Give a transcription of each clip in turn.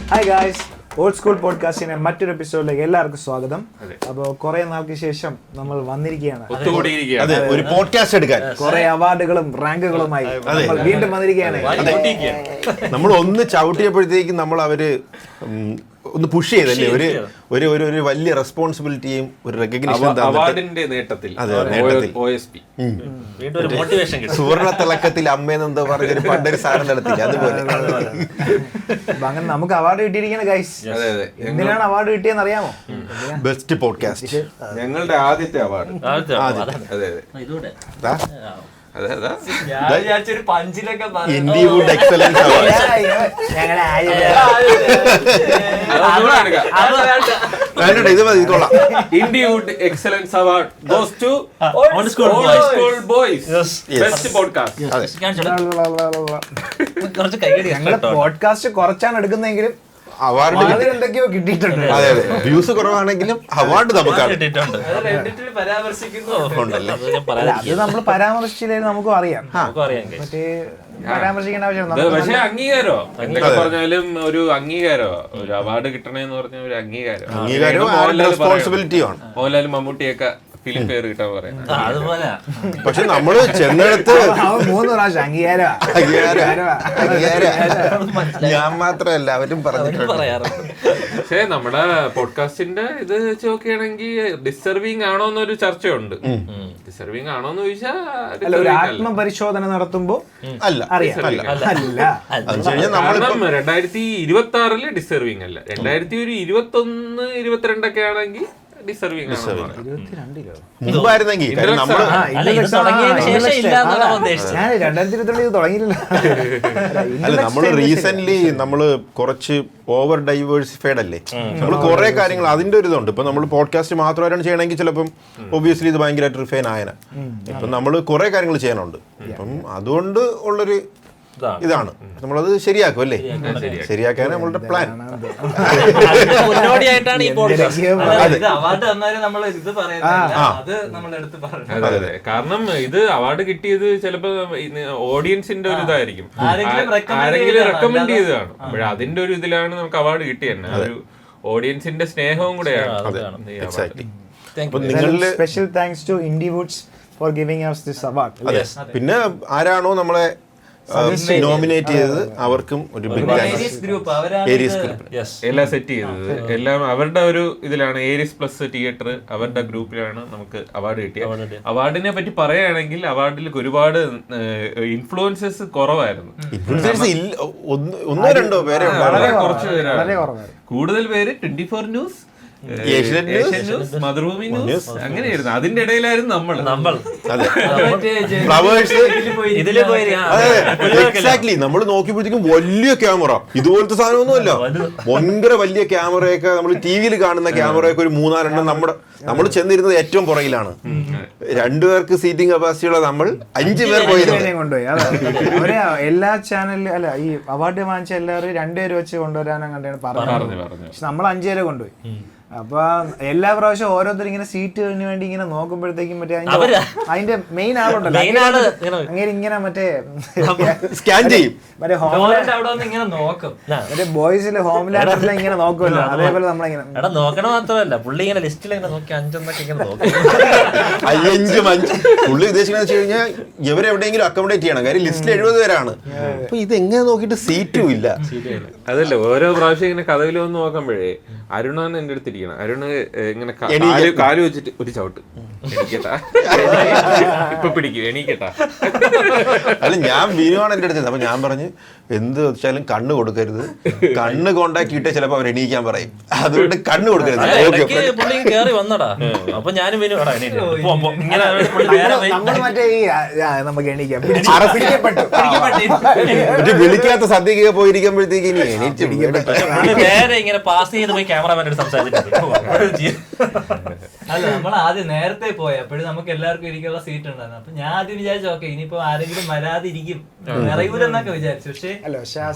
Hi guys, old school പോഡ്കാസ്റ്റിന്റെ മറ്റൊരു എപ്പിസോഡിലേക്ക് എല്ലാവർക്കും സ്വാഗതം. അപ്പോൾ കുറെ നാൾക്ക് ശേഷം നമ്മൾ വന്നിരിക്കുകയാണ് ഒരു പോഡ്കാസ്റ്റ് എടുക്കാൻ. കുറെ അവാർഡുകളും റാങ്കുകളുമായി നമ്മൾ വീണ്ടും വന്നിരിക്കുകയാണ്. നമ്മൾ ഒന്ന് ചവിട്ടിയപ്പോഴത്തേക്കും നമ്മൾ അവര് ഒന്ന് പുഷ് ചെയ്തല്ലേ, ഒരു ഒരു വലിയ റെസ്പോൺസിബിലിറ്റിയും ഒരു റെക്കഗ്നിഷൻ അവാർഡിന്റെ നേട്ടത്തിൽ സുവർണ തിളക്കത്തിൽ അമ്മയെന്നെന്തോ പറഞ്ഞൊരു പണ്ടൊരു സാധനം നടത്തില്ല, അതുപോലെ അങ്ങനെ നമുക്ക് അവാർഡ് കിട്ടിയിരിക്കുന്ന ഗൈസ്. എന്തിനാണ് അവാർഡ് കിട്ടിയെന്ന് അറിയാമോ? ബെസ്റ്റ് പോഡ്കാസ്റ്റ്, ഞങ്ങളുടെ ആദ്യത്തെ അവാർഡ്. Indywood excellence award. ഇത് മതി, കൊള്ളാം. Indywood excellence award goes to old school boys best podcast. ഞങ്ങളുടെ പോഡ്കാസ്റ്റ് കുറച്ചാണ് എടുക്കുന്നതെങ്കിലും അവാർഡ് എന്തൊക്കെയോ കിട്ടിയിട്ടുണ്ട്. അതെ അതെ, വ്യൂസ് കുറവാണെങ്കിലും അവാർഡ് നമുക്കാണ്. അത് നമ്മൾ പരാമർശിച്ചില്ലെങ്കിൽ നമുക്കും അറിയാം. മറ്റേ പരാമർശിക്കേണ്ട ആവശ്യം. പക്ഷെ അംഗീകാരോ എന്തൊക്കെ പറഞ്ഞാലും ഒരു അംഗീകാരോ, ഒരു അവാർഡ് കിട്ടണേന്ന് പറഞ്ഞ ഒരു അംഗീകാരം. മോഹൻലാലും മമ്മൂട്ടിയൊക്കെ ഫിലിം ഫെയർ കിട്ടാൻ പറയുന്നത്. പക്ഷെ നമ്മള് ചെന്നെടുത്ത് 3 പ്രാവശ്യം അംഗീകാരം. ഞാൻ മാത്രമല്ല, അവരും പറഞ്ഞിട്ടുണ്ട്. പക്ഷെ നമ്മുടെ പോഡ്കാസ്റ്റിന്റെ ഇത് വെച്ച് നോക്കുകയാണെങ്കിൽ ഡിസർവിങ് ആണോ എന്നൊരു ചർച്ചയുണ്ട്. ഡിസർവിങ് ആണോന്ന് ചോദിച്ചാൽ ഒരു ആത്മപരിശോധന നടത്തുമ്പോ അല്ല, അറിയാം. കാരണം 2026 ഡിസർവിങ് അല്ല, 2021, 22 ഒക്കെ ആണെങ്കിൽ ഡിസർവിങ് മുമ്പായിരുന്നെങ്കിൽ ഞാൻ 2022 തുടങ്ങിയില്ലല്ലോ. അല്ല, നമ്മള് റീസെന്റ് നമ്മള് കുറച്ച് ഓവർ ഡൈവേഴ്സിഫൈഡ് അല്ലേ, നമ്മൾ കുറെ കാര്യങ്ങൾ അതിന്റെ ഒരു ഇതുണ്ട്. ഇപ്പൊ നമ്മൾ പോഡ്കാസ്റ്റ് മാത്രമായിട്ടാണ് ചെയ്യണമെങ്കിൽ ചിലപ്പം ഒബ്വിയസ്ലി ഇത് ഭയങ്കരമായിട്ട് റിഫൈൻ ആയന. ഇപ്പം നമ്മൾ കുറെ കാര്യങ്ങൾ ചെയ്യാനുണ്ട്. അപ്പം അതുകൊണ്ട് ഉള്ളൊരു ഇതാണ്, നമ്മളത് ശരിയാക്കും അല്ലേ, ശരിയാക്കാൻ നമ്മളുടെ പ്ലാൻ. മുന്നോടിയായിട്ടാണ് ഈ കാരണം ഇത് അവാർഡ് കിട്ടിയത് ചിലപ്പോ ഓഡിയൻസിന്റെ ഒരു ഇതായിരിക്കും, ആരെങ്കിലും റെക്കമെൻഡ് ചെയ്തതാണ്. അപ്പോഴ അതിന്റെ ഒരു ഇതിലാണ് നമുക്ക് അവാർഡ് കിട്ടിയത്. ഒരു ഓഡിയൻസിന്റെ സ്നേഹവും കൂടെയാണ്. Special thanks to Indywoods for giving us this award. പിന്നെ ആരാണോ നമ്മളെ നോമിനേറ്റ് ചെയ്തത് അവർക്കും ഒരു ബിഗ് താങ്ക്സ്. ഏരീസ് ഗ്രൂപ്പ് എല്ലാം സെറ്റ് ചെയ്തത് എല്ലാം അവരുടെ ഒരു ഇതിലാണ്. ഏരീസ് പ്ലസ് തിയേറ്റർ അവരുടെ ഗ്രൂപ്പിലാണ് നമുക്ക് അവാർഡ് കിട്ടിയത്. അവാർഡിനെ പറ്റി പറയുകയാണെങ്കിൽ അവാർഡിൽ ഒരുപാട് ഇൻഫ്ലുവൻസസ് കുറവായിരുന്നു. ഒന്നോ രണ്ടോ പേരെ, കുറച്ച് പേരാണ്. കൂടുതൽ പേര് 24 ന്യൂസ്, ന്യൂസ്, മാതൃഭൂമി ന്യൂസ് അങ്ങനെയായിരുന്നു. അതിന്റെ ഇടയിലായിരുന്നു നമ്മൾ എക്സാക്ട്ലി. നമ്മൾ നോക്കിയപ്പോഴത്തേക്കും വലിയ ക്യാമറ, ഇതുപോലത്തെ സാധനമൊന്നുമല്ല, ഭയങ്കര വലിയ ക്യാമറയൊക്കെ നമ്മൾ ടിവിയിൽ കാണുന്ന ക്യാമറയൊക്കെ ഒരു 4-5 നമ്മൾ ചെന്നിരുന്നത് ഏറ്റവും പുറകിലാണ്. 2 പേർക്ക് സീറ്റിംഗ് കപ്പാസിറ്റി ഉള്ള നമ്മൾ 5 പേർ കൊണ്ടുപോയി. എല്ലാ ചാനലിലും അല്ല, ഈ അവാർഡ് വാങ്ങിച്ച എല്ലാവരും 2 പേര് വെച്ച് കൊണ്ടുവരാനും കണ്ടാണ് പറഞ്ഞത്. പക്ഷെ നമ്മൾ 5 പേരെ കൊണ്ടുപോയി. അപ്പൊ എല്ലാ പ്രാവശ്യം ഓരോരുത്തർ ഇങ്ങനെ സീറ്റിന് വേണ്ടി ഇങ്ങനെ നോക്കുമ്പോഴത്തേക്കും മറ്റേ അതിന്റെ മെയിൻ ആളുണ്ടല്ലോ, അങ്ങനെ ഇങ്ങനെ മറ്റേ സ്കാൻ ചെയ്യും. മറ്റേ ബോയ്സിലെ ഹോംലാൻഡ് ഇങ്ങനെ നോക്കുമല്ലോ, അതേപോലെ നമ്മളിങ്ങനെ നോക്കണം. മാത്രമല്ല പുള്ളി ഇങ്ങനെ ലിസ്റ്റിൽ ഇങ്ങനെ നോക്കി 5 ഇങ്ങനെ നോക്കും. 5 പുള്ളി ഉദ്ദേശിക്കുന്നത് വെച്ച് കഴിഞ്ഞാൽ ഇവരെവിടെയെങ്കിലും അക്കോമഡേറ്റ് ചെയ്യണം. കാര്യം ലിസ്റ്റിൽ 70 പേരാണ്. അപ്പൊ ഇത് എങ്ങനെ നോക്കിയിട്ട് സീറ്റും ഇല്ല. അതല്ല, ഓരോ പ്രാവശ്യം ഇങ്ങനെ കഥയിൽ വന്ന് നോക്കുമ്പോഴേ അരുണാണ് എന്റെ അടുത്ത് ഇരിക്കണം. അരുണ് ഇങ്ങനെ കാല് വെച്ചിട്ട് ഒരു ചവിട്ട്, എണീക്കട്ടാ, ഇപ്പൊ പിടിക്കും, എണീക്കട്ടാ. അല്ല, ഞാൻ ബിനുവാണ് എന്റെ അടുത്ത്. അപ്പൊ ഞാൻ പറഞ്ഞു, എന്ത് വെച്ചാലും കണ്ണ് കൊടുക്കരുത്, കണ്ണ് കോണ്ടാക്കിയിട്ടേ ചിലപ്പോ അവർ എണീക്കാൻ പറയും, അതുകൊണ്ട് കണ്ണ് കൊടുക്കരുത്. പുള്ളി കേറി വന്നടാ. അപ്പൊ ഞാനും വിളിക്കാത്ത സദ്യക്ക് പോയിരിക്കുമ്പോഴത്തേക്ക് ഇനി എണീറ്റ് നേരെ ഇങ്ങനെ പാസ് ചെയ്ത് പോയി ക്യാമറമാനോട് സംസാരിച്ചിട്ടുണ്ട്. അല്ല, നമ്മൾ ആദ്യം നേരത്തെ പോയി, അപ്പോഴും നമുക്ക് എല്ലാവർക്കും ഇരിക്കാനുള്ള സീറ്റ് ഉണ്ടായിരുന്നു. അപ്പൊ ഞാൻ ആദ്യം വിചാരിച്ചു, ഓക്കെ ഇനിയിപ്പോ ആരെങ്കിലും വരാതിരിക്കും, നിറയൂലെന്നൊക്കെ വിചാരിച്ചു. പക്ഷെ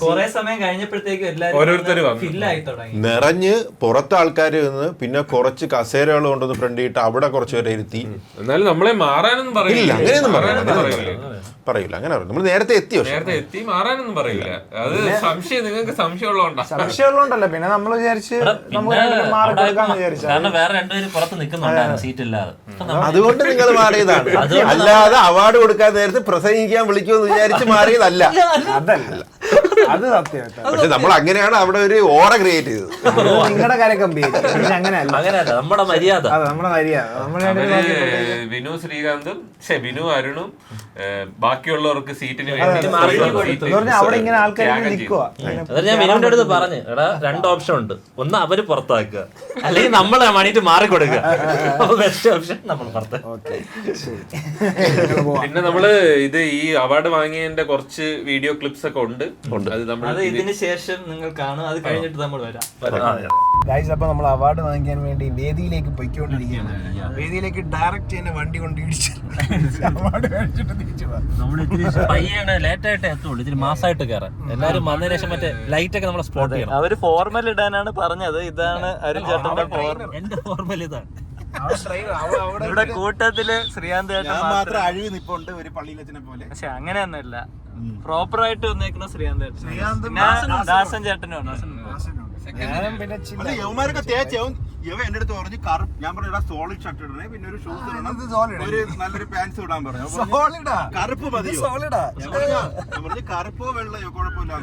കുറെ സമയം കഴിഞ്ഞപ്പോഴത്തേക്കും എല്ലാവരും ഫില്ലായി തുടങ്ങി. നിറഞ്ഞ് പുറത്തെ ആൾക്കാർ നിന്ന് പിന്നെ കുറച്ച് കസേരകൾ കൊണ്ടുവന്ന് ഫ്രണ്ട് ഇട്ട് അവിടെ കുറച്ച് പേരെ ഇരുത്തി. എന്നാലും നമ്മളെ മാറാനൊന്നും പറയില്ല, അങ്ങനെയൊന്നും പറയില്ല. പറയൂല. അങ്ങനെ പറയും നമ്മൾ നേരത്തെ എത്തിയോ? നേരത്തെ എത്തി മാറാനൊന്നും പറയൂല. അത് സംശയം, നിങ്ങൾക്ക് സംശയമുള്ളതുകൊണ്ടാ. സംശയമുള്ളതുകൊണ്ടല്ല, പിന്നെ നമ്മൾ വിചാരിച്ച് നമുക്ക് മാറി കൊടുക്കാന്ന് വിചാരിച്ചു. കാരണം വേറെ രണ്ടുപേരും പുറത്ത് നിൽക്കുന്നുണ്ടായിരുന്നു സീറ്റ് ഇല്ലാതെ. അതുകൊണ്ട് നിങ്ങൾ മാറിയതാണ്, അല്ലാതെ അവാർഡ് കൊടുക്കാൻ നേരത്തെ പ്രസംഗിക്കാൻ വിളിക്കുമെന്ന് വിചാരിച്ച് മാറിയതല്ല. അതല്ല, അത് സത്യമായിട്ട്. പക്ഷെ നമ്മൾ അങ്ങനെയാണ് അവിടെ ഒരു ഓറ ക്രിയേറ്റ് ചെയ്തത്. നിങ്ങളുടെ കാര്യം അങ്ങനെയല്ല, അങ്ങനെയല്ല നമ്മുടെ മര്യാദ. നമ്മുടെ മര്യാദ. വിനു ശ്രീകാന്തും വിനു അരുണും ബാക്കിയുള്ളവർക്ക് സീറ്റിന് അവിടെ ഇങ്ങനെ ആൾക്കാർ നിൽക്കുക. അതായത് ഞാൻ വിനുവിന്റെ അടുത്ത് പറഞ്ഞു, എടാ 2 ഓപ്ഷൻ ഉണ്ട്, ഒന്ന് അവര് പുറത്താക്കുക, അല്ലെങ്കിൽ നമ്മളെ മണിയിട്ട് മാറിക്കൊടുക്കുക. ബെസ്റ്റ് ഓപ്ഷൻ നമ്മൾ പുറത്താക്കുക. പിന്നെ നമ്മള് ഇത് ഈ അവാർഡ് വാങ്ങിയതിന്റെ കുറച്ച് വീഡിയോ ക്ലിപ്സ് ഒക്കെ ഉണ്ട്. അത് ഇതിന് ശേഷം നിങ്ങൾ കാണും, അത് കഴിഞ്ഞിട്ട് നമ്മൾ വരാം. ഗൈസ്, അപ്പൊ നമ്മൾ അവാർഡ് വാങ്ങിക്കാൻ വേണ്ടി വേദിയിലേക്ക് പൊയ്ക്കൊണ്ടിരിക്കുകയാണ്. വേദിയിലേക്ക് ഡയറക്റ്റ് തന്നെ വണ്ടി കൊണ്ട് ഇടിച്ചു അവാർഡ് മേടിച്ചിട്ട് തിരിച്ചു പോകാം. പയ്യാണ് ലേറ്റ് ആയിട്ട് എത്തുള്ളൂ, ഇതിന് മാസമായിട്ട് കയറാൻ. എല്ലാരും വന്നതിന് ശേഷം മറ്റേ ലൈറ്റ് ഒക്കെ നമ്മളെ സ്പോട്ട് ചെയ്യണം. അവര് ഫോർമൽ ഇടാനാണ് പറഞ്ഞത്. ഇതാണ് അരുൺ ചേട്ടന്റെ എന്റെ ഫോർമൽ ഇതാണ്. ഇവിടെ കൂട്ടത്തില് ശ്രീകാന്ത് ചേട്ടൻ മാത്രം അഴിവ് നിപ്പുണ്ട് ഒരു പള്ളിയിലച്ചനെ പോലെ. പക്ഷെ അങ്ങനെയൊന്നുമില്ല, പ്രോപ്പർ ആയിട്ട് വന്നേക്കുന്ന ശ്രീകാന്ത് ചേട്ടൻ, ദാസൻ ചേട്ടനും പിന്നെ യവന്മാരൊക്കെ തേച്ചവും. ഇവ എന്റെ അടുത്ത് പറഞ്ഞു ഞാൻ പറഞ്ഞു സോളിഡ് ഷർട്ട് ഇടണേ, പിന്നെ ഒരു ഷൂസ് ഇടണം, ഒരു നല്ലൊരു പാൻസ് ഇടാൻ പറഞ്ഞു. കറുപ്പ് മതിയോ? ഞാൻ പറഞ്ഞു കറുപ്പോ വെള്ളയോ കുഴപ്പമില്ല,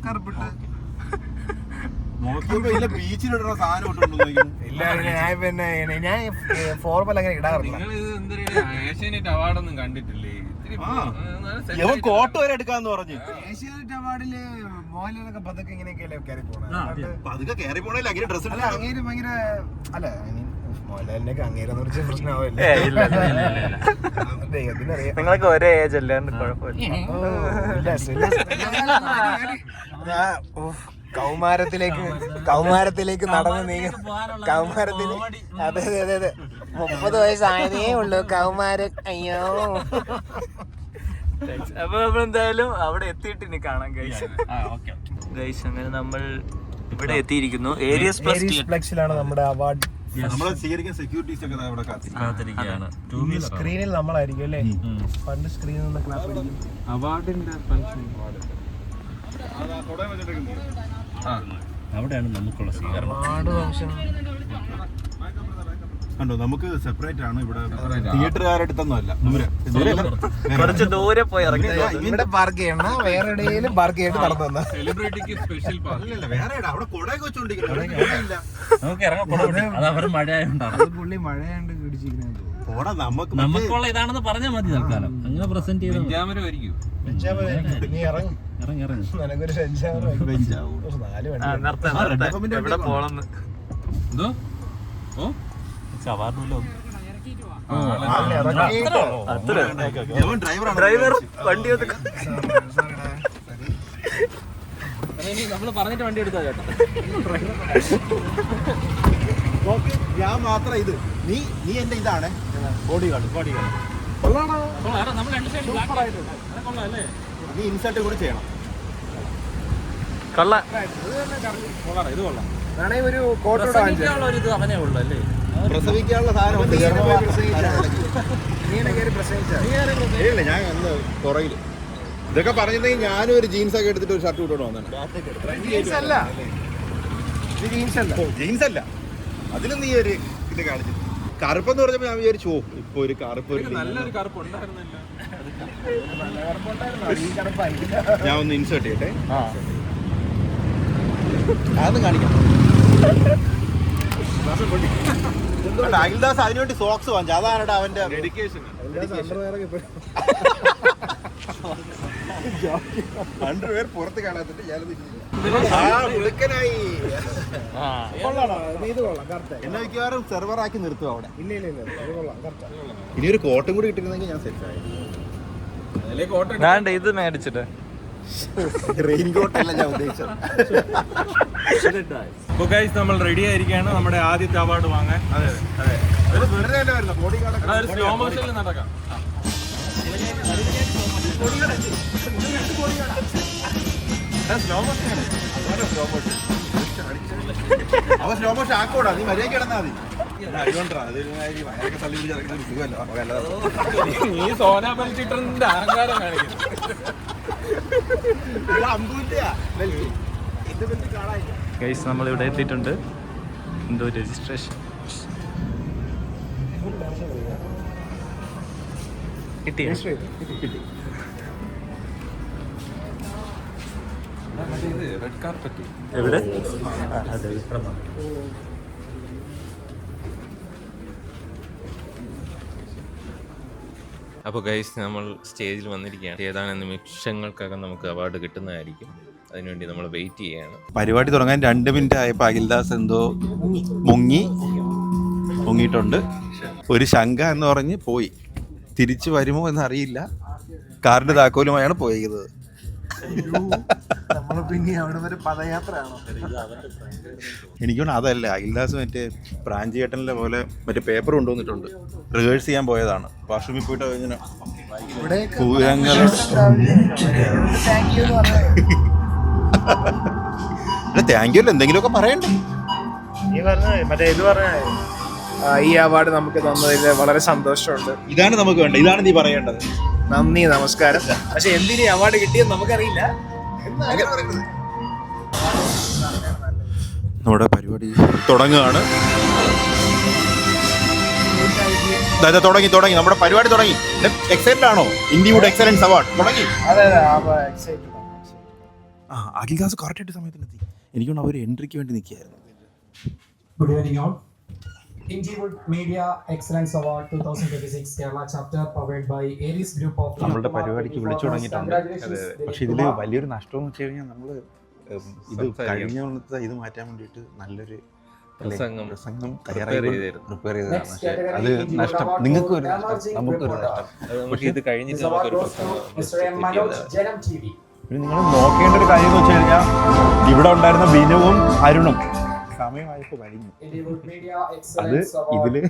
കറുപ്പിട്ട് നോക്കിയപ്പോ ഇല്ല ബീച്ചിലിടുന്ന സാധനം ഇട്ടുണ്ടോ? പിന്നെ ഞാൻ ഫോർമൽ അങ്ങനെ ഇടാറില്ല. ഏഷ്യാനെറ്റ് അവാർഡ് ഒന്നും കണ്ടിട്ടില്ലേ? ഇവൻ കോട്ട് വരെ എടുക്കാന്ന് പറഞ്ഞു. ഏഷ്യാനെറ്റ് അവാർഡില് മോഹൻലാലൊക്കെ പതൊക്കെ ഇങ്ങനെയൊക്കെയല്ലേ കയറി പോണത്. പതുക്കെ കയറി പോണേല് അങ്ങനെ ഡ്രസ് അല്ല, അങ്ങേര് ഭയങ്കര അല്ല, മോഹൻലാലിനൊക്കെ അങ്ങേരെന്ന് കുറച്ച് പ്രശ്നമാവില്ല. നിങ്ങളൊക്കെ ഒരേ ഏജ് അല്ലേ, കുഴപ്പമില്ല. കൗമാരത്തിലേക്ക് നടന്നു നീങ്ങും. കൗമാരത്തിന് അതെ അതെ അതെ 30 വയസ്സായതേ ഉള്ളൂ കൗമാരൻ. അയ്യോ. അപ്പൊ നമ്മൾ എന്തായാലും അവിടെ എത്തിയിട്ട് ഇനി കാണാം ഗൈസ്. അങ്ങനെ നമ്മൾ ഇവിടെ എത്തിയിരിക്കുന്നു. ഏരിയസ് ഫ്ലെക്സിലാണ് നമ്മുടെ അവാർഡ്. നമ്മളെ സ്വീകരിക്കാൻ സെക്യൂരിറ്റീസ് ഒക്കെ അവിടെ കാത്തിരിക്കുകയാണ്. സ്ക്രീനിൽ നമ്മളായിരിക്കും അല്ലേ? പണ്ട് സ്ക്രീനിൽ നിന്ന് ക്ലാപ്പ് അടിക്കും. അവാർഡിന്റെ അവിടെയാണ് നമുക്കുള്ള സ്വീകരണം. കണ്ടോ, നമുക്ക് സെപ്പറേറ്റ് ആണ് ഇവിടെ. തിയേറ്ററുകാരടുത്തൊന്നും അല്ല, കുറച്ച് ദൂരെ പോയി ഇറങ്ങി. ഇവിടെ പാർക്ക് ചെയ്യണം, വേറെ എവിടെയെങ്കിലും പാർക്ക് ചെയ്തിട്ട് നടന്നു വന്ന സെലിബ്രിറ്റിക്ക് സ്പെഷ്യൽ വേറെ അവിടെ കൊടയൊക്കെ വെച്ചോണ്ടിരിക്കുന്നു. നമുക്ക് ഇറങ്ങാൻ അത് അവർ മഴയായോണ്ടാണ്. പുള്ളി മഴയാണ്ട് പിടിച്ചിരിക്കുന്നത്. നമുക്കുള്ള ഇതാണെന്ന് പറഞ്ഞാൽ മതി തൽക്കാലം. അങ്ങനെ പ്രസന്റ് ചെയ്ത് നീ ഇറങ്ങും. നിനക്കൊരു എവിടെ പോണെന്ന് ഡ്രൈവർ വണ്ടി നമ്മള് പറഞ്ഞിട്ട് വണ്ടി എടുത്താ ചേട്ടാ. ഞാൻ മാത്രം ഇത് നീ എന്റെ ഇതാണ് ബോഡി ഗാർഡ്. നീ ഇൻസൾട്ട് കൂടി ചെയ്യണം. കൊള്ളാം. ഒരു കോട്ടോടെ ഇത് അവനേ ഉള്ളു അല്ലേ? പ്രസവിക്കാനുള്ള സാധനം ഇല്ല, ഞാൻ അന്ന് പുറകില് ഇതൊക്കെ പറഞ്ഞിട്ടുണ്ടെങ്കിൽ ഞാനും ഒരു ജീൻസ് ഒക്കെ എടുത്തിട്ട് ഒരു ഷർട്ട് ഇട്ടോണ്ട് വന്നാണ്. ജീൻസ് അല്ല, അതിലും നീ ഒരു ഇത് കാണിച്ചു. കറുപ്പെന്ന് പറഞ്ഞപ്പോ ഞാൻ വിചാരിച്ചു ഇപ്പൊ ഒരു കറുപ്പ്, നല്ലൊരു കറുപ്പ് ഉണ്ടായിരുന്നല്ലോ. ഞാൻ ഒന്ന് ഇൻസേർട്ട് ചെയ്യട്ടെ. അതൊന്നും കാണിക്കാം. അഖിൽദാസ് അതിനുവേണ്ടി സോക്സ് വാങ്ങിച്ചു. അതാണ് അവന്റെ ഡെഡിക്കേഷൻ. അണ്ടർവെയർ പുറത്ത് കാണാത്തിട്ട് ഞാനത് എന്നെ മിക്കവാറും സെർവർ ആക്കി നിർത്തും അവിടെ. ഇനി ഒരു കോട്ടും കൂടി കിട്ടിയിരുന്നെങ്കിൽ ഞാൻ സെറ്റായി. ഇത് മേടിച്ചിട്ട് റെയിൻ കോട്ടല്ല ഞാൻ ഉദ്ദേശിച്ചത്. നമ്മൾ റെഡി ആയിരിക്കുകയാണ് നമ്മുടെ ആദ്യത്തെ അവാർഡ് വാങ്ങാൻ. വെറുതെ അല്ലേ വരുന്നത്, ബോഡി ഗാർഡ് സ്ലോ മോഷനിൽ നടക്കാം. അവ സ്ലോ മോഷൻ ആക്കോടാ, നീ മര്യാദ കിടന്നാ മതി. നീ സോനാ പലിച്ചിട്ടിന്റെ അഹങ്കാരം കാണിക്കുന്നു. ഗൈസ് നമ്മളിവിടെ എത്തിയിട്ടുണ്ട്. എന്തോ രജിസ്ട്രേഷൻ കിട്ടിയ റെഡ് കാർപ്പറ്റ് എവിടെ? അപ്പോൾ ഗൈസ് നമ്മൾ സ്റ്റേജിൽ വന്നിരിക്കുകയാണ്. ഏതാനും നിമിഷങ്ങൾക്കകം നമുക്ക് അവാർഡ് കിട്ടുന്നതായിരിക്കും. അതിനുവേണ്ടി നമ്മൾ വെയിറ്റ് ചെയ്യാണ്. പരിപാടി തുടങ്ങാൻ 2 മിനിറ്റ് ആയപ്പോൾ അഖിൽദാസ് എന്തോ മുങ്ങിയിട്ടുണ്ട്. ഒരു ശങ്ക എന്ന് പറഞ്ഞ് പോയി. തിരിച്ചു വരുമോ എന്നറിയില്ല. കാറിന്റെ താക്കോലുമായാണ് പോയത്. എനിക്കൊന്നും അതല്ല, അഖിൽദാസ് മറ്റേ പ്രാഞ്ചിയേട്ടനിലെ പോലെ മറ്റേ പേപ്പർ കൊണ്ടുവന്നിട്ടുണ്ട്. റിഹേഴ്സ് ചെയ്യാൻ പോയതാണ്. വാഷ്റൂമിൽ പോയിട്ട് കഴിഞ്ഞാൽ താങ്ക് യു അല്ല, എന്തെങ്കിലുമൊക്കെ പറയണ്ടേ? ഈ പറഞ്ഞ മറ്റേ ഇത് പറഞ്ഞ ഈ അവാർഡ് നമുക്ക് തന്നതിൽ വളരെ സന്തോഷമുണ്ട്. ഇതാണ് നമുക്ക് വേണ്ടത്, ഇതാണ് നീ പറയേണ്ടത്. നന്ദി, നമസ്കാരം. പക്ഷെ എന്തിനീ അവാർഡ് കിട്ടിയെന്ന് നമുക്കറിയില്ല. നമ്മുടെ പരിപാടി തുടങ്ങുകയാണ്. തുടങ്ങി നമ്മുടെ പരിപാടി തുടങ്ങി. എക്സൈറ്റഡ് ആണോ? ഇൻഡിവുഡ് എക്സലൻസ് അവാർഡ് തുടങ്ങി. അഖിൽദാസ് കറക്റ്റായിട്ട് സമയത്തിനെത്തി. എനിക്കൊന്ന് അവർ എൻട്രിക്ക് വേണ്ടി നിൽക്കുകയായിരുന്നു. Good evening all. Indiewood Media Excellence Award 2026 Kerala chapter powered by Aries Group of നമ്മളുടെ പരിപാടിക്ക് വിളിച്ചു തുടങ്ങിയിട്ടുണ്ട്. പക്ഷെ ഇതിൽ വലിയൊരു നഷ്ടം എന്ന് വെച്ച് കഴിഞ്ഞാൽ നമ്മൾ ഇത് കഴിഞ്ഞ ഇത് മാറ്റാൻ വേണ്ടിയിട്ട് നല്ലൊരു പ്രസംഗം പ്രിപ്പയർ ചെയ്തതാണ്. പക്ഷെ അത് നഷ്ടം, നിങ്ങൾക്ക് ഒരു നഷ്ടം, നമുക്കൊരു നഷ്ടം. ഇത് കഴിഞ്ഞിട്ട് നമുക്കൊരു പിന്നെ നിങ്ങൾ നോക്കേണ്ട ഒരു കാര്യം എന്ന് വെച്ച് കഴിഞ്ഞാൽ ഇവിടെ ഉണ്ടായിരുന്ന ബിനുവും അരുണും സമയമായപ്പോൾ വലിഞ്ഞു. അത് ഇതില്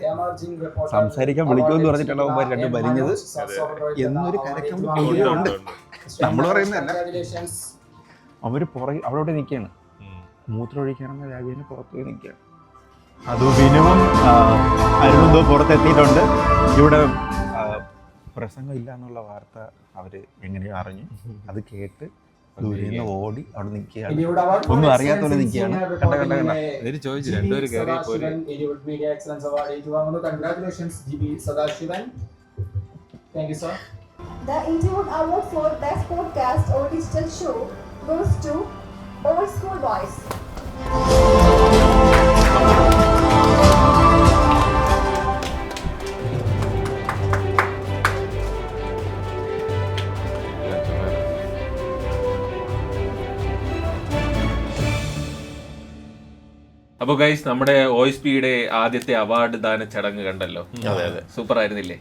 സംസാരിക്കാൻ വിളിക്കുമെന്ന് പറഞ്ഞിട്ടുണ്ടാവുമ്പോൾ രണ്ടും വലിഞ്ഞത് എന്നൊരു കരക്കം ഉണ്ട്. നമ്മൾ പറയുന്നതല്ല, അവര് പുറകെ അവിടെ നിൽക്കുകയാണ്. മൂത്രം ഒഴിക്കാനെന്ന രാജീവിന് പുറത്തു പോയി നിൽക്കുകയാണ്. അത് ബിനുവും അരുണെന്തോ പുറത്തെത്തിയിട്ടുണ്ട്. ഇവിടെ പ്രസംഗം ഇല്ല എന്നുള്ള വാർത്ത അവര് എങ്ങനെയോ അറിഞ്ഞു. അത് കേട്ട് ദൂരെന്ന് ഓടി അവിടെ നിൽക്കുകയാണ്. ഒന്നും അറിയാത്ത പോലെ നിൽക്കുകയാണ്. കണ്ട ചോദിച്ചു രണ്ടുപേര് കയറി പോയി. The Indiewood Award for Best Podcast or Digital Show goes to Old School Boys. അപ്പൊ ഗൈസ്, നമ്മുടെ OSPയുടെ ആദ്യത്തെ അവാർഡ് ദാന ചടങ്ങ് കണ്ടല്ലോ. സൂപ്പർ ആയിരുന്നില്ലേ?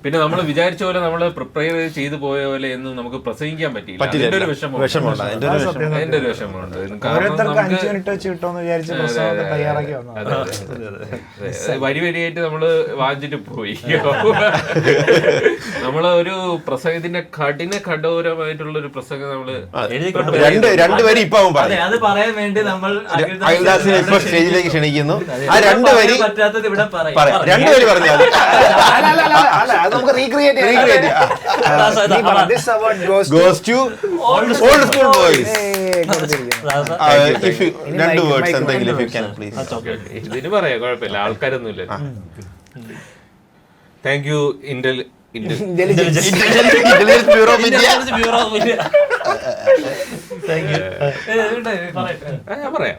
പിന്നെ നമ്മൾ വിചാരിച്ച പോലെ നമ്മള് പ്രിപ്പയർ ചെയ്തു പോയ പോലെ ഒന്നും നമുക്ക് പ്രസംഗിക്കാൻ പറ്റിയില്ല. അതിന്റെ ഒരു വിഷമമുണ്ട്. വരി വരിയായിട്ട് നമ്മള് വാങ്ങിച്ചിട്ട് പോയി. നമ്മള് ഒരു പ്രസംഗത്തിന്റെ കഠോരമായിട്ടുള്ള ഒരു പ്രസംഗം നമ്മള് രണ്ടുപേരും ഇപ്പൊ അത് പറയാൻ വേണ്ടി നമ്മൾ ഇപ്പൊ സ്റ്റേജിലേക്ക് ക്ഷണിക്കുന്നു. ആ രണ്ടുപേര് പറ്റാത്തത് ഇവിടെ പറയാം. രണ്ടുപേര് പറഞ്ഞാൽ ഇതിന് പറയാം, കുഴപ്പമില്ല, ആൾക്കാരൊന്നുമില്ല. Thank you intelligence bureau of India. ഞാൻ പറയാം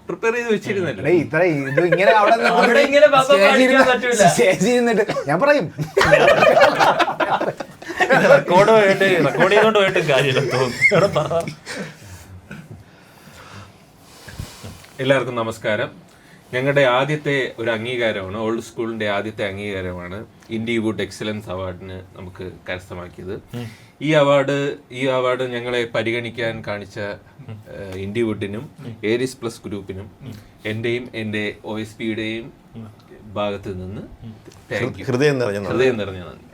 പ്രിപ്പയർ ചെയ്ത് വെച്ചിരുന്നല്ലേ. ഞാൻ പറയും റെക്കോർഡ് ചെയ്തോണ്ട് പോയിട്ട് കാര്യമില്ല. എല്ലാവർക്കും നമസ്കാരം. ഞങ്ങളുടെ ആദ്യത്തെ ഒരു അംഗീകാരമാണ്, ഓൾഡ് സ്കൂളിന്റെ ആദ്യത്തെ അംഗീകാരമാണ് ഇൻഡിവുഡ് എക്സലൻസ് അവാർഡിന് നമുക്ക് കരസ്ഥമാക്കിയത്. ഈ അവാർഡ് ഞങ്ങളെ പരിഗണിക്കാൻ കാണിച്ച ഇൻഡിവുഡിനും ഏരീസ് പ്ലസ് ഗ്രൂപ്പിനും എന്റെയും എന്റെ OSPയുടെയും ഭാഗത്ത് നിന്ന് ഹൃദയം നിറഞ്ഞ നന്ദി.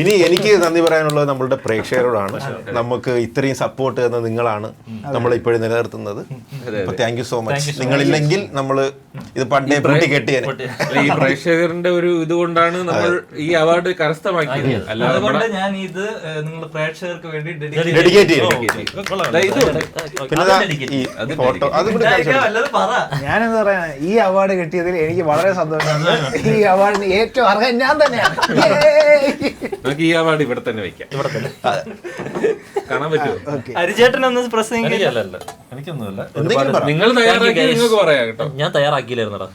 ഇനി എനിക്ക് നന്ദി പറയാനുള്ളത് നമ്മളുടെ പ്രേക്ഷകരോടാണ്. നമുക്ക് ഇത്രയും സപ്പോർട്ട് തന്ന നിങ്ങളാണ് നമ്മളെ ഇപ്പോഴും നിലനിർത്തുന്നത്. അപ്പൊ താങ്ക് യു സോ മച്ച്. നിങ്ങളില്ലെങ്കിൽ നമ്മള് ഇത് പണ്ടേ പൂട്ടി കെട്ടിയാണ്. ഈ പ്രേക്ഷകരുടെ ഒരു ഇതുകൊണ്ടാണ് നമ്മൾ ഈ അവാർഡ് കരസ്ഥമാക്കിയത്. അതുകൊണ്ട് ഞാൻ ഇത് നിങ്ങൾ പ്രേക്ഷകർക്ക് വേണ്ടി ഡെഡിക്കേറ്റ് ചെയ്യും. പിന്നെ ഈ ഫോട്ടോ അത് ഞാനെന്താ പറയാ, ഈ അവാർഡ് കിട്ടിയതിൽ എനിക്ക് വളരെ സന്തോഷമുണ്ട്. ഈ അവാർഡിന് ഏറ്റവും അർഹൻ ഞാൻ തന്നെയാണ്. നമുക്ക് ഈ അവാർഡ് ഇവിടെ തന്നെ വെക്കാം. കാണാൻ പറ്റുമോ? ഹരിചേട്ടനൊന്ന് പ്രസംഗിക്കില്ല. എനിക്കൊന്നുമില്ല. നിങ്ങൾ തയ്യാറാക്കി നിങ്ങൾക്ക് പറയാം കേട്ടോ. ഞാൻ തയ്യാറാക്കിയില്ലായിരുന്നടാ.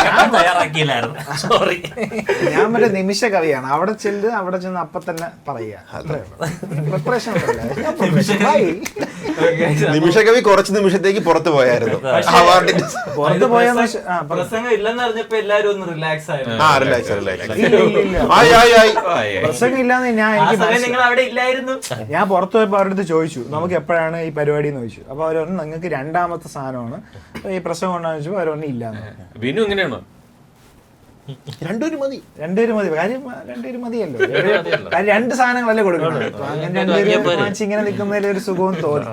ഞാൻ തയ്യാറാക്കിയില്ലായിരുന്നു, സോറി. ഞാൻ മറ്റേ നിമിഷ കവിയാണ്. അവിടെ ചെന്ന് അപ്പൊ തന്നെ പറയുക. പ്രിപ്പറേഷൻ നിമിഷകവി കുറച്ച് നിമിഷത്തേക്ക് പുറത്തു പോയായിരുന്നു. അവാർഡിന്റെ പുറത്ത് പോയ പ്രസംഗം ഇല്ലെന്ന് അറിഞ്ഞപ്പോ എല്ലാരും ഒന്ന് റിലാക്സ് ആയിരുന്നു. പ്രസംഗം ഇല്ലാന്ന് നിങ്ങൾ അവിടെ ഇല്ലായിരുന്നു. ഞാൻ പുറത്തു പോയപ്പോ അവരുടെ അടുത്ത് ചോദിച്ചു നമുക്ക് എപ്പോഴാണ് ഈ പരിപാടി എന്ന് ചോദിച്ചു. അപ്പൊ അവർ പറഞ്ഞു നിങ്ങൾക്ക് രണ്ടാമത്തെ സാധനമാണ് ഈ പ്രസംഗം ഉണ്ടാകുന്ന ചോദിച്ചപ്പോ അവർ പറഞ്ഞു ഇല്ലാന്ന്. വിനു എങ്ങനെയാണോ? രണ്ടുപേരും മതി. കാര്യം രണ്ടുപേരും മതിയല്ലോ. കാര്യം രണ്ട് സാധനങ്ങളല്ലേ കൊടുക്കണം. ഇങ്ങനെ നിൽക്കുന്നതിൽ ഒരു സുഖവും തോന്നി.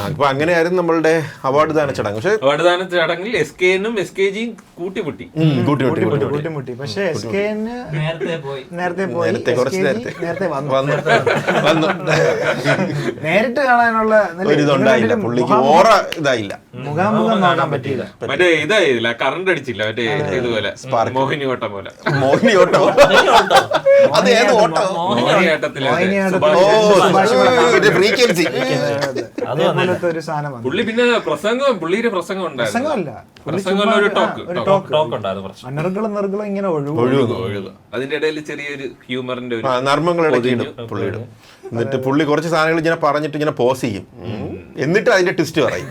അപ്പൊ അങ്ങനെയായിരുന്നു നമ്മളുടെ അവാർഡ് ദാന ചടങ്ങ്. പക്ഷെ അവാർഡ് ദാന ചടങ്ങിൽ SKനും SKGയും കൂട്ടിമുട്ടി. പക്ഷെ SKന് നേരത്തെ പോയി നേരത്തെ വന്നു. നേരിട്ട് കാണാനുള്ള ഇതുണ്ടായില്ല, പുള്ളിക്ക് ഓറ ഇതായില്ല, മുഖാമുഖം നോക്കാൻ പറ്റിയില്ല. മറ്റേ ഇതായില്ല, കറണ്ട് അടിച്ചില്ല, മറ്റേ ഇതുപോലെ മോഹിനി ഓട്ടം പോലെ. അത് ഏത് ഓട്ടോ? പുള്ളി പിന്നെ പുള്ളിയുടെ പ്രസംഗം ഉണ്ടായിരുന്നു. പ്രസംഗമല്ല, ഒരു ടോക്ക് ഉണ്ടായിരുന്നു. അനർഗളം ഇങ്ങനെ ഒഴുകുന്നു. അതിന്റെ ഇടയിൽ ചെറിയൊരു ഹ്യൂമറിന്റെ ഒരു നർമ്മങ്ങളിടും പുള്ളിയുടെ. എന്നിട്ട് പുള്ളി കുറച്ച് സാധനങ്ങൾ ഇങ്ങനെ പറഞ്ഞിട്ട് ഇങ്ങനെ പോസ് ചെയ്യും, എന്നിട്ട് അതിന്റെ ട്വിസ്റ്റ് പറയും.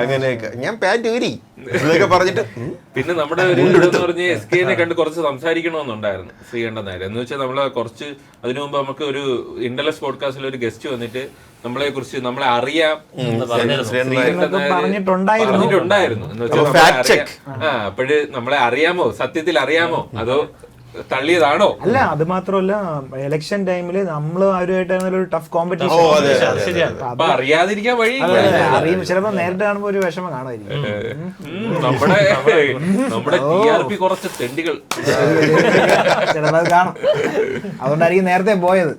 അങ്ങനെയൊക്കെ ഞാൻ പാന്റ് ഊരി ഇതൊക്കെ പറഞ്ഞിട്ട്. പിന്നെ നമ്മുടെ ഒരു പറഞ്ഞ് SKനെ കണ്ട് കുറച്ച് സംസാരിക്കണമെന്നുണ്ടായിരുന്നു ശ്രീകണ്ഠൻ നായർ. എന്ന് വെച്ചാൽ നമ്മളെ കുറച്ച് അതിനു മുമ്പ് നമുക്ക് ഒരു ഇന്റർലെസ് പോഡ്കാസ്റ്റിൽ ഒരു ഗസ്റ്റ് വന്നിട്ട് നമ്മളെ കുറിച്ച് നമ്മളെ അറിയാം പറഞ്ഞിട്ടുണ്ടായിരുന്നു. എന്ന് വെച്ചാൽ അപ്പോഴ് നമ്മളെ അറിയാമോ, സത്യത്തിൽ അറിയാമോ അതോ തള്ളിയതാണോ? അല്ല, അത് മാത്രമല്ല ഇലക്ഷൻ ടൈമില് നമ്മള് അവരുമായിട്ടാണ് ഒരു ടഫ് കോമ്പറ്റീഷൻ. അറിയാതിരിക്കാൻ വഴി അറിയും. ചിലപ്പോ നേരിട്ട് കാണുമ്പോ ഒരു വിഷമം കാണുമായിരിക്കും. നമ്മുടെ TRP കുറച്ച് തെണ്ടികൾ ചിലപ്പോ അത് കാണും. അതുകൊണ്ടായിരിക്കും നേരത്തെ പോയത്.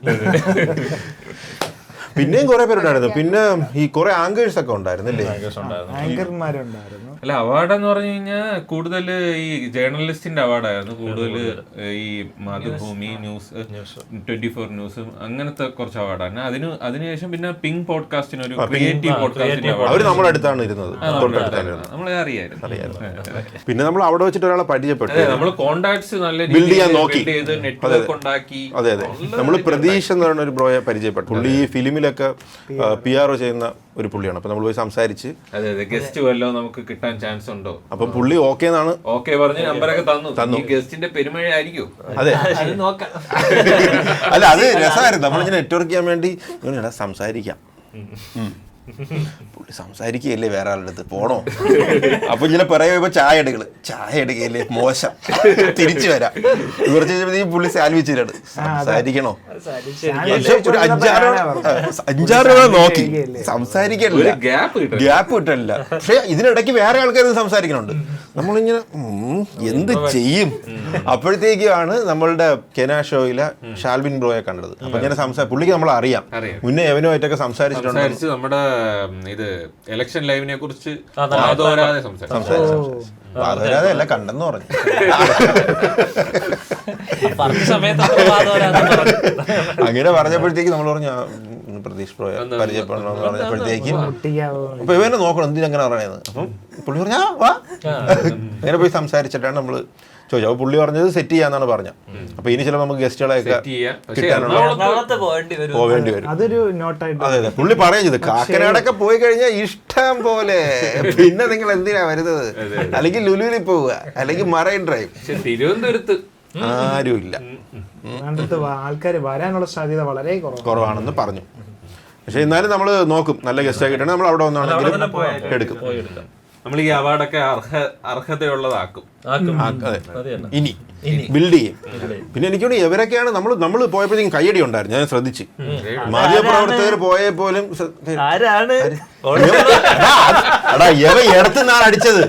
പിന്നെയും കുറെ പേരുണ്ടായിരുന്നു. പിന്നെ ഈ കുറെ ആങ്കേഴ്സ് ഒക്കെ ഉണ്ടായിരുന്നില്ലേ? ആങ്കർമാരുണ്ടായിരുന്നു. അല്ല, അവാർഡ് എന്ന് പറഞ്ഞു കഴിഞ്ഞാൽ കൂടുതൽ ഈ ജേർണലിസ്റ്റിന്റെ അവാർഡായിരുന്നു കൂടുതൽ. ഈ മാതൃഭൂമി ന്യൂസ്, 24 ന്യൂസ്, അങ്ങനത്തെ കുറച്ച് അവാർഡാണ്. അതിനുശേഷം പിന്നെ പിങ്ക് പോഡ്കാസ്റ്റിന് ഒരു ക്രിയേറ്റീവ് പോഡ്കാസ്റ്റിന്റെ അവാർഡ് നമ്മുടെ അടുത്താണ് ഇരുന്നത്. നമ്മളെ അറിയായിരുന്നു. പിന്നെ നമ്മൾ അവിടെ വെച്ചിട്ട് ഒരാളെ പരിചയപ്പെട്ടു. നമ്മൾ കോണ്ടാക്ട്സ് നല്ല ബിൽഡ് ചെയ്യാൻ നോക്കി, നെറ്റ്വർക്ക് ഉണ്ടാക്കി. അതെ, നമ്മൾ പ്രതീക്ഷ എന്ന് പറയുന്ന ഒരു ബ്രോയെ പരിചയപ്പെട്ടു. പുള്ളി ഈ ഫിലിമിലൊക്കെ PR ചെയ്യുന്ന ഒരു പുള്ളിയാണ്. അപ്പൊ നമ്മൾ പോയി സംസാരിച്ച് ഗസ്റ്റ് വല്ലോ നമുക്ക് കിട്ടാൻ ചാൻസ് ഉണ്ടോ? അപ്പൊ പുള്ളി ഓക്കെ പറഞ്ഞ് നമ്പറൊക്കെ തന്നു. ഗസ്റ്റിന്റെ പെരുമഴയായിരിക്കും. അതെ, അല്ല അത് രസമായിരുന്നു. നമ്മളിങ്ങനെ നെറ്റ്വർക്ക് ചെയ്യാൻ വേണ്ടി സംസാരിക്കാം. പുള്ളി സംസാരിക്കുകയല്ലേ വേറെ ആളുടെ അടുത്ത് പോണോ? അപ്പൊ ഇങ്ങനെ പറയുമ്പോ ചായ എടുക്കല്ലേ, മോശം, തിരിച്ചു വരാം. കുറച്ച് കഴിഞ്ഞപ്പോ പുള്ളി സാൽവിച്ചിട്ടാണ് സംസാരിക്കണോ? ഒരു 5-6 രൂപ നോക്കി സംസാരിക്കണില്ല, ഗ്യാപ്പ് കിട്ടണില്ല. പക്ഷെ ഇതിനിടയ്ക്ക് വേറെ ആൾക്കാർ സംസാരിക്കണുണ്ട്. നമ്മളിങ്ങനെ എന്ത് ചെയ്യും? അപ്പോഴത്തേക്കാണ് നമ്മളുടെ കെനാ ഷോയിലെ ഷാൽവിൻ ബ്രോയെ കണ്ടത്. അപ്പൊ ഇങ്ങനെ പുള്ളിക്ക് നമ്മളെ അറിയാം, മുന്നേ എവനുമായിട്ടൊക്കെ സംസാരിച്ചിട്ടുണ്ട്. നമ്മുടെ ഇത് ഇലക്ഷൻ ലൈവിനെ കുറിച്ച് വാദോരാതെ അല്ല കണ്ടെന്ന് പറഞ്ഞു. അങ്ങനെ പറഞ്ഞപ്പോഴത്തേക്ക് നമ്മൾ പറഞ്ഞു പ്രതീഷ് ബ്രോയെ പരിചയപ്പെടണമെന്ന് പറഞ്ഞപ്പോഴത്തേക്കും അപ്പൊ ഇവനെ നോക്കണം എന്തിനങ്ങനെ പറയണത്. അപ്പം പുള്ളി പറഞ്ഞാ വാ, അങ്ങനെ പോയി സംസാരിച്ചിട്ടാണ് നമ്മള് ചോദിച്ചു. അപ്പൊ പുള്ളി പറഞ്ഞത് സെറ്റ് ചെയ്യാന്നാണ് പറഞ്ഞത്. അപ്പൊ ഇനി ചിലപ്പോൾ നമുക്ക് ഗസ്റ്റുകളെയൊക്കെ പോവേണ്ടി വരും. അതൊരു നോട്ടായിട്ട്. അതെ, പുള്ളി പറയുന്നത് കാക്കനാടൊക്കെ പോയി കഴിഞ്ഞാൽ ഇഷ്ടം പോലെ, പിന്നെ നിങ്ങൾ എന്തിനാ വരുന്നത്? അല്ലെങ്കിൽ ലുലുവിൽ പോവുക, അല്ലെങ്കിൽ മറൈൻ ഡ്രൈവ്. തിരുവനന്തപുരത്ത് ആരുമില്ല, ആൾക്കാർ വരാനുള്ള സാധ്യത വളരെ കുറവാണെന്ന് പറഞ്ഞു. പക്ഷെ എന്നാലും നമ്മൾ നോക്കും, നല്ല ഗസ്റ്റ് ആക്കിയിട്ടാണ് നമ്മൾ അവിടെ വന്നാണെങ്കിലും എടുക്കും. നമ്മൾ ഈ അവാർഡൊക്കെ അർഹതയുള്ളതാക്കും. ഇനി ബിൽഡ് ചെയ്യും. പിന്നെ എനിക്കോട് ഇവരൊക്കെയാണ് നമ്മൾ പോയപ്പോഴത്തേക്കും കയ്യടി ഉണ്ടായിരുന്നു, ഞാൻ ശ്രദ്ധിച്ച്. മാധ്യമപ്രവർത്തകർ പോയ പോലും ഇവ ഇടത്തുനിന്നാണ് അടിച്ചത്,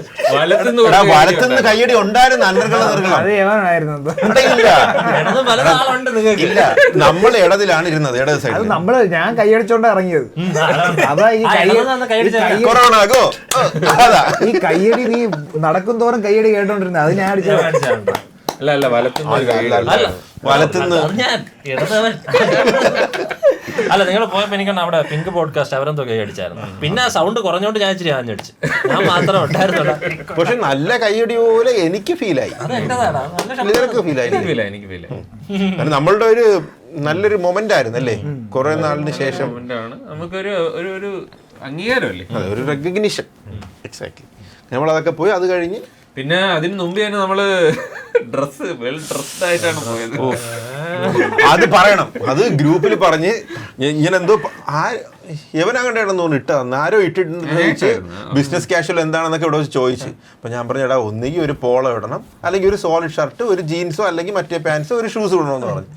വലത്തുനിന്ന് കയ്യടി ഉണ്ടായിരുന്നു. ഇല്ല, നമ്മൾ ഇടതിലാണ് ഇരുന്നത്, ഇടത് സൈഡിൽ. ഞാൻ കൈയടിച്ചോണ്ടാ ഇറങ്ങിയത്. അതാ കൊറോണ ഈ കയ്യടി നീ നടക്കും തോറും കയ്യടി കേട്ടോണ്ടിരുന്നത്, അത് ഞാൻ അടിച്ചത്. അല്ല വലത്തുനിന്ന് അല്ല, നിങ്ങൾ പോയപ്പോ എനിക്കാണ് അവിടെ പിങ്ക് പോഡ്കാസ്റ്റ് അവരെന്തോ കൈ അടിച്ചായിരുന്നു. പിന്നെ സൗണ്ട് കുറഞ്ഞോണ്ട് ഞാൻ ഇച്ചിരി ആഞ്ഞടിച്ചു, ഞാൻ മാത്രം ഉണ്ടായിരുന്നില്ല. പക്ഷെ നല്ല കയ്യടി പോലെ എനിക്ക് ഫീലായി. നിനക്ക് ഫീലായി? കാരണം നമ്മളുടെ ഒരു നല്ലൊരു മൊമെന്റ് ആയിരുന്നു അല്ലേ, കുറെ നാളിന് ശേഷം നമുക്കൊരു ഒരു അംഗീകാരമല്ലേ, ഒരു റെക്കഗ്നിഷൻ. എക്സാക്ട്ലി. നമ്മളതൊക്കെ പോയി, അത് കഴിഞ്ഞ് പിന്നെ അതിന് മുമ്പ് തന്നെ നമ്മള് വെൽ ഡ്രസ്ഡ് ആയിട്ടാണ് പോയത്. അത് പറയണം, അത് ഗ്രൂപ്പിൽ പറഞ്ഞ് ഇങ്ങനെ എന്തോ യവനങ്ങണ്ടാണെന്ന് തോന്നുന്നു ഇട്ടതെന്ന് ആരോ ഇട്ടിട്ട് ബിസിനസ് കാഷ്വൽ എന്താണെന്നൊക്കെ ഇവിടെ വെച്ച് ചോദിച്ചു. അപ്പൊ ഞാൻ പറഞ്ഞു, എടാ ഒന്നുകിൽ ഒരു പോളോ ഇടണം, അല്ലെങ്കിൽ ഒരു സോളിഡ് ഷർട്ട്, ഒരു ജീൻസോ അല്ലെങ്കിൽ മറ്റേ പാൻസോ, ഒരു ഷൂസ് ഇടണമെന്ന് പറഞ്ഞു.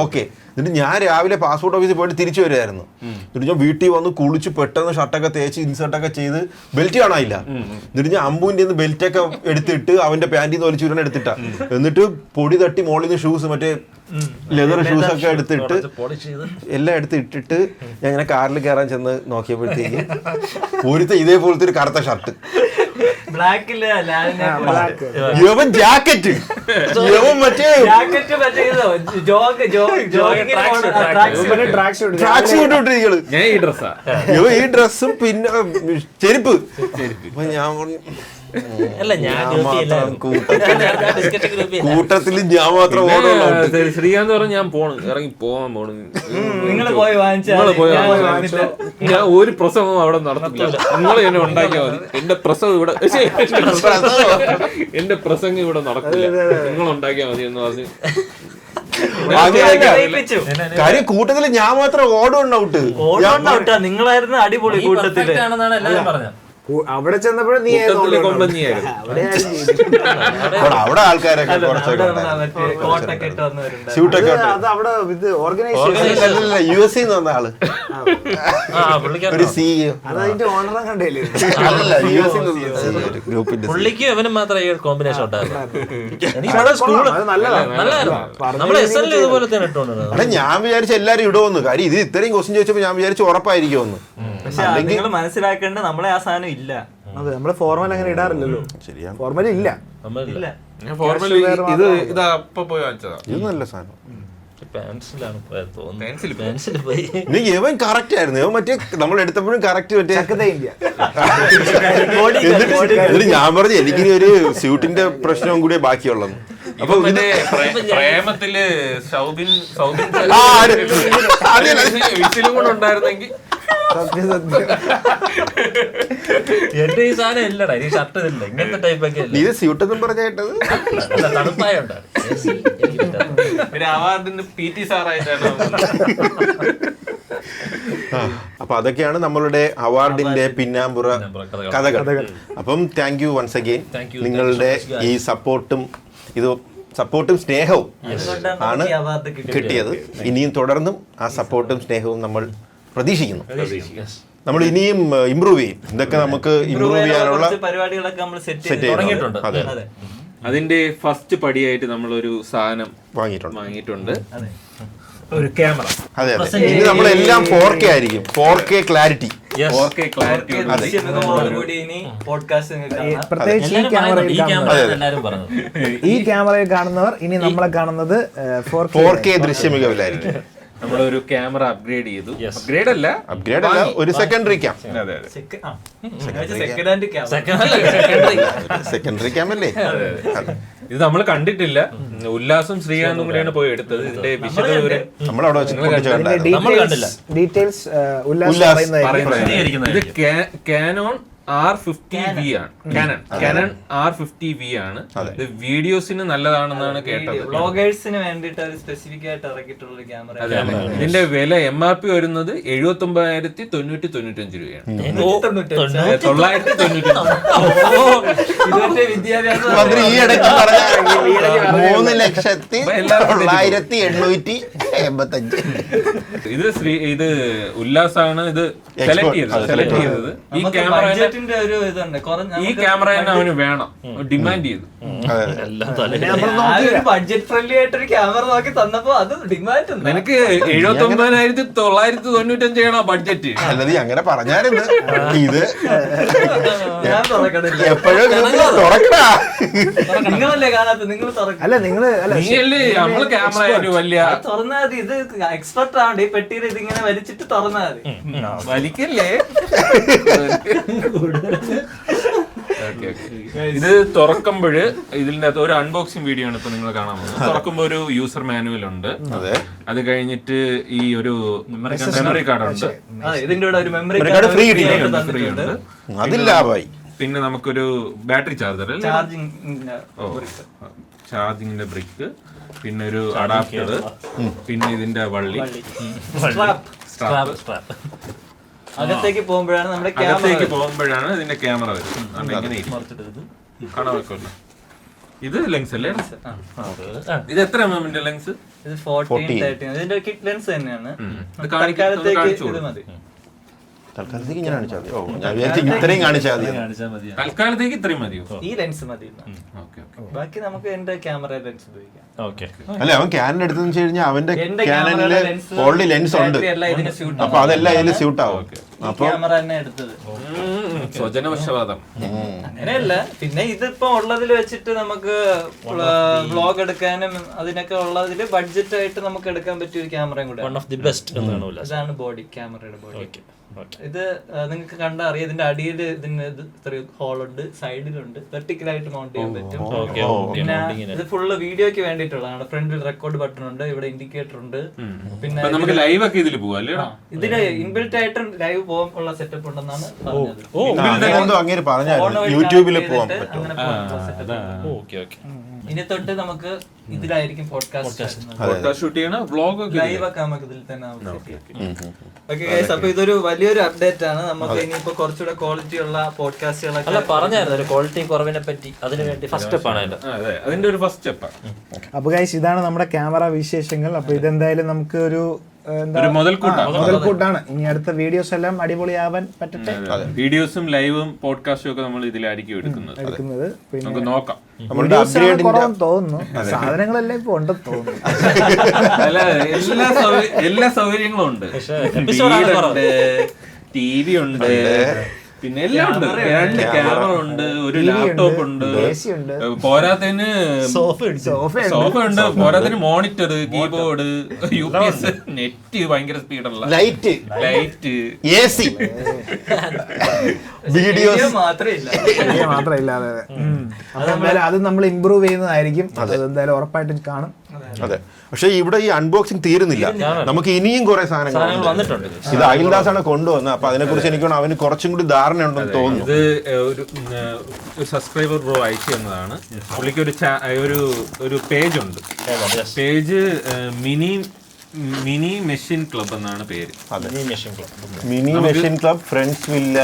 ഓക്കെ. എന്നിട്ട് ഞാൻ രാവിലെ പാസ്പോർട്ട് ഓഫീസിൽ പോയിട്ട് തിരിച്ചു വരുമായിരുന്നു. എന്നിട്ട് ഞാൻ വീട്ടിൽ വന്ന് കുളിച്ച് പെട്ടെന്ന് ഷർട്ടൊക്കെ തേച്ച് ഇൻസേർട്ടൊക്കെ ചെയ്ത് ബെൽറ്റ് കാണാനില്ല. എന്നിട്ട് ഞാൻ അമ്പൂൻ്റെ ബെൽറ്റൊക്കെ എടുത്തിട്ട് അവന്റെ പാൻറ്റിൽ നിന്ന് വലിച്ചു വിടണം എടുത്തിട്ടാ. എന്നിട്ട് പൊടി തട്ടി മോളിൽ നിന്ന് ഷൂസ്, മറ്റേ ലെതർ ഷൂസ് ഒക്കെ എടുത്തിട്ട് എല്ലാം എടുത്ത് ഇട്ടിട്ട് ഞാൻ ഇങ്ങനെ കാറിൽ കയറാൻ ചെന്ന് നോക്കിയപ്പോഴത്തേക്ക് ഒരുത്ത ഇതേപോലത്തെ ഒരു കറുത്ത ഷർട്ട്, യവൻ ജാക്കറ്റ്, യവൻ മറ്റേ യവൻ ഈ ഡ്രസ്സും പിന്നെ ചെരുപ്പ്. അപ്പൊ ഞാൻ പറഞ്ഞു, കൂട്ടത്തിൽ ഞാൻ മാത്രം ശ്രീകാന്ത് പറഞ്ഞു ഞാൻ ഇറങ്ങി പോവാൻ പോണു, ഞാൻ ഒരു പ്രസവം അവിടെ നടത്തില്ല, നിങ്ങൾ എന്നെ ഉണ്ടാക്കിയാൽ മതി, എന്റെ പ്രസവം ഇവിടെ എന്റെ പ്രസംഗം ഇവിടെ നടക്കില്ല, നിങ്ങൾ ഉണ്ടാക്കിയാൽ മതി എന്ന് പറഞ്ഞു. കാര്യം കൂട്ടത്തില് ഞാൻ മാത്രം ഓടുണ്ട്. നിങ്ങളായിരുന്നു അടിപൊളി കൂട്ടത്തില്. അവിടെ ചെന്നപ്പോഴും നീ അവിടെ ആൾക്കാരൊക്കെ യു എസ് വന്ന ആള്, ഒരു സിഇഒ, അതിന്റെ ഓണറെ കണ്ടല്ലേ. പുള്ളിക്ക് അവനും മാത്രമേ ഈ കോമ്പിനേഷൻ ഞാൻ വിചാരിച്ച എല്ലാരും ഇടുമെന്ന്. കാര്യം ഇത് ഇത്രയും ക്വസ്റ്റ്യൻ ചോദിച്ചപ്പോ ഞാൻ വിചാരിച്ചു ഉറപ്പായിരിക്കുമെന്ന്. പക്ഷെ നിങ്ങൾ മനസ്സിലാക്കേണ്ട നമ്മളെ ആ സാധനം ഇല്ല. അതെ, നമ്മള് ഫോർമൽ അങ്ങനെ ഇടാറില്ലല്ലോ. ശരിയാ, ഫോർമൽ ഇല്ല. ഇത് അപ്പൊ പോയി വാങ്ങിച്ചതാ. ഇത് നല്ല സാധനം. പോയി ഇവൻ കറക്റ്റ് ആയിരുന്നു. ഇവൻ മറ്റേ നമ്മൾ എടുത്തപ്പോഴും കറക്റ്റ് മറ്റേ എന്നിട്ട് ഞാൻ പറഞ്ഞു എനിക്കിനി ഒരു സ്യൂട്ടിന്റെ പ്രശ്നവും കൂടി ബാക്കിയുള്ളത്. അപ്പൊ പ്രേമത്തില് വിസിലും കൂടെ ഉണ്ടായിരുന്നെങ്കിൽ എന്റെ ഈ സാധനം ഇല്ലടാ, ഈ ഷർട്ട് ഇല്ല, ഇങ്ങനത്തെ ടൈപ്പ് ഒക്കെ ഇത് സ്യൂട്ട് എന്നും പറഞ്ഞ കേട്ടത് തണുപ്പായോണ്ടാ. ഒരു അവാർഡിന് PT സാറായിട്ടാണ്. അപ്പൊ അതൊക്കെയാണ് നമ്മളുടെ അവാർഡിന്റെ പിന്നാമ്പുറ കഥകൾ. അപ്പം താങ്ക് യു വൺസ് അഗെയിൻ. നിങ്ങളുടെ ഈ സപ്പോർട്ടും സ്നേഹവും ആണ് കിട്ടിയത്. ഇനിയും തുടർന്നും ആ സപ്പോർട്ടും സ്നേഹവും നമ്മൾ പ്രതീക്ഷിക്കുന്നു. നമ്മൾ ഇനിയും ഇമ്പ്രൂവ് ചെയ്യും. ഇതൊക്കെ നമുക്ക് ഇമ്പ്രൂവ് ചെയ്യാനുള്ള പരിപാടികളൊക്കെ നമ്മൾ സെറ്റ് ചെയ്തിട്ടുണ്ട്. അതെ, അതിന്റെ ഫസ്റ്റ് പടിയായിട്ട് നമ്മളൊരു സാധനം വാങ്ങിയിട്ടുണ്ട്, ഒരു ക്യാമറ. അതെ അതെ, ഇനി നമ്മളെല്ലാം 4K ആയിരിക്കും. 4K clarity. പ്രത്യേകിച്ച് ഈ ക്യാമറയിൽ കാണുന്നവർ ഇനി നമ്മളെ കാണുന്നത് 4K ദൃശ്യമികവിലായിരിക്കും. നമ്മളൊരു ക്യാമറ അപ്ഗ്രേഡ് ചെയ്തു. അപ്ഗ്രേഡ് അല്ല, ഒരു സെക്കൻഡറി ക്യാം. സെക്കൻഡറി ക്യാം അല്ലേ? ഇത് നമ്മൾ കണ്ടിട്ടില്ല. ഉല്ലാസും ശ്രീകാന്തും കൂടെയാണ് പോയി എടുത്തത്. ഇതിന്റെ വിശദവിവരം നമ്മളവിടെ ഡീറ്റെയിൽസ് ഇത് കാനോൺ R50V ആണ്. Canon R50V ആണ്. ഇത് വീഡിയോസിന് നല്ലതാണെന്നാണ് കേട്ടത്. വ്ളോഗേഴ്സിന് വേണ്ടിയിട്ട് ഒരു സ്പെസിഫിക് ആയിട്ട് ഇറക്കിയിട്ടുള്ള ഒരു ക്യാമറ. ഇതിന്റെ വില MRP വരുന്നത് 79,995 രൂപയാണ്. 995. വിദ്യാഭ്യാസം ഈ ഇടയ്ക്ക് പറഞ്ഞ 3,09,885. ഇത് ഉല്ലാസാണ് ഇത് സെലക്ട് ചെയ്തത്. ഈ ക്യാമറ തന്നെ അവന് വേണം, ഡിമാൻഡ് ചെയ്തു. ബഡ്ജറ്റ് ഫ്രണ്ട്ലി ആയിട്ടൊരു ക്യാമറ നോക്കി തന്നപ്പോ അത് ഡിമാൻഡ്. നിനക്ക് 79,995 ചെയ്യണോ ബഡ്ജറ്റ്? അല്ലത് അങ്ങനെ പറഞ്ഞായിരുന്നു. ഇത് ഞാൻ തുറക്കണില്ല. എപ്പോഴും നിങ്ങളല്ലേ കാണാത്ത, നിങ്ങൾ അല്ല നിങ്ങള് നമ്മള് ക്യാമറ വലിയ തുറന്നാ മതി. ഇത് എക്സ്പെർട്ട് ആണ് ഈ പെട്ടിയിൽ ഇതിങ്ങനെ വലിച്ചിട്ട് തുറന്നാ മതി. വലിക്കല്ലേ. ഇത് തുറക്കുമ്പോഴ് ഇതിന്റെ അകത്ത് ഒരു അൺബോക്സിംഗ് വീഡിയോ ആണ് ഇപ്പൊ നിങ്ങൾ കാണാൻ പോകുന്നത്. തുറക്കുമ്പോ ഒരു യൂസർ മാനുവൽ ഉണ്ട്. അത് കഴിഞ്ഞിട്ട് ഈ ഒരു മെമ്മറി കാർഡ് ഉണ്ട്. ഇതിന്റെ കൂടെ ഒരു മെമ്മറി കാർഡ് ഫ്രീ ഉണ്ട്. അതില്ലാതായി. പിന്നെ നമുക്കൊരു ബാറ്ററി ചാർജർ, ചാർജിങ്ങിന്റെ ബ്രിക്ക്, പിന്നെ ഒരു അഡാപ്റ്റർ, പിന്നെ ഇതിന്റെ വള്ളി, അകത്തേക്ക് പോകുമ്പോഴാണ് ഇതിന്റെ ക്യാമറ വരുന്നത്. കാണാൻ വെക്കുമല്ലോ. ഇത് ലെൻസ് അല്ലേ? ഇത് എത്ര എംഎമ്മിന്റെ ലെൻസ്? ഇത് 14-13. ഇതിന്റെ കിറ്റ് ലെൻസ് തന്നെയാണ്. തൽക്കാലത്തേക്ക് ഇങ്ങനെ കാണിച്ചാൽ മതി. ഞാൻ വിചാരിച്ചു ഇത്രയും കാണിച്ചാൽ മതി. തൽക്കാലത്തേക്ക് ഇത്രയും മതിയോ? ഈ ലെൻസ് മതി. ബാക്കി നമുക്ക് എന്റെ ക്യാമറ ലെൻസ് ഉപയോഗിക്കാം. അല്ല, അവൻ ക്യാനൻ എടുത്തെന്ന് വെച്ച് കഴിഞ്ഞാൽ അവന്റെ ക്യാനനില് ഓൾറെഡി ലെൻസ് ഉണ്ട്. അപ്പൊ അതെല്ലാം ഇതിൽ സ്യൂട്ട് ആവും. അപ്പൊ ക്യാമറ തന്നെ എടുത്തത് സ്വജനപക്ഷപാതം അങ്ങനെയല്ല. പിന്നെ ഇതിപ്പോ ഉള്ളതിൽ വെച്ചിട്ട് നമുക്ക് വ്ളോഗ് എടുക്കാനും അതിനൊക്കെ ഉള്ളതിൽ ബഡ്ജറ്റ് ആയിട്ട് നമുക്ക് എടുക്കാൻ പറ്റിയ ഒരു ക്യാമറയും കൂടെ. ഇതാണ് ബോഡി, ക്യാമറയുടെ ബോഡി. ഇത് നിങ്ങൾക്ക് കണ്ടാ അറിയാം. ഇതിന്റെ അടിയിൽ ഇതിന് ഇത്രയും ഹോളുണ്ട്, സൈഡിലുണ്ട്, വെർട്ടിക്കലായിട്ട് മൗണ്ട് ചെയ്യാൻ പറ്റും. പിന്നെ ഇത് ഫുള്ള് വീഡിയോക്ക് വേണ്ടിയിട്ടുള്ളതാണ്. ഫ്രണ്ടിൽ റെക്കോർഡ് ബട്ടൺ ഉണ്ട്, ഇവിടെ ഇൻഡിക്കേറ്റർ ഉണ്ട്. പിന്നെ നമുക്ക് ലൈവ് ഒക്കെ ഇതിൽ പോവാ. ഇതില് ഇൻബിൽറ്റ് ആയിട്ട് ലൈവ് പോകാൻ ഉള്ള സെറ്റപ്പ് ഉണ്ടെന്നാണ് പറഞ്ഞത്. യൂട്യൂബിൽ പോകാൻ പറ്റും. ഇനി തൊട്ട് നമുക്ക് ഇതിലായിരിക്കും പോഡ്കാസ്റ്റ് ഷൂട്ട് ചെയ്യണം, വ്ളോഗ് ലൈവ് ഒക്കെ നമുക്ക് ഇതിൽ തന്നെ. ഓക്കെ ഗൈസ്, അപ്പൊ ഇതൊരു വലിയൊരു അപ്ഡേറ്റ് ആണ്. നമുക്ക് ഇനിയിപ്പോ കുറച്ചുകൂടെ ക്വാളിറ്റി ഉള്ള പോഡ്കാസ്റ്റുകളൊക്കെ പറഞ്ഞായിരുന്നു ക്വാളിറ്റി കുറവിനെ പറ്റി. അതിന് വേണ്ടി ഫസ്റ്റ് സ്റ്റെപ്പ് ആണ് അതിന്റെ ഒരു ഫസ്റ്റ് സ്റ്റെപ്പാണ്. അപ്പൊ ഗൈസ് ഇതാണ് നമ്മുടെ ക്യാമറ വിശേഷങ്ങൾ. അപ്പൊ ഇതെന്തായാലും നമുക്ക് ഒരു മുതൽക്കൂട്ടാണ്. ഇനി അടുത്ത വീഡിയോസ് എല്ലാം അടിപൊളിയാവാൻ പറ്റട്ടെ. വീഡിയോസും ലൈവും പോഡ്കാസ്റ്റും ഒക്കെ നമ്മൾ ഇതിലായിരിക്കും എടുക്കുന്നത്. നമുക്ക് നോക്കാം. കുറവെന്ന് തോന്നുന്നു, സാധനങ്ങളെല്ലാം ഇപ്പൊ ഉണ്ടെന്ന് തോന്നുന്നു. അല്ല, എല്ലാ സൗകര്യങ്ങളും ഉണ്ട്. TV ഉണ്ട്, പിന്നെ എല്ലാം ഉണ്ട്. 2 ക്യാമറ ഉണ്ട്, ഒരു ലാപ്ടോപ്പ് ഉണ്ട്, പോരാത്തതിന് സോഫ ഉണ്ട്, പോരാത്തതിന് മോണിറ്റർ, കീബോർഡ്, UPS, നെറ്റ് ഭയങ്കര സ്പീഡുള്ള ലൈറ്റ്, AC, വീഡിയോ മാത്രമേ ഇല്ലാതെ അത് നമ്മൾ ഇമ്പ്രൂവ് ചെയ്യുന്നതായിരിക്കും. അതെന്തായാലും ഉറപ്പായിട്ടും കാണും. അതെ, പക്ഷെ ഇവിടെ ഈ അൺബോക്സിംഗ് തീരുന്നില്ല. നമുക്ക് ഇനിയും കുറെ സാധനങ്ങൾ വന്നിട്ടുണ്ട്. ഇത് അഖിൽദാസ് ആണ് കൊണ്ടുവന്നത്. അപ്പൊ അതിനെ കുറിച്ച് എനിക്ക് അവന് കുറച്ചും കൂടി ധാരണ ഉണ്ടെന്ന് തോന്നുന്നു. ഇത് ഒരു സബ്സ്ക്രൈബർ ബ്രോ അയച്ചു തന്നതാണ്. പുള്ളിക്ക് ഒരു പേജ് ഉണ്ട്. പേജ് മിനി മെഷീൻ ക്ലബ് എന്നാണ് പേര്. Mini machine club, friends villa,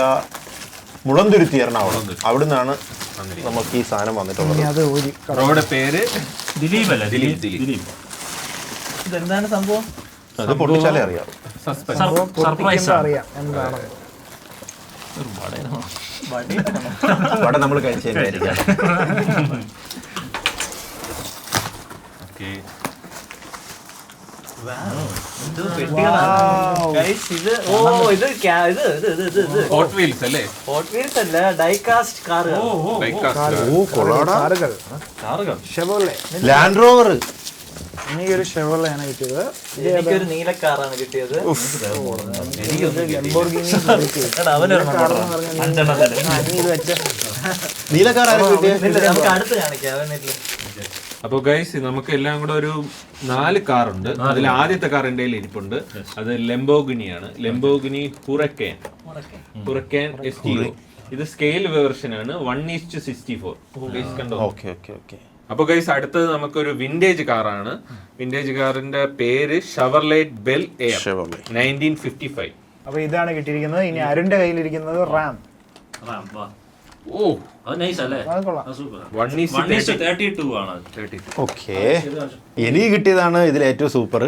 Mulanthuruthy, Ernakulam. അവിടുന്നാണ് നമുക്ക് ഈ സാധനം വന്നിട്ടുള്ളത്. ബ്രോയുടെ പേര് ദിലീപ്. ഇതെന്താണ് സംഭവം? അത് പൊട്ടിച്ചാലേ അറിയാം. വട നമ്മൾ കഴിച്ചായിരിക്കാം. Land rover. എനിക്കൊരു ഷെവർലെയാണ് കിട്ടിയത്. എനിക്കൊരു നീല കാറാണ് കിട്ടിയത്. നീല കാർ നമുക്ക് അടുത്ത് കാണിക്കാം. അപ്പൊ ഗൈസ്, നമുക്ക് എല്ലാം കൂടെ ഒരു 4 കാറുണ്ട്. അതിൽ ആദ്യത്തെ കാർ എന്റെ കയ്യിൽ ഇരിപ്പുണ്ട്. അത് ലെംബോർഗിനിയാണ്. Lamborghini Huracan STO. ഇത് സ്കെയിൽ വേർഷൻ ആണ് 1:64. ഗൈസ് കണ്ടോ? Okay okay okay. അപ്പൊ ഗൈസ് അടുത്തത് നമുക്കൊരു വിന്റേജ് കാറാണ്. വിന്റേജ് കാറിന്റെ പേര് ഷെവർലെറ്റ് ബെൽ എയർ 1955. അപ്പൊ ഇതാണ് കിട്ടിയിരിക്കുന്നത്. ഇനി അരുണിന്റെ കയ്യിലിരിക്കുന്നത് റാം. ഓ നൈസ് അല്ലേ? അത് കൊള്ളാം. 1:32 ആണ്. ഓക്കെ. എനിക്ക് കിട്ടിയതാണ് ഇതിൽ ഏറ്റവും സൂപ്പർ.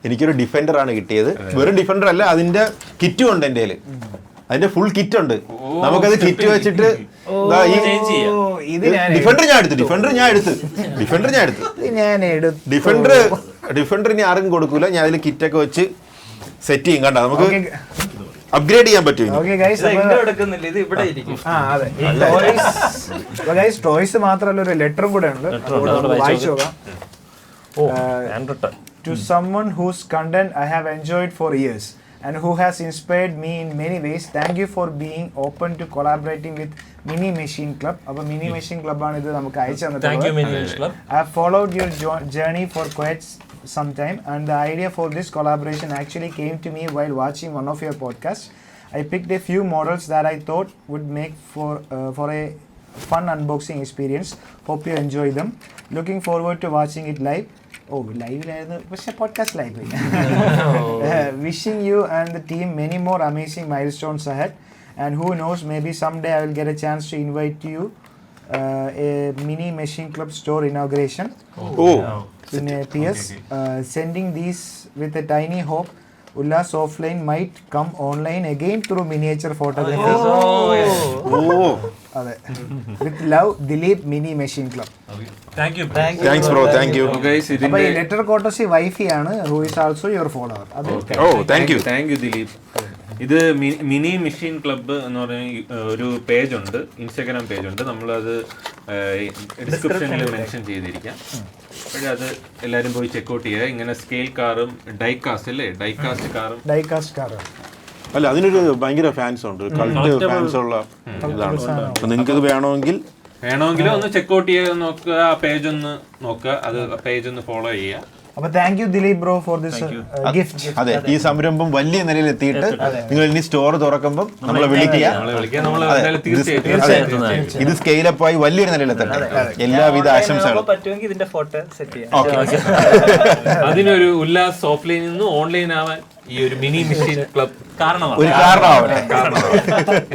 എനിക്കൊരു ഡിഫൻഡർ ആണ് കിട്ടിയത്. വെറും ഡിഫൻഡർ അല്ല, അതിന്റെ കിറ്റും ഉണ്ട് എൻ്റെ കയ്യില്. അതിന്റെ ഫുൾ കിറ്റ് ഉണ്ട്. നമുക്കത് കിറ്റ് വെച്ചിട്ട് ഡിഫൻഡർ ഇനി ആർക്കും കൊടുക്കൂല. ഞാൻ അതിൽ കിറ്റൊക്കെ വെച്ച് സെറ്റ് ചെയ്യും. കണ്ട നമുക്ക് അപ്ഗ്രേഡ് ചെയ്യാൻ പറ്റും. ടോയ്സ് മാത്രമല്ല, ഒരു ലെറ്ററും കൂടെ ഉണ്ട്. വായിച്ചു നോക്കാം. To someone whose content I have enjoyed for years and who has inspired me in many ways, thank you for being open to collaborating with Mini Machine Club. അപ്പോൾ Mini Machine Club ആണ് ഇത് നമുക്ക് അയച്ചു തന്നിട്ടുള്ളത്. Thank you Mini Machine Club. I have followed your journey for quite some time, and the idea for this collaboration actually came to me while watching one of your podcasts. I picked a few models that I thought would make for a fun unboxing experience. Hope you enjoy them. Looking forward to watching it live. Oh, ലൈവിലായിരുന്നു, പക്ഷെ podcast live. Wishing you and the team many more amazing milestones ahead, and who knows, maybe someday I will get a chance to invite you a Mini Machine Club store inauguration. In a PS, sending these with a tiny hope Ullas offline might come online again through miniature photography. അതെ. With love, Dilip, Mini Machine Club. Thank you. Thanks bro, thank you. അപ്പോൾ ഈ letter courtesy വൈഫിയാണ്, who is also your follower. Thank you Dileep. ഇത് mini machine club എന്ന് പറഞ്ഞ ഒരു page ഉണ്ട്, Instagram page ഉണ്ട്. നമ്മളത് ഡിസ്ക്രിപ്ഷനിൽ മെൻഷൻ ചെയ്തിരിക്കാം. പക്ഷേ അത് എല്ലാവരും പോയി ചെക്കൗട്ട് ചെയ്യുക. ഇങ്ങനെ സ്കെയിൽ കാറും ഡൈകാസ്റ്റ് അല്ലേ, ഡൈകാസ്റ്റ് കാറും അല്ല, അതിനൊരു ഭയങ്കര ഫാൻസ് ഉണ്ട്, കൾട്ട് ഫാൻസ് ഉള്ള ഇതാണ്. അപ്പൊ നിങ്ങൾക്ക് ഇത് വേണമെങ്കിൽ ഒന്ന് ചെക്കൗട്ട് ചെയ്ത് നോക്കുക, ആ പേജ് ഒന്ന് നോക്കുക, അത് പേജ് ഒന്ന് ഫോളോ ചെയ്യുക. അപ്പോൾ thank you Dileep bro for this gift. അതെ, ഈ സംരംഭം വലിയ നിലയിൽ എത്തിയിട്ട് നിങ്ങൾ ഇനി സ്റ്റോർ തുറക്കുമ്പോൾ നമ്മളെ വിളിക്കുക. ഇത് സ്കെയിലപ്പ് ആയി വലിയൊരു നിലയിൽ എത്തട്ടെ. എല്ലാവിധ ആശംസകളും. പറ്റുമെങ്കിൽ ഇതിന്റെ ഫോട്ടോ സെറ്റ് ചെയ്യാം. അതിനൊരു ഉല്ലാസ് ഓഫ്ലൈനിൽ നിന്ന് ഓൺലൈൻ ആവാൻ ഈ ഒരു മിനി മെഷീൻ ക്ലബ് കാരണമാവട്ടെ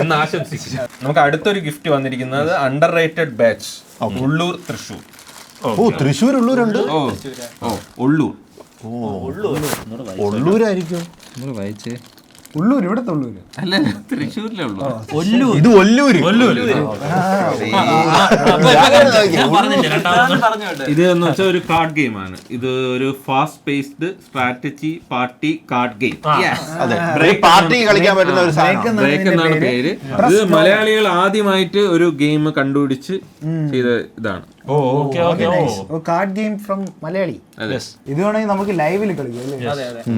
എന്ന് ആശംസിക്കുന്നു. നമുക്ക് അടുത്തൊരു ഗിഫ്റ്റ് വന്നിരിക്കുന്നത് underrated batch Ulloor Thrissur. Thrissur ഉള്ളൂരുണ്ട്. ഉള്ളൂരായിരിക്കും. ഉള്ളൂർ, ഇവിടുത്തെ ഉള്ളൂർ അല്ല, തൃശ്ശൂരിലേ ഉള്ളൂ. ഇത് ഒല്ലൂര്. ഇത് എന്ന് വെച്ചാൽ ഒരു കാർഡ് ഗെയിം ആണ്. ഇത് ഒരു fast paced strategy party card game. Party കളിക്കാൻ പറ്റുന്ന ഒരു സാധനം. ബ്രേക്ക് എന്നാണ് പേര്. ഇത് മലയാളികൾ ആദ്യമായിട്ട് ഒരു ഗെയിം കണ്ടുപിടിച്ച് ചെയ്ത ഇതാണ്. Card game from Malayali. ഇത് വേണമെങ്കിൽ നമുക്ക് ലൈവിൽ കളിക്കാം അല്ലേ?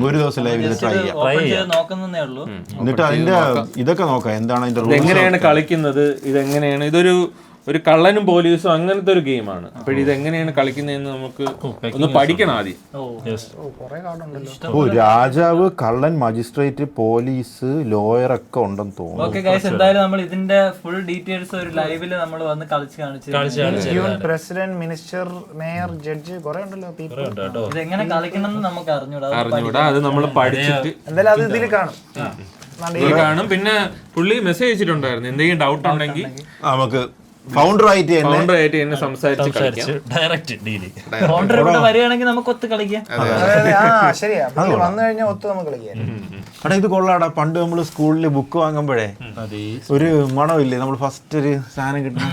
ഒരു ദിവസം ലൈവിൽ ട്രൈ ചെയ്യാം. നോക്കുന്നേ ഉള്ളൂ. എന്നിട്ട് അതിന്റെ ഇതൊക്കെ നോക്കാം, എന്താണ് അതിന്റെ എങ്ങനെയാണ് കളിക്കുന്നത്, ഇതെങ്ങനെയാണ്, ഇതൊരു കള്ളനും പോലീസും അങ്ങനത്തെ ഒരു ഗെയിമാണ്. അപ്പോൾ ഇതെങ്ങനെയാണ് കളിക്കുന്നതെന്ന് നമുക്ക് ഒന്ന് പഠിക്കണം ആദ്യം. രാജാവ്, കള്ളൻ, മജിസ്ട്രേറ്റ്, പോലീസ്, ലോയർ ഒക്കെ ഉണ്ടെന്ന് തോന്നുന്നു. ഓക്കെ ഗൈസ്, എന്തായാലും നമ്മൾ ഇതിന്റെ ഫുൾ ഡീറ്റെയിൽസ് ഒരു ലൈവില് നമ്മൾ വന്ന് കാണിച്ചു. പ്രസിഡന്റ്, മിനിസ്റ്റർ, മേയർ, ജഡ്ജ് കുറെ ഉണ്ടല്ലോ. ഇത് എങ്ങനെ കളിക്കണം നമുക്ക് അറിഞ്ഞൂടാ. അത് നമ്മൾ പഠിച്ചിട്ട് എന്തായാലും അത് ഇതിൽ കാണും. പിന്നെ പുള്ളി മെസ്സേജ് അയച്ചിട്ടുണ്ടായിരുന്നു, എന്തെങ്കിലും ഡൗട്ട് ഉണ്ടെങ്കിൽ നമുക്ക് ഫൗണ്ടറായിട്ട് തന്നെ സംസാരിച്ച് ഡയറക്റ്റ് ഡീല്. ഫൗണ്ടർ ഇവിടെ വരികയാണെങ്കിൽ നമുക്ക് ഒത്ത് കളിക്കാം. ശരിയാ, വന്നു കഴിഞ്ഞാൽ ഒത്ത് നമുക്ക് കളിക്കാം. എടാ, ഇത് കൊള്ളാടാ. പണ്ട് നമ്മൾ സ്കൂളിൽ ബുക്ക് വാങ്ങുമ്പോഴേ ഒരു മണമില്ലേ, നമ്മൾ ഫസ്റ്റ് ഒരു സാധനം കിട്ടും.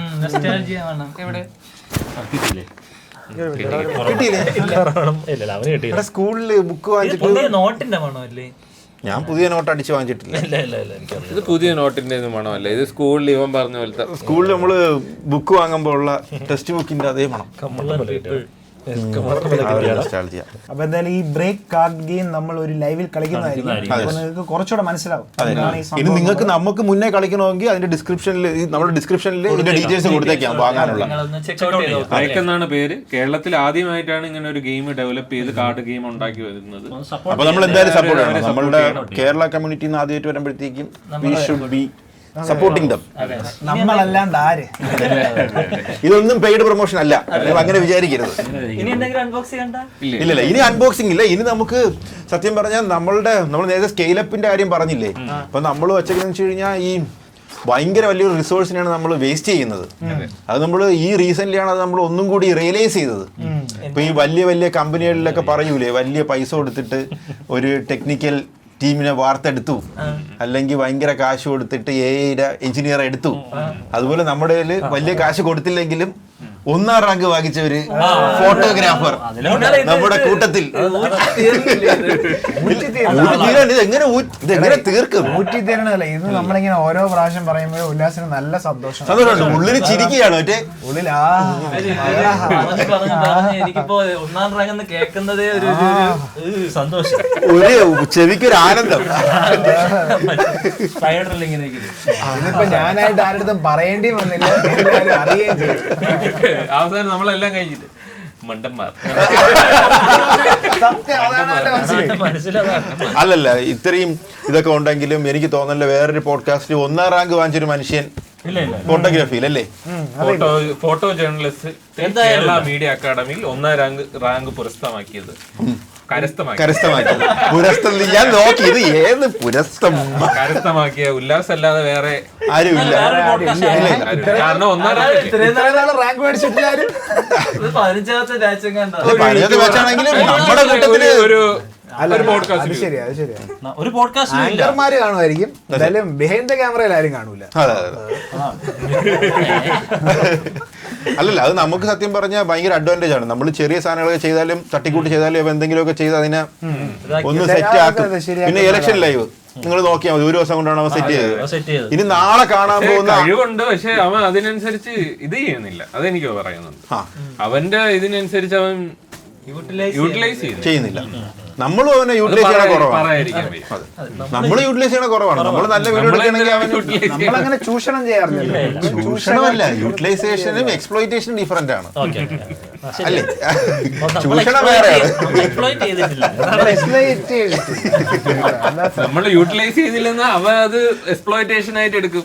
സ്കൂളില് ബുക്ക് വാങ്ങിച്ചിട്ട് നോട്ടിന്റെ മണമല്ലേ? ഞാൻ പുതിയ നോട്ട് അടിച്ച് വാങ്ങിച്ചിട്ടില്ല. ഇത് പുതിയ നോട്ടിന്റെ മണമല്ല, ഇത് സ്കൂളിൽ ഇവൻ പറഞ്ഞ പോലത്തെ. സ്കൂളിൽ നമ്മള് ബുക്ക് വാങ്ങുമ്പോ ഉള്ള ടെക്സ്റ്റ് ബുക്കിന്റെ അതേ മണം. അപ്പൊ എന്തായാലും ഈ ബ്രേക്ക് കാർഡ് ഗെയിം നമ്മൾ ഒരു ലൈവിൽ കളിക്കുന്നതായിരിക്കും. അപ്പൊ നിങ്ങൾക്ക് കുറച്ചുകൂടെ മനസ്സിലാവും. ഇനി നിങ്ങൾക്ക് നമുക്ക് മുന്നേ കളിക്കണമെങ്കിൽ അതിന്റെ ഡിസ്ക്രിപ്ഷനിൽ, നമ്മുടെ ഡിസ്ക്രിപ്ഷനിൽ ഇതിന്റെ ഡീറ്റെയിൽസ് കൊടുത്തേക്കാം വാങ്ങാനുള്ള. എന്നാണ് പേര്. കേരളത്തിൽ ആദ്യമായിട്ടാണ് ഇങ്ങനെ ഒരു ഗെയിം ഡെവലപ്പ് ചെയ്ത് കാർഡ് ഗെയിം ഉണ്ടാക്കി വരുന്നത്. അപ്പൊ നമ്മൾ എന്തായാലും സപ്പോർട്ട് ചെയ്യണം. നമ്മളുടെ കേരള കമ്മ്യൂണിറ്റിന്ന് ആദ്യമായിട്ട് വരുമ്പോഴത്തേക്കും we should be supporting them. നമ്മളല്ലാണ്ട് ആര്? ഇതൊന്നും പെയ്ഡ് പ്രൊമോഷൻ അല്ല, നിങ്ങൾ അങ്ങനെ വിചാരിക്കരുത്. ഇനി എന്തെങ്കിലും അൺബോക്സ് കണ്ട? ഇല്ല, ഇനി അൺബോക്സിംഗ് ഇല്ല. ഇനി നമുക്ക് സത്യം പറഞ്ഞാൽ നമ്മൾ നേരത്തെ സ്കെയിലപ്പിന്റെ കാര്യം പറഞ്ഞില്ലേ, അപ്പൊ നമ്മൾ വെച്ചേക്കെന്ന് വെച്ച് കഴിഞ്ഞാൽ ഈ ഭയങ്കര വലിയൊരു റിസോഴ്സിനെയാണ് നമ്മൾ വേസ്റ്റ് ചെയ്യുന്നത്. അത് നമ്മൾ ഈ റീസെന്റ്ലിയാണ് അത് നമ്മൾ ഒന്നും കൂടി റിയലൈസ് ചെയ്തത്. ഇപ്പൊ ഈ വലിയ വലിയ കമ്പനികളിലൊക്കെ പറയൂലേ, വലിയ പൈസ കൊടുത്തിട്ട് ഒരു ടെക്നിക്കൽ ടീമിനെ വാർത്തെടുത്തു, അല്ലെങ്കിൽ ഭയങ്കര കാശ് കൊടുത്തിട്ട് AI എഞ്ചിനീയർ എടുത്തു. അതുപോലെ നമ്മുടെ വലിയ കാശ് കൊടുത്തില്ലെങ്കിലും 1ാം റാങ്ക് വാങ്ങിച്ച ഒരു ഫോട്ടോഗ്രാഫർ നമ്മുടെ കൂട്ടത്തിൽ. ഇതെങ്ങനെ തീർക്കും? ഊറ്റിത്തരണല്ല, ഇത് നമ്മളിങ്ങനെ ഓരോ പ്രാവശ്യം പറയുമ്പോൾ ഉല്ലാസിന് നല്ല സന്തോഷം. ഉള്ളിൽ ചിരിക്കുകയാണ് മറ്റേ ഉള്ളിൽ എനിക്കിപ്പോ 1ാം റാങ്ക് എന്ന് കേൾക്കുന്നതേ ഒരു സന്തോഷം, ഒരു ചെവിക്കൊരു ആനന്ദം. ഇതിപ്പോ ഞാനായിട്ട് ആരുടെ പറയേണ്ടി വന്നില്ല, അറിയുകയും ചെയ്തു. അവസാനം നമ്മളെല്ലാം കഴിഞ്ഞിട്ട് മണ്ടന്മാർ. അല്ലല്ല, ഇത്രയും ഇതൊക്കെ ഉണ്ടെങ്കിലും എനിക്ക് തോന്നല്ല വേറൊരു പോഡ്കാസ്റ്റിൽ 1ാം റാങ്ക് വാങ്ങിച്ചൊരു മനുഷ്യൻ ഫോട്ടോഗ്രാഫിയിൽ അല്ലേ, ഫോട്ടോ ജേർണലിസ്റ്റ് കേരള മീഡിയ അക്കാദമിയിൽ 1ാം റാങ്ക് പുരസ്കാരമാക്കിയത്, കരസ്ഥമാക്കിയത്. പുരസ്തം ഞാൻ നോക്കി, ഇത് ഏത് പുരസ്തം കരസ്ഥമാക്കിയ ഉല്ലാസ് അല്ലാതെ വേറെ ആരുമില്ല. കാരണം 1ാം റാങ്ക് മേടിച്ചിട്ടില്ല. 15ാമത്തെ രാജ്യം കണ്ട വെച്ചാണെങ്കിലും നമ്മുടെ കൂട്ടത്തില് ഒരു അത് ശരിയാ. ഒരു പോഡ്കാസ്റ്റ് ആങ്കർമാര് കാണുമായിരിക്കും, എന്തായാലും ബിഹൈൻഡ് ദ ക്യാമറയിൽ ആരും കാണൂല. അല്ലല്ല, അത് നമുക്ക് സത്യം പറഞ്ഞാൽ ഭയങ്കര അഡ്വാൻറ്റേജ് ആണ്. നമ്മൾ ചെറിയ സാധനങ്ങളൊക്കെ ചെയ്താലും തട്ടിക്കൂട്ടി ചെയ്താലും എന്തെങ്കിലുമൊക്കെ ചെയ്ത് അതിനെ ഒന്ന് സെറ്റ് ആക്കും. പിന്നെ ഇലക്ഷൻ ലൈവ് നിങ്ങൾ നോക്കിയാൽ മതി, ഒരു ദിവസം കൊണ്ടാണ് അവൻ സെറ്റ് ചെയ്തത്. ഇനി നാളെ കാണാൻ പോകുന്ന കഴിവുണ്ട്, പക്ഷെ അവൻ അതിനനുസരിച്ച് ഇത് ചെയ്യുന്നില്ല. അതെനിക്ക് പറയുന്നുണ്ട്. അവന്റെ ഇതിനനുസരിച്ച് അവൻ യൂട്ടിലൈസ് ചെയ്യുന്നില്ല. നമ്മളും അവനെ യൂട്ടിലൈസ് ചെയ്യണ കുറവാണ്. നമ്മൾ യൂട്ടിലൈസ് ചെയ്യണ കുറവാണ്. നമ്മൾ നല്ല വീഡിയോ എടുക്കുകയാണെങ്കിൽ നമ്മളങ്ങനെ ചൂഷണം ചെയ്യാറില്ല. ചൂഷണമല്ല, യൂട്ടിലൈസേഷനും എക്സ്പ്ലോയിറ്റേഷനും ഡിഫറെന്റ് ആണ് അല്ലേ? ചൂഷണം വേറെയാണ്. നമ്മൾ യൂട്ടിലൈസ് ചെയ്തില്ലെന്ന് അവ അത് എക്സ്പ്ലോയിറ്റേഷൻ ആയിട്ട് എടുക്കും.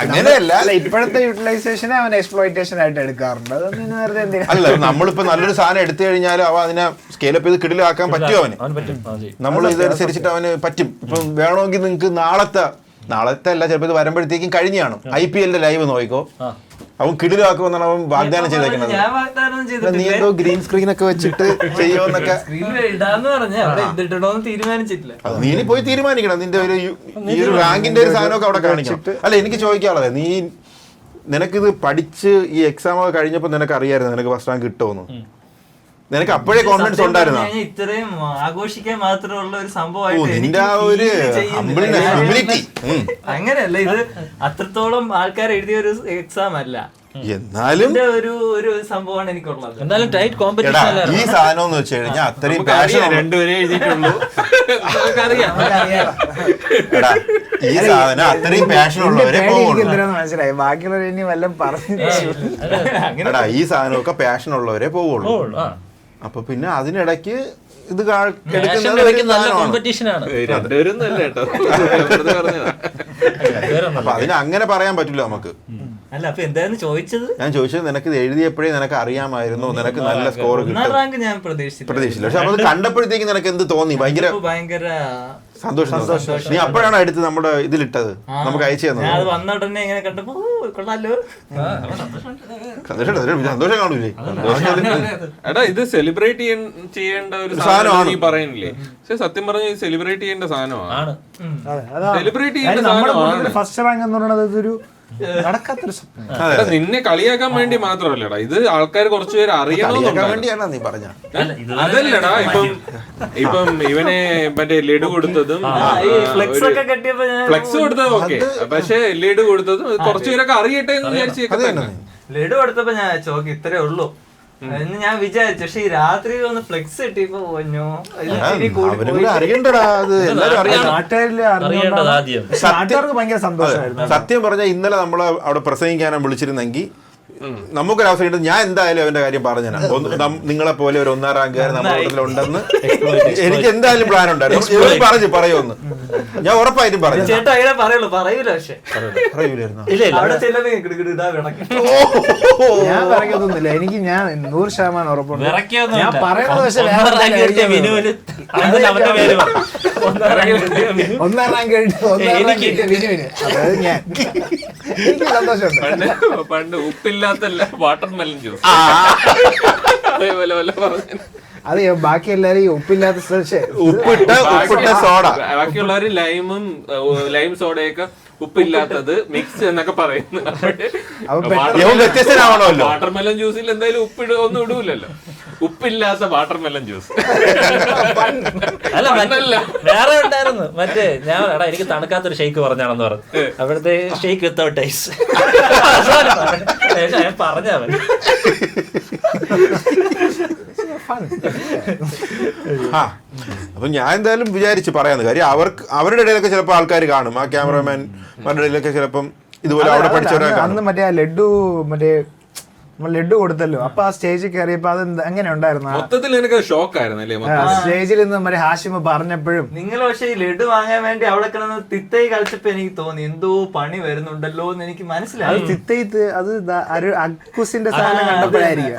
അങ്ങനെയല്ല, ഇപ്പോഴത്തെ യൂട്ടിലൈസേഷനെ അവൻ എക്സ്പ്ലോയിറ്റേഷൻ ആയിട്ട് എടുക്കാറുണ്ട്. അല്ല, നമ്മളിപ്പോ നല്ലൊരു സാധനം എടുത്തു കഴിഞ്ഞാൽ അവ അതിനെ സ്കെയിലപ്പ് ചെയ്ത് കിടിലാക്കാൻ പറ്റും അവന്. നമ്മൾ ഇതനുസരിച്ചിട്ട് അവന് പറ്റും. ഇപ്പം വേണമെങ്കിൽ നിങ്ങൾക്ക് നാളത്തെ അല്ല, ചിലപ്പോൾ ഇത് വരുമ്പോഴത്തേക്കും കഴിഞ്ഞാണ്. IPL ലൈവ് നോക്കിക്കോ, അവൻ കിടിലാക്കുമെന്നാണ് അവൻ വാഗ്ദാനം ചെയ്തേക്കുന്നത്. നീ എന്തോ ഗ്രീൻ സ്ക്രീൻ ഒക്കെ വെച്ചിട്ട് ചെയ്യുമെന്നൊക്കെ നീ ഇനി പോയി തീരുമാനിക്കണം. നിന്റെ ഈ ഒരു റാങ്കിന്റെ ഒരു സാധനമൊക്കെ അവിടെ കാണിക്കണം. അല്ല, എനിക്ക് ചോദിക്കാനുള്ളത്, നിനക്കിത് പഠിച്ച് ഈ എക്സാം ഒക്കെ കഴിഞ്ഞപ്പോൾ നിനക്ക് അറിയായിരുന്നു നിനക്ക് ഫസ്റ്റ് റാങ്ക് കിട്ടുമെന്ന്? നിനക്ക് അപ്പോഴേ കോൺഫിഡൻസ് ഉണ്ടായിരുന്നു? ഇത്രയും ആഘോഷിക്കാൻ മാത്രമുള്ള ഒരു സംഭവമായിട്ട് അങ്ങനെയല്ല, ഇത് അത്രത്തോളം ആൾക്കാർ എഴുതിയ ഒരു എക്സാം അല്ല. എന്നാലും ഒരു സംഭവമാണ് എനിക്കുള്ളത്. എന്തായാലും ടൈറ്റ് കോമ്പറ്റീഷൻ. ഈ സാധനം എന്ന് വെച്ച് കഴിഞ്ഞാൽ അത്രയും പാഷൻ രണ്ടുപേരെ എഴുതിയിട്ടുള്ളൂ. ഈ സാധനം അത്രയും പാഷൻ ഉള്ളവരെ മനസ്സിലായി. ബാക്കിയുള്ളവർ ഇനി വല്ലതും പറഞ്ഞു. ഈ സാധനമൊക്കെ പാഷൻ ഉള്ളവരെ പോവുള്ളൂ. അപ്പൊ പിന്നെ അതിനിടയ്ക്ക് ഇത് അപ്പൊ അതിന് അങ്ങനെ പറയാൻ പറ്റില്ല നമുക്ക്. അല്ല, അപ്പൊ എന്തായിരുന്നു ചോദിച്ചത്? ഞാൻ ചോദിച്ചത് നിനക്ക് ഇത് എഴുതിയപ്പോഴേ നിനക്ക് അറിയാമായിരുന്നു നിനക്ക് നല്ല സ്കോർ കിട്ടും? ഞാൻ പ്രതീക്ഷിച്ചില്ല. പക്ഷെ അത് കണ്ടപ്പോഴത്തേക്ക് നിനക്ക് എന്ത് തോന്നി? ഭയങ്കര സന്തോഷം. നീ അപ്പോഴാണ് എടുത്ത് നമ്മുടെ ഇതിലിട്ടത്, നമുക്ക് അയച്ചു തന്നത്. വന്ന ഉടനെ ഇങ്ങനെ കണ്ടപ്പോ കൊള്ളാലോ, സന്തോഷം കാണൂലേ? എടാ, ഇത് സെലിബ്രേറ്റ് ചെയ്യേണ്ട ഒരു സാധനമാണ് നീ പറയുന്നില്ലേ? പക്ഷെ സത്യം പറഞ്ഞ ഇത് സെലിബ്രേറ്റ് ചെയ്യേണ്ട സാധനമാണ്. സെലിബ്രേറ്റ് ചെയ്യേണ്ട സാധനമാണ്. ഫസ്റ്റ് റാങ്ക് എന്ന് പറയുന്നത് ഇതൊരു നടക്കാത്തൊരു സ്വപ്നം. നിന്നെ കളിയാക്കാൻ വേണ്ടി മാത്രമല്ലടാ, ഇത് ആൾക്കാർ കുറച്ചുപേര് അറിയണമെന്നുണ്ടാണ് നീ പറഞ്ഞ. അതല്ലടാ, ഇപ്പം ഇവനെ മറ്റേ ലഡു കൊടുത്തതും ഫ്ലെക്സ് കൊടുത്തതും ഓക്കെ, പക്ഷെ ലഡു കൊടുത്തതും കുറച്ചുപേരൊക്കെ അറിയട്ടെ എന്ന് വിചാരിച്ചു. ലഡു കൊടുത്തപ്പോ ഞാൻ ചോക്ക് ഇത്രേ ഉള്ളൂ എന്ന് ഞാൻ വിചാരിച്ചു. പക്ഷെ ഈ രാത്രി ഒന്ന് ഫ്ലെക്സ് കിട്ടിയപ്പോ നാട്ടുകാർക്ക് ഭയങ്കര സന്തോഷമായിരുന്നു. സത്യം പറഞ്ഞാൽ ഇന്നലെ നമ്മളെ അവിടെ പ്രസംഗിക്കാനും വിളിച്ചിരുന്നെങ്കിൽ നമുക്കൊരു അവസരം കിട്ടും. ഞാൻ എന്തായാലും അവന്റെ കാര്യം പറഞ്ഞാ നിങ്ങളെ പോലെ ഒരു 1ാം റാങ്കുകാരൻ നമ്മുടെ കൂട്ടത്തിലുണ്ടെന്ന് എനിക്ക് എന്തായാലും പ്ലാൻ ഉണ്ടായിരുന്നു. പറയുമെന്ന് ഞാൻ ഉറപ്പായിട്ടും പറഞ്ഞു. ചേട്ടാ അങ്ങനെ പറയുള്ളൂ, പറയൂല. പക്ഷെ ഞാൻ പറയുന്നൊന്നുമില്ല, എനിക്ക് ഞാൻ 100% ഉറപ്പുണ്ട്. ഞാൻ പറയുന്നത് പക്ഷെ 1ാം റാങ്ക് കഴിഞ്ഞിട്ട് 1ാം റാങ്ക് വിനുവിന്, അതായത് ഞാൻ. എനിക്ക് സന്തോഷമുണ്ട്. പണ്ട് ഉപ്പില്ലാത്ത വാട്ടർ മെലൺ ജ്യൂസ് അതേപോലെ പറഞ്ഞു. അത് ബാക്കി എല്ലാരും ഉപ്പില്ലാത്ത ഉപ്പിട്ട സോഡ, ബാക്കിയുള്ളവര് ലൈം സോഡയൊക്കെ ഉപ്പില്ലാത്തത് മിക്സ് എന്നൊക്കെ പറയുന്നു. വ്യത്യസ്തനാവണമല്ലോ. വാട്ടർ മെലൺ ജ്യൂസിൽ എന്തായാലും ഒന്നും ഇടൂലല്ലോ. ഉപ്പില്ലാത്ത വാട്ടർ മെലൺ ജ്യൂസ്. അല്ല വേറെ ഉണ്ടായിരുന്നു മറ്റേ ഞാൻ എനിക്ക് തണുക്കാത്തൊരു ഷെയ്ക്ക് പറഞ്ഞാണെന്ന് പറഞ്ഞു. അവിടുത്തെ ഷെയ്ക്ക് വിത്തൗട്ട് ഐസ് ഞാൻ പറഞ്ഞവൻ. അപ്പൊ ഞാൻ എന്തായാലും വിചാരിച്ച് പറയാന്ന് കാര്യം അവരുടെ ഇടയിലൊക്കെ ചിലപ്പോൾ ആൾക്കാർ കാണും. ആ ക്യാമറമാൻമാരുടെ ഇടയിലൊക്കെ ചിലപ്പം ഇതുപോലെ അവിടെ പഠിച്ചവരൊക്കെ അന്ന് മറ്റേ നമ്മൾ ലഡു കൊടുത്തല്ലോ, അപ്പൊ ആ സ്റ്റേജിൽ കയറിയപ്പോ അത് എങ്ങനെ ഉണ്ടായിരുന്നു? മൊത്തത്തിൽ എനിക്ക് ഷോക്ക് ആയിരുന്നല്ലേ സ്റ്റേജിൽ നിന്ന് മറ്റേ ഹാഷിമ പറഞ്ഞപ്പോഴും. നിങ്ങൾ പക്ഷെ ഈ ലഡു വാങ്ങാൻ വേണ്ടി അവിടെ കിടന്ന് തിത്തൈ കളിച്ചപ്പോ എനിക്ക് തോന്നി എന്തോ പണി വരുന്നുണ്ടല്ലോ എന്ന് എനിക്ക് മനസ്സിലായി. തിത്തൈത്ത് അത് അക്കുസിന്റെ സാധനം കണ്ടപ്പോഴായിരിക്കും.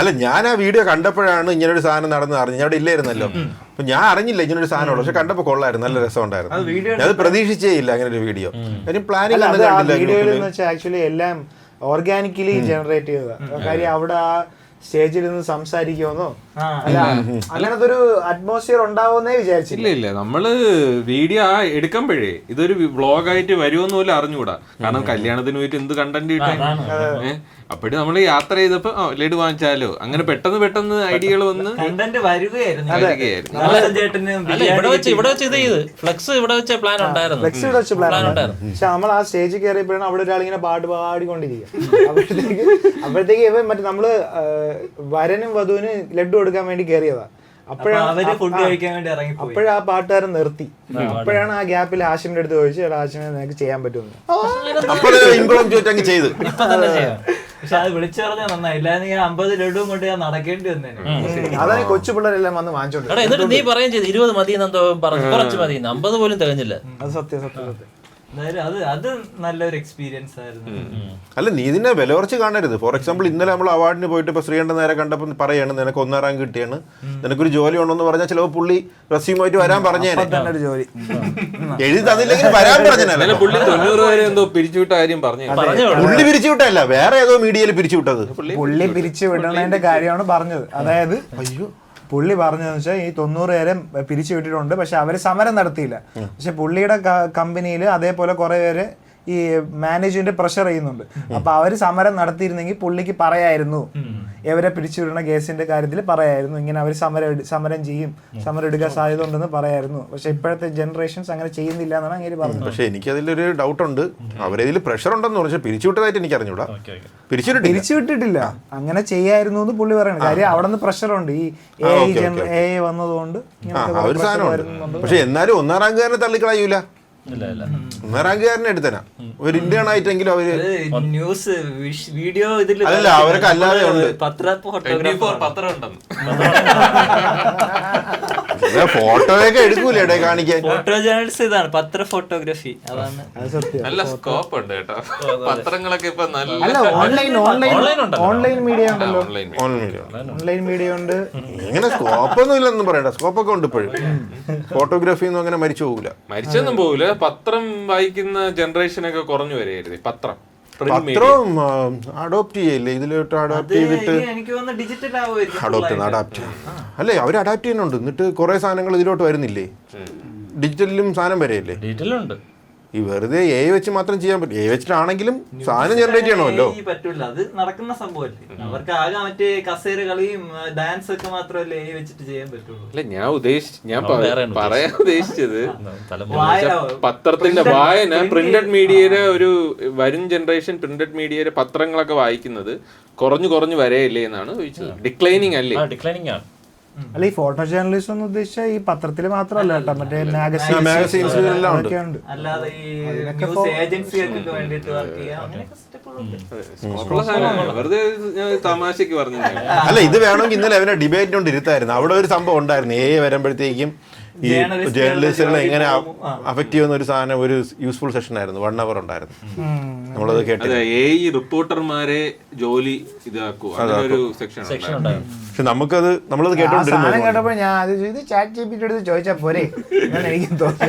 അല്ല, ഞാൻ ആ വീഡിയോ കണ്ടപ്പോഴാണ് ഇങ്ങനൊരു സാധനം നടന്ന് അറിഞ്ഞു. ഞാൻ അവിടെ ഇല്ലായിരുന്നല്ലോ, അപ്പൊ ഞാൻ അറിഞ്ഞില്ല ഇങ്ങനൊരു സാധനമുള്ളൂ. പക്ഷെ കണ്ടപ്പോ കൊള്ളായിരുന്നു, നല്ല രസം ഉണ്ടായിരുന്നു. ഞാൻ പ്രതീക്ഷിച്ചേ ഇല്ല അങ്ങനെ ഒരു വീഡിയോ. കാര്യം പ്ലാനിങ് ആക്ച്വലി എല്ലാം ഓർഗാനിക്കലി ജനറേറ്റ് ചെയ്തതാണ്. കാര്യം അവിടെ ആ സ്റ്റേജിൽ നിന്ന് സംസാരിക്കുമെന്നോ അല്ല അങ്ങനത്തെ ഒരു അറ്റ്മോസ്ഫിയർ ഉണ്ടാവുമെന്നേ വിചാരിച്ചില്ല. ഇല്ല നമ്മള് വീഡിയോ എടുക്കുമ്പോഴേ ഇതൊരു വ്ളോഗായിട്ട് വരുമെന്ന് പോലും അറിഞ്ഞുകൂടാ. കാരണം കല്യാണത്തിന് പോയിട്ട് എന്ത് കണ്ടന്റ് കിട്ടാൻ. അപ്പോഴും നമ്മള് യാത്ര ചെയ്തപ്പോ ലഡു വാങ്ങിച്ചാലോ അങ്ങനെ പെട്ടെന്ന് ഐഡിയകൾ വന്ന് കണ്ടന്റ് വരികയായിരുന്നു. ഫ്ലെക്സ് ഇവിടെ വെച്ച പ്ലാൻ ഉണ്ടായിരുന്നു. പക്ഷെ നമ്മൾ ആ സ്റ്റേജിൽ കയറിയപ്പോഴാണ് അവിടെ ഒരാളിങ്ങനെ പാട്ട് പാടിക്കൊണ്ടിരിക്കുക. അപ്പോഴത്തേക്ക് ഇവൻ മറ്റേ നമ്മള് വരനും വധുവിന് ലഡു കൊടുക്കാൻ വേണ്ടി കയറിയതാ. അപ്പോഴാ പാട്ടുകാരൻ നിർത്തി. അപ്പോഴാണ് ആ ഗ്യാപ്പിൽ ഹാഷിമിന്റെ അടുത്ത് ചോദിച്ചു, ഹാഷിമിനെ നിനക്ക് ചെയ്യാൻ പറ്റുമെന്ന്. പക്ഷെ അത് വിളിച്ചു പറഞ്ഞാൽ നന്നായില്ല. 50 ലഡുവും കൊണ്ട് ഞാൻ നടക്കേണ്ടി വന്നേ. അതാണ് കൊച്ചു പിള്ളേരെല്ലാം വന്ന് വാങ്ങിച്ചോണ്ട്. എന്നിട്ട് നീ പറയുകയും ചെയ്തു 20 മതി പറഞ്ഞു. കുറച്ച് മതി, 50 പോലും തികഞ്ഞില്ല. അത് സത്യം. അത് നല്ലൊരു എക്സ്പീരിയൻസ് ആയിരുന്നു. അല്ല, നീ ഇതിനെ വില കുറച്ച് കാണരുത്. ഫോർ എക്സാമ്പിൾ ഇന്നലെ നമ്മൾ അവാർഡിന് പോയിട്ട് ഇപ്പൊ ശ്രീകണ്ഠൻ നേരെ കണ്ടപ്പോൾ പറയാണ് നിനക്ക് 1ാം റാങ്ക് കിട്ടിയാണ്, നിനക്കൊരു ജോലി ഉണ്ടോന്ന് പറഞ്ഞാൽ ചിലപ്പോൾ പുള്ളി റെസ്യൂമായിട്ട് വരാൻ പറഞ്ഞേനെ. ജോലി എഴുതി തന്നില്ലെങ്കിൽ വരാൻ പറഞ്ഞേ. പുള്ളി 90 വരെ എന്തോ പിരിച്ചുവിട്ട കാര്യം പറഞ്ഞു. പുള്ളി പിരിച്ചുവിട്ടല്ല, വേറെ ഏതോ മീഡിയയിൽ പിരിച്ചുവിട്ടത്. പുള്ളി പിരിച്ചു വിടണതിന്റെ കാര്യമാണ് പറഞ്ഞത്. അതായത് പുള്ളി പറഞ്ഞതെന്ന് വെച്ചാൽ ഈ 90 പേരെ പിരിച്ചു വിട്ടിട്ടുണ്ട്, പക്ഷെ അവര് സമരം നടത്തിയില്ല. പക്ഷെ പുള്ളിയുടെ കമ്പനിയിൽ അതേപോലെ കുറെ പേര് ഈ മാനേജ്മെന്റ് പ്രഷർ ചെയ്യുന്നുണ്ട്. അപ്പൊ അവര് സമരം നടത്തിയിരുന്നെങ്കിൽ പുള്ളിക്ക് പറയായിരുന്നു, ഇവരെ പിരിച്ചുവിടുന്ന കേസിന്റെ കാര്യത്തിൽ പറയായിരുന്നു, ഇങ്ങനെ അവർ സമരം ചെയ്യും, സമരം എടുക്കാൻ സാധ്യത ഉണ്ടെന്ന് പറയായിരുന്നു. പക്ഷെ ഇപ്പോഴത്തെ ജനറേഷൻസ് അങ്ങനെ ചെയ്യുന്നില്ല എന്നാണ് അങ്ങനെ പറഞ്ഞത്. പക്ഷെ എനിക്ക് അതിലൊരു ഡൗട്ട് ഉണ്ട്, അവരതിൽ പ്രഷർ ഉണ്ടെന്ന് പറഞ്ഞാൽ പിരിച്ചുവിട്ടതായിട്ട് എനിക്ക് അറിഞ്ഞൂടാ. പിരിച്ചുവിട്ടിട്ടില്ല, അങ്ങനെ ചെയ്യായിരുന്നു എന്ന് പുള്ളി പറയുന്നത്. കാര്യം അവിടെ നിന്ന് പ്രഷറുണ്ട്, ഈ AI വന്നതുകൊണ്ട്. പക്ഷെ എന്നാലും 1ാം റാങ്കുകാരനെ തള്ളിക്കളയൂല. 1ാം റാങ്കുകാരനെ എടുത്തനാ ഒരു ഇന്ത്യൻ ആയിട്ടെങ്കിലും അവര് ന്യൂസ് വീഡിയോ ഇതിൽ അല്ല, അവരൊക്കെ അല്ലാതെ ഉണ്ട്. ഫോട്ടോയൊക്കെ എടുക്കൂലേ ഇടയിൽ കാണിക്കാൻ. ഫോട്ടോ ജേർണലിസ്റ്റ് ഇതാണ്, പത്ര ഫോട്ടോഗ്രാഫി. അതാണ് നല്ല സ്കോപ്പ് ഉണ്ട് കേട്ടോ. പത്രങ്ങളൊക്കെ ഇപ്പൊ ഓൺലൈൻ മീഡിയ ഉണ്ടല്ലോ. ഓൺലൈൻ മീഡിയ ഉണ്ട്. ഇങ്ങനെ സ്കോപ്പൊന്നും ഇല്ലെന്ന് പറയണ്ട, സ്കോപ്പൊക്കെ ഉണ്ട് ഇപ്പോഴും. ഫോട്ടോഗ്രാഫി ഒന്നും അങ്ങനെ മരിച്ചു പോകില്ല. മരിച്ചൊന്നും പോകില്ല. പത്രം വായിക്കുന്ന ജനറേഷനൊക്കെ കുറഞ്ഞു വരികയായിരുന്നു. പത്രം അഡോപ്റ്റ് ചെയ്യില്ലേ, ഇതിലോട്ട് അഡോപ്റ്റ് ചെയ്തിട്ട് അഡാപ്റ്റ് അല്ലേ, അവർ അഡാപ്റ്റ് ചെയ്യുന്നുണ്ട്. എന്നിട്ട് കുറെ സാധനങ്ങൾ ഇതിലോട്ട് വരുന്നില്ലേ, ഡിജിറ്റലിലും സാധനം വരെയല്ലേ. ഡിജിറ്റലുണ്ട്. ഈ വെറുതെ AI വെച്ച് മാത്രം ചെയ്യാൻ പറ്റും. AI വെച്ചിട്ടാണെങ്കിലും സാധനം ജനറേറ്റ് ചെയ്യണമല്ലോ. പറ്റൂല, അത് നടക്കുന്ന സംഭവമല്ലേ. അവർക്ക് ആകെ മറ്റേ കസേര കളിയും ഡാൻസ് ഒക്കെ മാത്രമല്ലേ AI വെച്ചിട്ട് ചെയ്യാൻ പറ്റുള്ളൂ. അല്ല, ഞാൻ പറയാൻ ഉദ്ദേശിച്ചത് പത്രത്തിന്റെ വായന, പ്രിന്റഡ് മീഡിയയുടെ ഒരു വരും ജനറേഷൻ പ്രിന്റഡ് മീഡിയയുടെ പത്രങ്ങളൊക്കെ വായിക്കുന്നത് കുറഞ്ഞു വരെയല്ലേ എന്നാണ് ചോദിച്ചത്. ഡിക്ലൈനിങ് അല്ലേ? ഡിക്ലൈനിങ് ആണ്. അല്ല ഈ ഫോട്ടോ ജേർണലിസ്റ്റ് എന്ന് ഉദ്ദേശിച്ച ഈ പത്രത്തിൽ മാത്രമല്ല കേട്ടോ, മറ്റേ magazines എല്ലാം ഉണ്ട്. ഉണ്ട്. അല്ലാതെ ഈ ന്യൂസ് ഏജൻസികൾക്ക് വേണ്ടിയിട്ട് വർക്ക് ചെയ്യാം, അങ്ങനെയൊക്കെ വെറുതെ ഞാൻ തമാശക്ക് പറഞ്ഞു. അല്ല ഇത് വേണമെങ്കിൽ ഇന്നലെ അവനെ ഡിബേറ്റിനോണ്ട് ഇരുത്തായിരുന്നു. അവിടെ ഒരു സംഭവം ഉണ്ടായിരുന്നു, വരുമ്പോഴത്തേക്കും ഈ ജേർണലിസ്റ്റുകളെ എങ്ങനെ അഫക്ട് ചെയ്യുന്ന ഒരു സാധനം, ഒരു യൂസ്ഫുൾ സെഷൻ ആയിരുന്നു, 1 hour ഉണ്ടായിരുന്നു. നമ്മളത് കേട്ടത് റിപ്പോർട്ടർമാരെ ജോലി ഇതാക്കൂ, ഒരു സെക്ഷൻ പക്ഷെ നമ്മളത് കേട്ടോണ്ടിരുന്നു. കേട്ടപ്പോ ഞാൻ അത് ഇത് ചാറ്റ് ജിപിടി എടുത്ത് ചോദിച്ചാ പോരെ ഞാൻ എനിക്ക് തോന്നി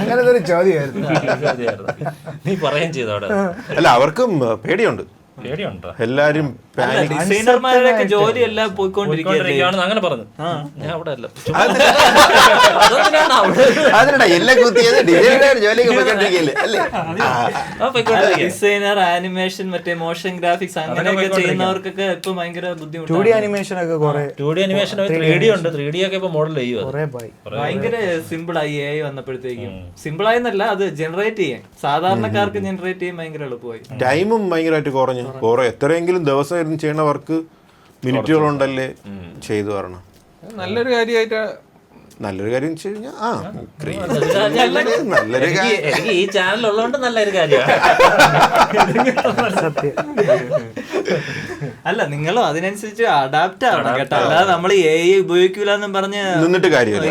അങ്ങനത്തെ ഒരു ചോദ്യമായിരുന്നു. നീ പറയുകയും ചെയ്തു അവിടെ. അല്ല അവർക്കും പേടിയുണ്ട്, എല്ലാരും ഡിസൈനർമാരുടെയൊക്കെ ജോലി എല്ലാം പോയിക്കൊണ്ടിരിക്കുകയാണ് അങ്ങനെ പറഞ്ഞു. ഞാൻ അവിടെ അല്ല, അതിനടാ എല്ലാം കുത്തിയത് ഡിസൈനർ ജോലിയൊക്കെ പോയിക്കൊണ്ടിരിക്കുകയല്ലേ അല്ലേ. ഡിസൈനർ, ആനിമേഷൻ, മറ്റേ മോഷൻ ഗ്രാഫിക്സ് അങ്ങനെയൊക്കെ ചെയ്യുന്നവർക്കൊക്കെ ഇപ്പൊ ഭയങ്കര ബുദ്ധിമുട്ട്. 2D അനിമേഷൻ ഒക്കെ കുറെ 2D അനിമേഷൻ 3D ഉണ്ട്. 3D ഒക്കെ ഇപ്പൊ മോഡൽ ചെയ്യുക ഭയങ്കര സിമ്പിൾ ആയി. AI വന്നപ്പോഴത്തേക്കും സിമ്പിൾ ആയെന്നല്ല, അത് ജനറേറ്റ് ചെയ്യാൻ സാധാരണക്കാർക്ക് ജനറേറ്റ് ചെയ്യാൻ ഭയങ്കര എളുപ്പമായി. ടൈമും ഭയങ്കരമായിട്ട് കുറഞ്ഞു. എത്രയെങ്കിലും ദിവസം ഇരുന്ന് ചെയ്യണ വർക്ക് മിനിറ്റുകളുണ്ടല്ലേ ചെയ്തു തരണം. നല്ലൊരു കാര്യമായിട്ട് നല്ലൊരു കാര്യം വെച്ച് കഴിഞ്ഞാൽ നല്ലൊരു ഈ ചാനൽ ഉള്ളതുകൊണ്ട് നല്ലൊരു കാര്യമാണ്. അല്ല നിങ്ങളും അതിനനുസരിച്ച് അഡാപ്റ്റ് ആവണം കേട്ടോ. അല്ലാതെ നമ്മൾ AI ഉപയോഗിക്കൂലെന്നും പറഞ്ഞ് നിന്നിട്ട് കാര്യമില്ല,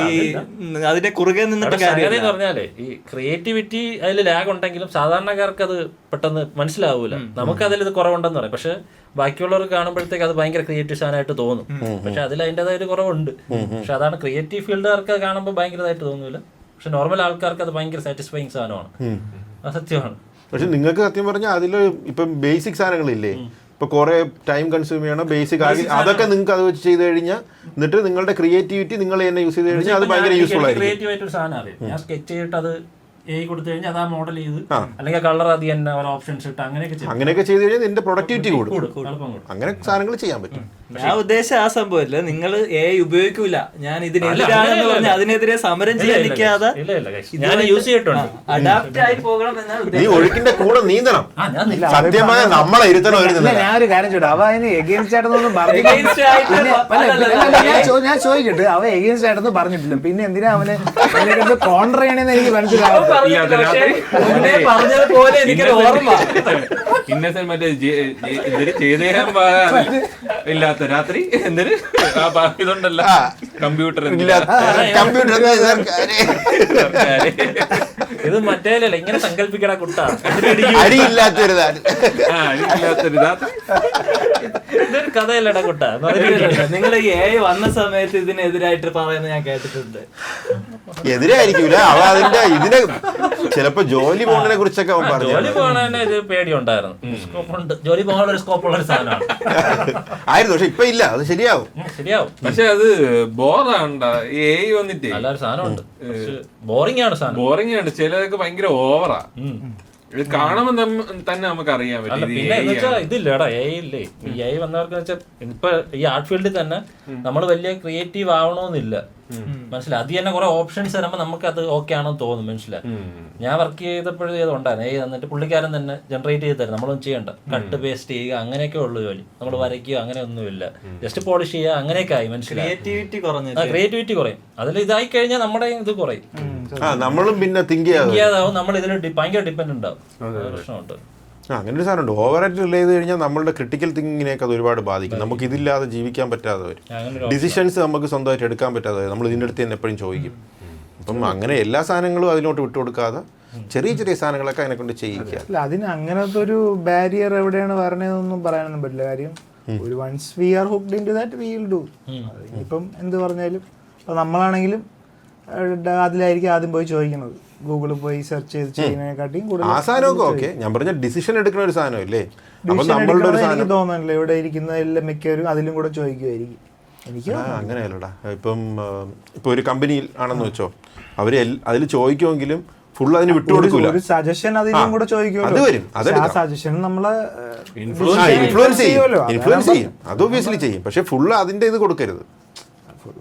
അതിന്റെ കുറുകെ നിന്നിട്ട് കാര്യം. പറഞ്ഞാലേ ഈ ക്രിയേറ്റിവിറ്റി അതിൽ ലാഗ് ഉണ്ടെങ്കിലും സാധാരണക്കാർക്ക് അത് പെട്ടെന്ന് മനസ്സിലാവൂല. നമുക്ക് അതിൽ ഇത് കുറവുണ്ടെന്ന് പറയും, പക്ഷെ ബാക്കിയുള്ളവർ കാണുമ്പോഴത്തേക്ക് അത് ഭയങ്കര ക്രിയേറ്റീവ് സാധനമായിട്ട് തോന്നും. പക്ഷെ അതിൽ അതിൻ്റെതായ ഒരു കുറവുണ്ട്. പക്ഷെ അതാണ് ക്രിയേറ്റീവ് ഫീൽഡുകാർക്ക് കാണുമ്പോൾ ഭയങ്കരമായിട്ട് തോന്നൂല. പക്ഷെ നോർമൽ ആൾക്കാർക്ക് അത് ഭയങ്കര സാറ്റിസ്ഫൈങ് സാധനമാണ്, അത് സത്യമാണ്. പക്ഷെ നിങ്ങൾക്ക് സത്യം പറഞ്ഞാൽ അതിൽ ഇപ്പം ബേസിക് സാധനങ്ങളില്ലേ, ഇപ്പൊ കുറെ ടൈം കൺസ്യൂം ചെയ്യണം ബേസിക് ആಗಿ അതൊക്കെ നിങ്ങൾക്ക് അത് വെച്ച് ചെയ്ത് കഴിഞ്ഞാൽ, എന്നിട്ട് നിങ്ങളുടെ ക്രിയേറ്റിവിറ്റി നിങ്ങൾ തന്നെ യൂസ് ചെയ്ത് കഴിഞ്ഞാൽ അത് ഭയങ്കര യൂസ്ഫുൾ ആയിരിക്കും. ക്രിയേറ്റീവ് ആയിട്ട് ഒരു സാധനം അറിയാം. ഞാൻ സ്കെച്ച് ചെയ്തിട്ട് അത് AI കൊടുത്തു കഴിഞ്ഞാൽ അതാ മോഡൽ ചെയ്ത്, അല്ലെങ്കിൽ കളർ അത് തന്നെ ഓപ്ഷൻസ് ഇട്ട് അങ്ങനെയൊക്കെ ചെയ്ത് കഴിഞ്ഞാൽ നിന്റെ പ്രൊഡക്ടിവിറ്റി കൂടും. അങ്ങനെ സാധനങ്ങൾ ചെയ്യാൻ പറ്റും. ഞാൻ ഉദ്ദേശിച്ച ആ സംഭവമില്ല, നിങ്ങൾ AI ഉപയോഗിക്കൂല, ഞാൻ ഇതിനെതിരാണെന്ന് പറഞ്ഞ് അതിനെതിരെ സമരം ചെയ്യാൻ നിൽക്കാതെ അഡാപ്റ്റ് ആയി പോകണം എന്നാണ്. നീ ഒഴുക്കിന്റെ കൂടെ നീന്തണം, സത്യമായ നമ്മളെ ഇരുത്തണം. ഞാൻ ഒരു കാര്യം ചോദിച്ചു, അവ അതിന് എഗെയിൻസ്റ്റ് ആയിട്ടൊന്നും ഞാൻ ചോദിക്കട്ടെ, അവ എഗെയിൻസ്റ്റ് ആയിട്ടൊന്നും പറഞ്ഞിട്ടില്ല, പിന്നെ എന്തിനാ അവനെ കോൺട്ര ചെയ്യണമെന്ന് എനിക്ക് മനസ്സിലാവും. പറഞ്ഞതുപോലെ എനിക്കൊരു ഓർമ്മ ഇന്നത്തെ മറ്റേ ചെയ്ത് ഇല്ലാത്ത രാത്രി എന്തിന് ഇതുണ്ടല്ലോ കമ്പ്യൂട്ടർ ഇത് മറ്റേ ഇങ്ങനെ സങ്കല്പിക്കണ കുട്ടാ അടിയില്ലാത്തൊരു ഇതൊരു കഥയല്ലടാ കുട്ടാ. നിങ്ങൾ AI വന്ന സമയത്ത് ഇതിനെതിരായിട്ട് പറയുന്നത് ഞാൻ കേട്ടിട്ടുണ്ട്. എതിരായിരിക്കൂല, അവ അതിന്റെ ഇതിനെ ചിലപ്പോ ജോലി പോകുന്നതിനെ കുറിച്ചൊക്കെ അവൻ പറഞ്ഞു. ജോലി പോകണ ഇത് പേടിയുണ്ടായിരുന്നു. സ്കോപ്പുണ്ട്, ജോലി പോകാനുള്ള ഒരു സ്കോപ്പുള്ള ഒരു സാധനമാണ് ആയിരുന്നു. പക്ഷെ ഇപ്പൊ ഇല്ല, അത് ശരിയാവും. പക്ഷെ അത് ബോറാണ്ട AI വന്നിട്ട് നല്ലൊരു സാധനമുണ്ട്, ബോറിംഗ് ആണ് സാധനം. ബോറിംഗ് ആണ്, ചിലതൊക്കെ ഭയങ്കര ഓവറാ. ഇത് കാണുമ്പോൾ തന്നെ നമുക്ക് അറിയാൻ പറ്റും. പിന്നെ ഇതില്ലേടാ AI ഇല്ലേ, ഈ AI വന്നവർക്ക് വെച്ചാൽ ഇപ്പൊ ഈ ആർട്ട് ഫീൽഡിൽ തന്നെ നമ്മൾ വലിയ ക്രിയേറ്റീവ് ആവണമെന്നില്ല, മനസ്സിലായി. അത് തന്നെ കുറെ ഓപ്ഷൻസ് തരുമ്പോൾ നമുക്ക് അത് ഓക്കെ ആണെന്ന് തോന്നും, മനസ്സിലായി. ഞാൻ വർക്ക് ചെയ്തപ്പോഴും ഉണ്ടായിരുന്നു AI തന്നിട്ട് പുള്ളിക്കാരൻ തന്നെ ജനറേറ്റ് ചെയ്ത് തരും, നമ്മളൊന്നും ചെയ്യണ്ട, കട്ട് പേസ്റ്റ് ചെയ്യുക അങ്ങനെയൊക്കെ ഉള്ളു ജോലി. നമ്മൾ വരയ്ക്കുക അങ്ങനെ ഒന്നുമില്ല, ജസ്റ്റ് പോളിഷ് ചെയ്യുക അങ്ങനെയൊക്കെ ആയി, മനസ്സിലായി. ക്രിയേറ്റിവിറ്റി കുറയും. അതിൽ ഇതായി കഴിഞ്ഞാൽ നമ്മുടെ ഇത് കുറയും, നമ്മളും പിന്നെ തിങ്ക് ചെയ്യാതാവും, നമ്മൾ ഇതിൽ ഭയങ്കര ഡിപ്പെൻഡ് ഉണ്ടാവും. പ്രശ്നമുണ്ട്. അങ്ങനെ ഒരു സാധനമുണ്ട്. ഓവറായിട്ട് റിലേ ചെയ്ത് കഴിഞ്ഞാൽ നമ്മളുടെ ക്രിട്ടിക്കൽ തിങ്കിങ്ങിനെയൊക്കെ അത് ഒരുപാട് ബാധിക്കും. നമുക്ക് ഇതില്ലാതെ ജീവിക്കാൻ പറ്റാതെ വരും, ഡിസിഷൻസ് നമുക്ക് സ്വന്തമായിട്ട് എടുക്കാൻ പറ്റാതെ വരും. നമ്മൾ ഇതിൻ്റെ അടുത്ത് തന്നെ എപ്പോഴും ചോദിക്കും. അപ്പം അങ്ങനെ എല്ലാ സാധനങ്ങളും അതിലോട്ട് വിട്ടുകൊടുക്കാതെ ചെറിയ ചെറിയ സാധനങ്ങളൊക്കെ അതിനെ കൊണ്ട് ചെയ്യിക്കുക. അല്ല, അതിന് അങ്ങനത്തെ ഒരു ബാരിയർ എവിടെയാണ് വരണതെന്നൊന്നും പറയാനൊന്നും പറ്റില്ല. കാര്യം ഒരു once we are hooked into that we will do. ഇപ്പം എന്ത് പറഞ്ഞാലും ഇപ്പം നമ്മളാണെങ്കിലും അതിലായിരിക്കും ആദ്യം പോയി ചോദിക്കുന്നത്, ഗൂഗിളിൽ പോയി സെർച്ച് ചെയ്ത് ചെയ്യുന്നതിനെക്കാട്ടിയും കൂടുതൽ. ആ സാധനമൊക്കെ ഓക്കെ, ഞാൻ പറഞ്ഞ ഡിസിഷൻ എടുക്കുന്ന ഒരു സാധനമല്ലേ. എനിക്ക് തോന്നുന്നില്ല ഇവിടെ ഇരിക്കുന്ന എല്ലാം മിക്കവരും അതിലും കൂടെ ചോദിക്കുമായിരിക്കും. എനിക്ക് അങ്ങനെയല്ലടാ. ഇപ്പം ഒരു കമ്പനിയിൽ ആണെന്ന് വെച്ചോ, അവര് അതിൽ ചോദിക്കുമെങ്കിലും ഫുൾ അതിന് വിട്ടുകൊടുക്കൂല. ഒരു സജഷൻ അതിലും കൂടെ ചോദിക്കുമല്ലോ, ആ സജഷൻ നമ്മളെ ഇൻഫ്ലുവൻസ് ചെയ്യും, അത് ഒബ്വിയസ്ലി ചെയ്യും. പക്ഷെ ഫുൾ അതിന്റെ ഇത് കൊടുക്കരുത്,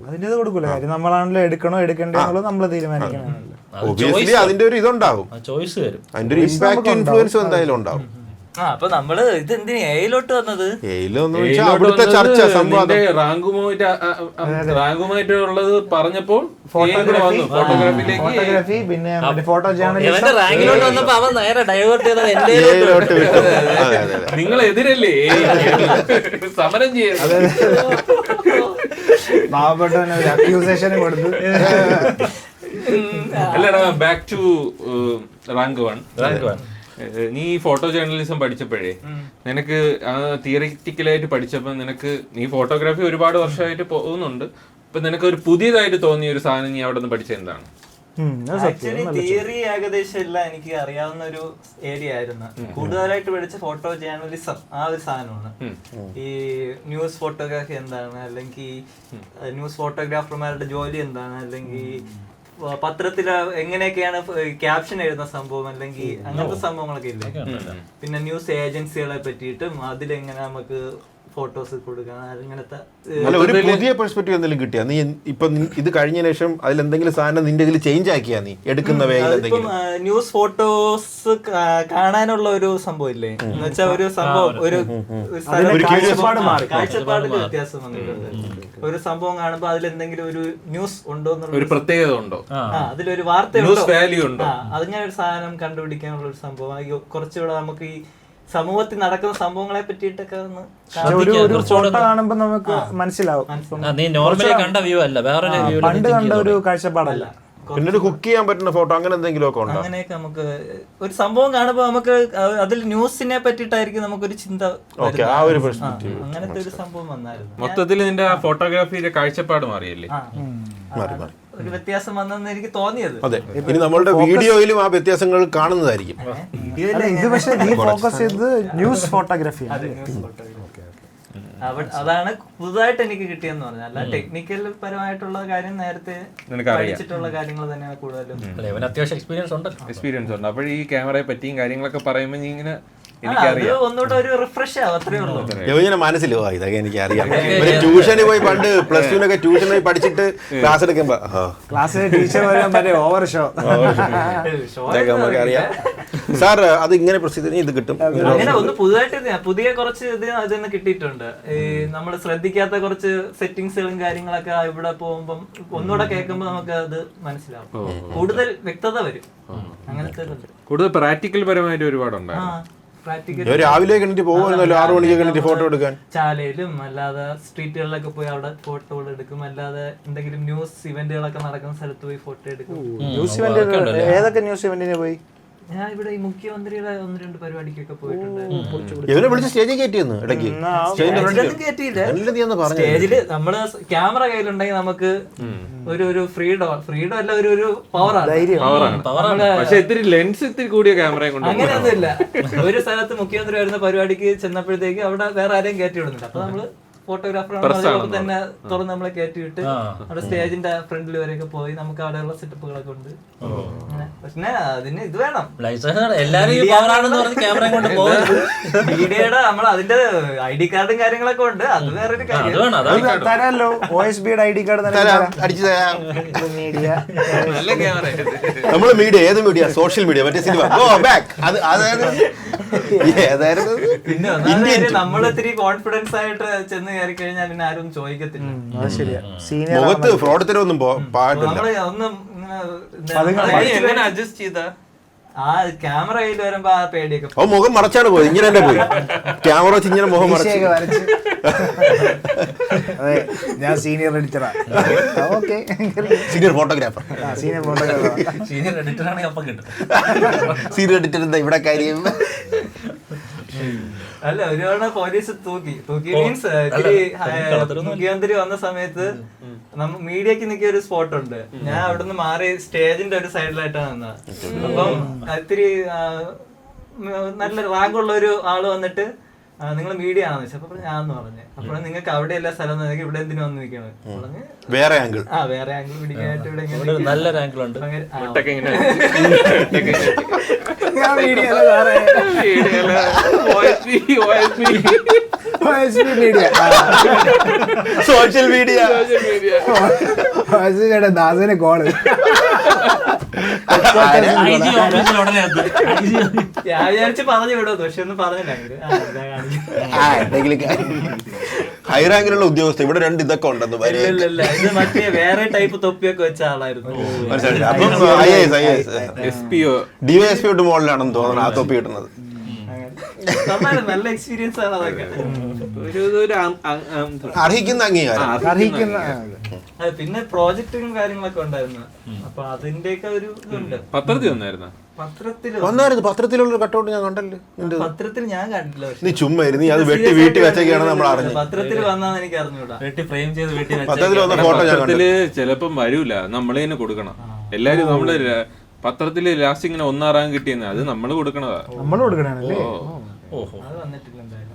അതിന്റെ ഇത് കൊടുക്കൂല. കാര്യം നമ്മളാണല്ലോ എടുക്കണോ എടുക്കണ്ടോ എന്നുള്ളത് നമ്മൾ തീരുമാനിക്കണമല്ലോ. ഒബ്വിയസ്ലി അതിന്റെ ഒരു ഇതുണ്ടാവും, ചോയ്സ് വരും, അതിന്റെ ഒരു ഇമ്പാക്ട് ഇൻഫ്ലുവൻസും എന്തായാലും ഉണ്ടാവും. അപ്പൊ നമ്മള് ഇത് എന്തിനാ എയിലോട്ട് വന്നത്? അവിടുത്തെ ചർച്ച സംവാദം റാങ്കുമായിട്ടുള്ളത് പറഞ്ഞപ്പോൾ ഫോട്ടോഗ്രാഫി പിന്നെ ഫോട്ടോ ഇവന്റെ റാങ്കിലോട്ട് വന്നപ്പോ അവൻ നേരെ ഡൈവേർട്ട് ചെയ്തത് എന്റെ നിങ്ങൾ എതിരല്ലേ സമരം ചെയ്യാൻ പാവപ്പെട്ടവന് ഒരു അക്യൂസേഷൻ കൊടുത്തു. അല്ലടാ, ബാക്ക് ടു റാങ്ക് വൺ. നീ ഫോട്ടോ ജേർണലിസം പഠിച്ചപ്പോഴേ നിനക്ക് തിയറിറ്റിക്കലായിട്ട് പഠിച്ചപ്പോ നിനക്ക് നീ ഫോട്ടോഗ്രാഫി ഒരുപാട് വർഷമായിട്ട് പോകുന്നുണ്ട്. ഇപ്പൊ നിനക്ക് ഒരു പുതിയതായിട്ട് തോന്നിയ ഒരു സാധനം നീ അവിടെ നിന്ന് പഠിച്ചത് എന്താണ്? ആക്ച്വലി തിയറി ഏകദേശം എല്ലാം എനിക്ക് അറിയാവുന്ന ഒരു ഏരിയ ആയിരുന്നു. കൂടുതലായിട്ട് പഠിച്ച ഫോട്ടോ ജേർണലിസം ആ ഒരു സാധനമാണ്. ഈ ന്യൂസ് ഫോട്ടോഗ്രാഫി എന്താണ്, അല്ലെങ്കിൽ ന്യൂസ് ഫോട്ടോഗ്രാഫർമാരുടെ ജോലി എന്താണ്, അല്ലെങ്കിൽ പത്രത്തില് എങ്ങനെയൊക്കെയാണ് ക്യാപ്ഷൻ എഴുതുന്ന സംഭവം, അല്ലെങ്കിൽ അങ്ങനത്തെ സംഭവങ്ങളൊക്കെ ഇല്ലേ. പിന്നെ ന്യൂസ് ഏജൻസികളെ പറ്റിയിട്ടും അതിലെങ്ങനെ നമുക്ക് ഫോട്ടോസ് കൊടുക്കണം, അങ്ങനത്തെ ഒരു പുതിയ പെർസ്പെക്റ്റീവ് എന്തെങ്കിലും കിട്ടിയാ നീ ഇപ്പൊ ഇത് കഴിഞ്ഞ ശേഷം അതിലെന്തെങ്കിലും സാധനം നിന്റെ ഇതിൽ ചേഞ്ച് ആക്കിയാ നീ എടുക്കുന്ന വേഗം? ന്യൂസ് ഫോട്ടോസ് കാണാനുള്ള ഒരു സംഭവം ഇല്ലേ, എന്ന് വെച്ചാൽ ഒരു സംഭവം ഒരു കാഴ്ചപ്പാടിൽ വ്യത്യാസം വന്നിട്ടുണ്ട്. ഒരു സംഭവം കാണുമ്പോ അതിലെന്തെങ്കിലും ഒരു ന്യൂസ് ഉണ്ടോ ഒരു പ്രത്യേകത ഉണ്ടോ, അതിലൊരു വാർത്ത ഉണ്ടോ, അതിങ്ങനെ ഒരു സാധനം കണ്ടുപിടിക്കാനുള്ള ഒരു സംഭവം. കുറച്ചുകൂടെ നമുക്ക് ഈ സമൂഹത്തിൽ നടക്കുന്ന സംഭവങ്ങളെ പറ്റിയിട്ടൊക്കെ ഫോട്ടോ കാണുമ്പോ നമുക്ക് മനസ്സിലാവും. പണ്ട് കണ്ട ഒരു കാഴ്ചപ്പാടല്ല. പിന്നെ ഒരു കുക്ക് ചെയ്യാൻ പറ്റുന്ന ഫോട്ടോ അങ്ങനെ എന്തെങ്കിലും ഒക്കെ ഉണ്ടോ? അങ്ങനെയൊക്കെ നമുക്ക് ഒരു സംഭവം കാണുമ്പോ നമുക്ക് അതിൽ ന്യൂസിനെ പറ്റിയിട്ടായിരിക്കും നമുക്കൊരു ചിന്ത, അങ്ങനത്തെ ഒരു സംഭവം വന്നായിരുന്നു. മൊത്തത്തിൽ നിന്റെ ഫോട്ടോഗ്രാഫിയുടെ കാഴ്ചപ്പാട് മാറിയല്ലേ? ഒരു വ്യത്യാസം വന്നെന്ന് എനിക്ക് തോന്നിയത്. അതെ, ഇനി നമ്മളുടെ വീഡിയോയിലും ആ വ്യത്യാസങ്ങൾ കാണുന്നതായിരിക്കും. ഇത് പക്ഷേ നീ ഫോക്കസ് ചെയ്തത് ന്യൂസ് ഫോട്ടോഗ്രാഫി. അതാണ് പുതുതായിട്ട് എനിക്ക് കിട്ടിയെന്ന് പറഞ്ഞാൽ, അല്ല ടെക്നിക്കൽ പരമായിട്ടുള്ള കാര്യം നേരത്തെ പഠിച്ചിട്ടുള്ള കാര്യങ്ങൾ തന്നെയാണ് കൂടുതലും. അത്യാവശ്യം എക്സ്പീരിയൻസ് ഉണ്ട്. അപ്പോൾ ഈ ക്യാമറയെ പറ്റിയും കാര്യങ്ങളൊക്കെ പറയുമ്പോൾ നീ ഇങ്ങനെ ഒന്നുകൂടെ ഒരു റിഫ്രഷ് ആവും, അത്രേ ഉള്ളൂ. മനസ്സിലോ ഇതൊക്കെ എനിക്ക് അറിയാം. ട്യൂഷന് പോയി പണ്ട് പ്ലസ് ടുനൊക്കെ ട്യൂഷന് പോയി പഠിച്ചിട്ട് ക്ലാസ് എടുക്കുമ്പോ ക്ലാസ്സിലെ ടീച്ചർ ഓവർ ഷോ നമുക്കറിയാം. സാർ അത് ഇങ്ങനെ പ്രസിദ്ധി ഇത് കിട്ടും. അങ്ങനെ ഒന്ന് പുതിയ കുറച്ച് ഇതിന്ന് കിട്ടിയിട്ടുണ്ട്. ഈ നമ്മൾ ശ്രദ്ധിക്കാത്ത കുറച്ച് സെറ്റിങ്സുകളും കാര്യങ്ങളൊക്കെ ഇവിടെ പോകുമ്പം ഒന്നുകൂടെ കേൾക്കുമ്പോ നമുക്ക് അത് മനസ്സിലാവും, കൂടുതൽ വ്യക്തത വരും. അങ്ങനത്തെ കൂടുതൽ പ്രാക്ടിക്കൽ പരമായിട്ട് ഒരുപാടുണ്ടായിരുന്നു. രാവിലെ കണ്ടിട്ട് പോകുമല്ലോ, 6 മണിക്ക് കണ്ടിട്ട് ഫോട്ടോ എടുക്കാൻ ചാലയിലും അല്ലാതെ സ്ട്രീറ്റുകളിലൊക്കെ പോയി അവിടെ ഫോട്ടോകൾ എടുക്കും. അല്ലാതെ എന്തെങ്കിലും ന്യൂസ് ഇവന്റുകളൊക്കെ നടക്കുന്ന സ്ഥലത്ത് പോയി ഫോട്ടോ എടുക്കും. ന്യൂസ് ഇവന്റ് ഏതൊക്കെ ന്യൂസ് ഇവന്റിന് പോയി? ഞാൻ ഇവിടെ ഈ മുഖ്യമന്ത്രിയുടെ 1-2 പരിപാടിക്കൊക്കെ പോയിട്ടുണ്ട്. ഇവനെ വിളിച്ച് സ്റ്റേജിൽ കയറ്റിയെന്ന് ഇടയ്ക്ക്. സ്റ്റേജില് നമ്മള് ക്യാമറ കയ്യിലുണ്ടെങ്കിൽ നമുക്ക് ഒരു ഫ്രീഡം അല്ല, ഒരു പവറാണ്. അങ്ങനെയൊന്നുമില്ല. ഒരു സ്ഥലത്ത് മുഖ്യമന്ത്രി വരുന്ന പരിപാടിക്ക് ചെന്നപ്പോഴത്തേക്ക് അവിടെ വേറെ ആരെയും കയറ്റി വിടുന്നില്ല. അപ്പൊ നമ്മള് ഫോട്ടോഗ്രാഫറാണ് തന്നെ തുറന്ന് നമ്മളെ കയറ്റിവിട്ട് അവിടെ സ്റ്റേജിന്റെ ഫ്രണ്ടിൽ വരെയൊക്കെ പോയി നമുക്ക് അവിടെയുള്ള സെറ്റപ്പുകളൊക്കെ ഉണ്ട്. പക്ഷെ അതിന് ഇത് വേണം, മീഡിയയുടെ നമ്മൾ അതിന്റെ ID കാർഡും കാര്യങ്ങളൊക്കെ ഉണ്ട്. അത് വേറൊരു കാര്യം. ID കാർഡ് നമ്മള് മീഡിയ ഏത് മീഡിയ? സോഷ്യൽ മീഡിയ, മറ്റേ സിനിമ. പിന്നെ നമ്മൾ ഇത്തിരി കോൺഫിഡൻസ് ആയിട്ട് ചെന്ന് കയറി കഴിഞ്ഞാൽ പിന്നെ ആരും ചോദിക്കത്തില്ല. മുഖത്ത് ഫ്രോഡത്തിനൊന്നും പാടില്ല. ഒന്നും അഡ്ജസ്റ്റ് ചെയ്ത ആ ക്യാമറ കയ്യിൽ വരുമ്പോ ആ പേടിയൊക്കെ മുഖം മറച്ചാണ് പോയത്. ഇങ്ങനെ തന്നെ പോയി ക്യാമറ വെച്ച് ഇങ്ങനെ മുഖം മറച്ച്. ഞാൻ സീനിയർ എഡിറ്ററാ. Senior photographer. സീനിയർ എഡിറ്ററാണ് അപ്പം കിട്ടും. സീനിയർ എഡിറ്റർ എന്താ ഇവിടെ കാര്യം? അല്ല, ഒരു തവണ പോലീസ് തൂക്കി മീൻസ് മുഖ്യമന്ത്രി വന്ന സമയത്ത് മീഡിയക്ക് നിൽക്കിയ ഒരു സ്പോട്ട് ഉണ്ട്. ഞാൻ അവിടുന്ന് മാറി സ്റ്റേജിന്റെ ഒരു സൈഡിലായിട്ടാണ് നിന്നത്. അപ്പം ഇത്തിരി നല്ല റാങ്കുള്ള ഒരു ആള് വന്നിട്ട് നിങ്ങൾ മീഡിയ ആണെന്ന് വെച്ചാൽ അപ്പൊ ഞാന്ന് പറഞ്ഞു. അപ്പോൾ നിങ്ങൾക്ക് അവിടെ എല്ലാ സ്ഥലം ഇവിടെ എന്തിനു വന്ന് നിൽക്കണം പറഞ്ഞ് വേറെ ആംഗിൾ പിടിക്കാനായിട്ട് ഇവിടെ നല്ലൊരു ആംഗിൾ ഉണ്ട്. സോഷ്യൽ മീഡിയ ദാസനെ കോള് ഞാൻ വിചാരിച്ച് പറഞ്ഞു വിടും, പക്ഷെ ഒന്നും പറഞ്ഞില്ല. ഹൈ റാങ്കിലുള്ള ഉദ്യോഗസ്ഥ ഇവിടെ 2 ഇതൊക്കെ ഉണ്ടെന്ന് ഇല്ല, ഇത് മറ്റേ വേറെ ടൈപ്പ് തൊപ്പിയൊക്കെ വെച്ച ആളായിരുന്നു. DYSP തൊട്ട് മുകളിലാണെന്ന് തോന്നുന്നു ആ തൊപ്പി കിട്ടുന്നത്. നല്ല എക്സ്പീരിയൻസ് ആണ് അതൊക്കെ. അർഹിക്കുന്ന അംഗീകാരം. പിന്നെ പ്രോജക്റ്റും കാര്യങ്ങളൊക്കെ ഉണ്ടായിരുന്നു. അപ്പൊ അതിന്റെയൊക്കെ ഒരു ഇതുണ്ട്. പത്രത്തിൽ വന്നായിരുന്നു. പത്രത്തിലുള്ള കട്ടൗട്ട് ഞാൻ കണ്ടല്ലോ. പത്രത്തിൽ ഞാൻ കണ്ടില്ല. നീ ചുമ്മാ നീ അത് വെട്ടി വീട്ടിൽ വെച്ചൊക്കെയാണ് നമ്മൾ അറിഞ്ഞത്. പത്രത്തിൽ വന്നാന്ന് എനിക്ക് അറിഞ്ഞൂടാ. ഫ്രെയിം ചെയ്ത് വീട്ടിൽ പത്രത്തിൽ വന്ന ഫോട്ടോ ഞാൻ പത്രത്തില് ചിലപ്പം വരൂല, നമ്മള് തന്നെ കൊടുക്കണം. എല്ലാരും നമ്മള് പത്രത്തില് ലാസ്റ്റ് ഇങ്ങനെ 1-6 റാങ്ക് കിട്ടിയെന്ന് അത് നമ്മള് കൊടുക്കണതാ. നമ്മള് കൊടുക്കണല്ലേ? അത് വന്നിട്ടില്ല എന്തായാലും.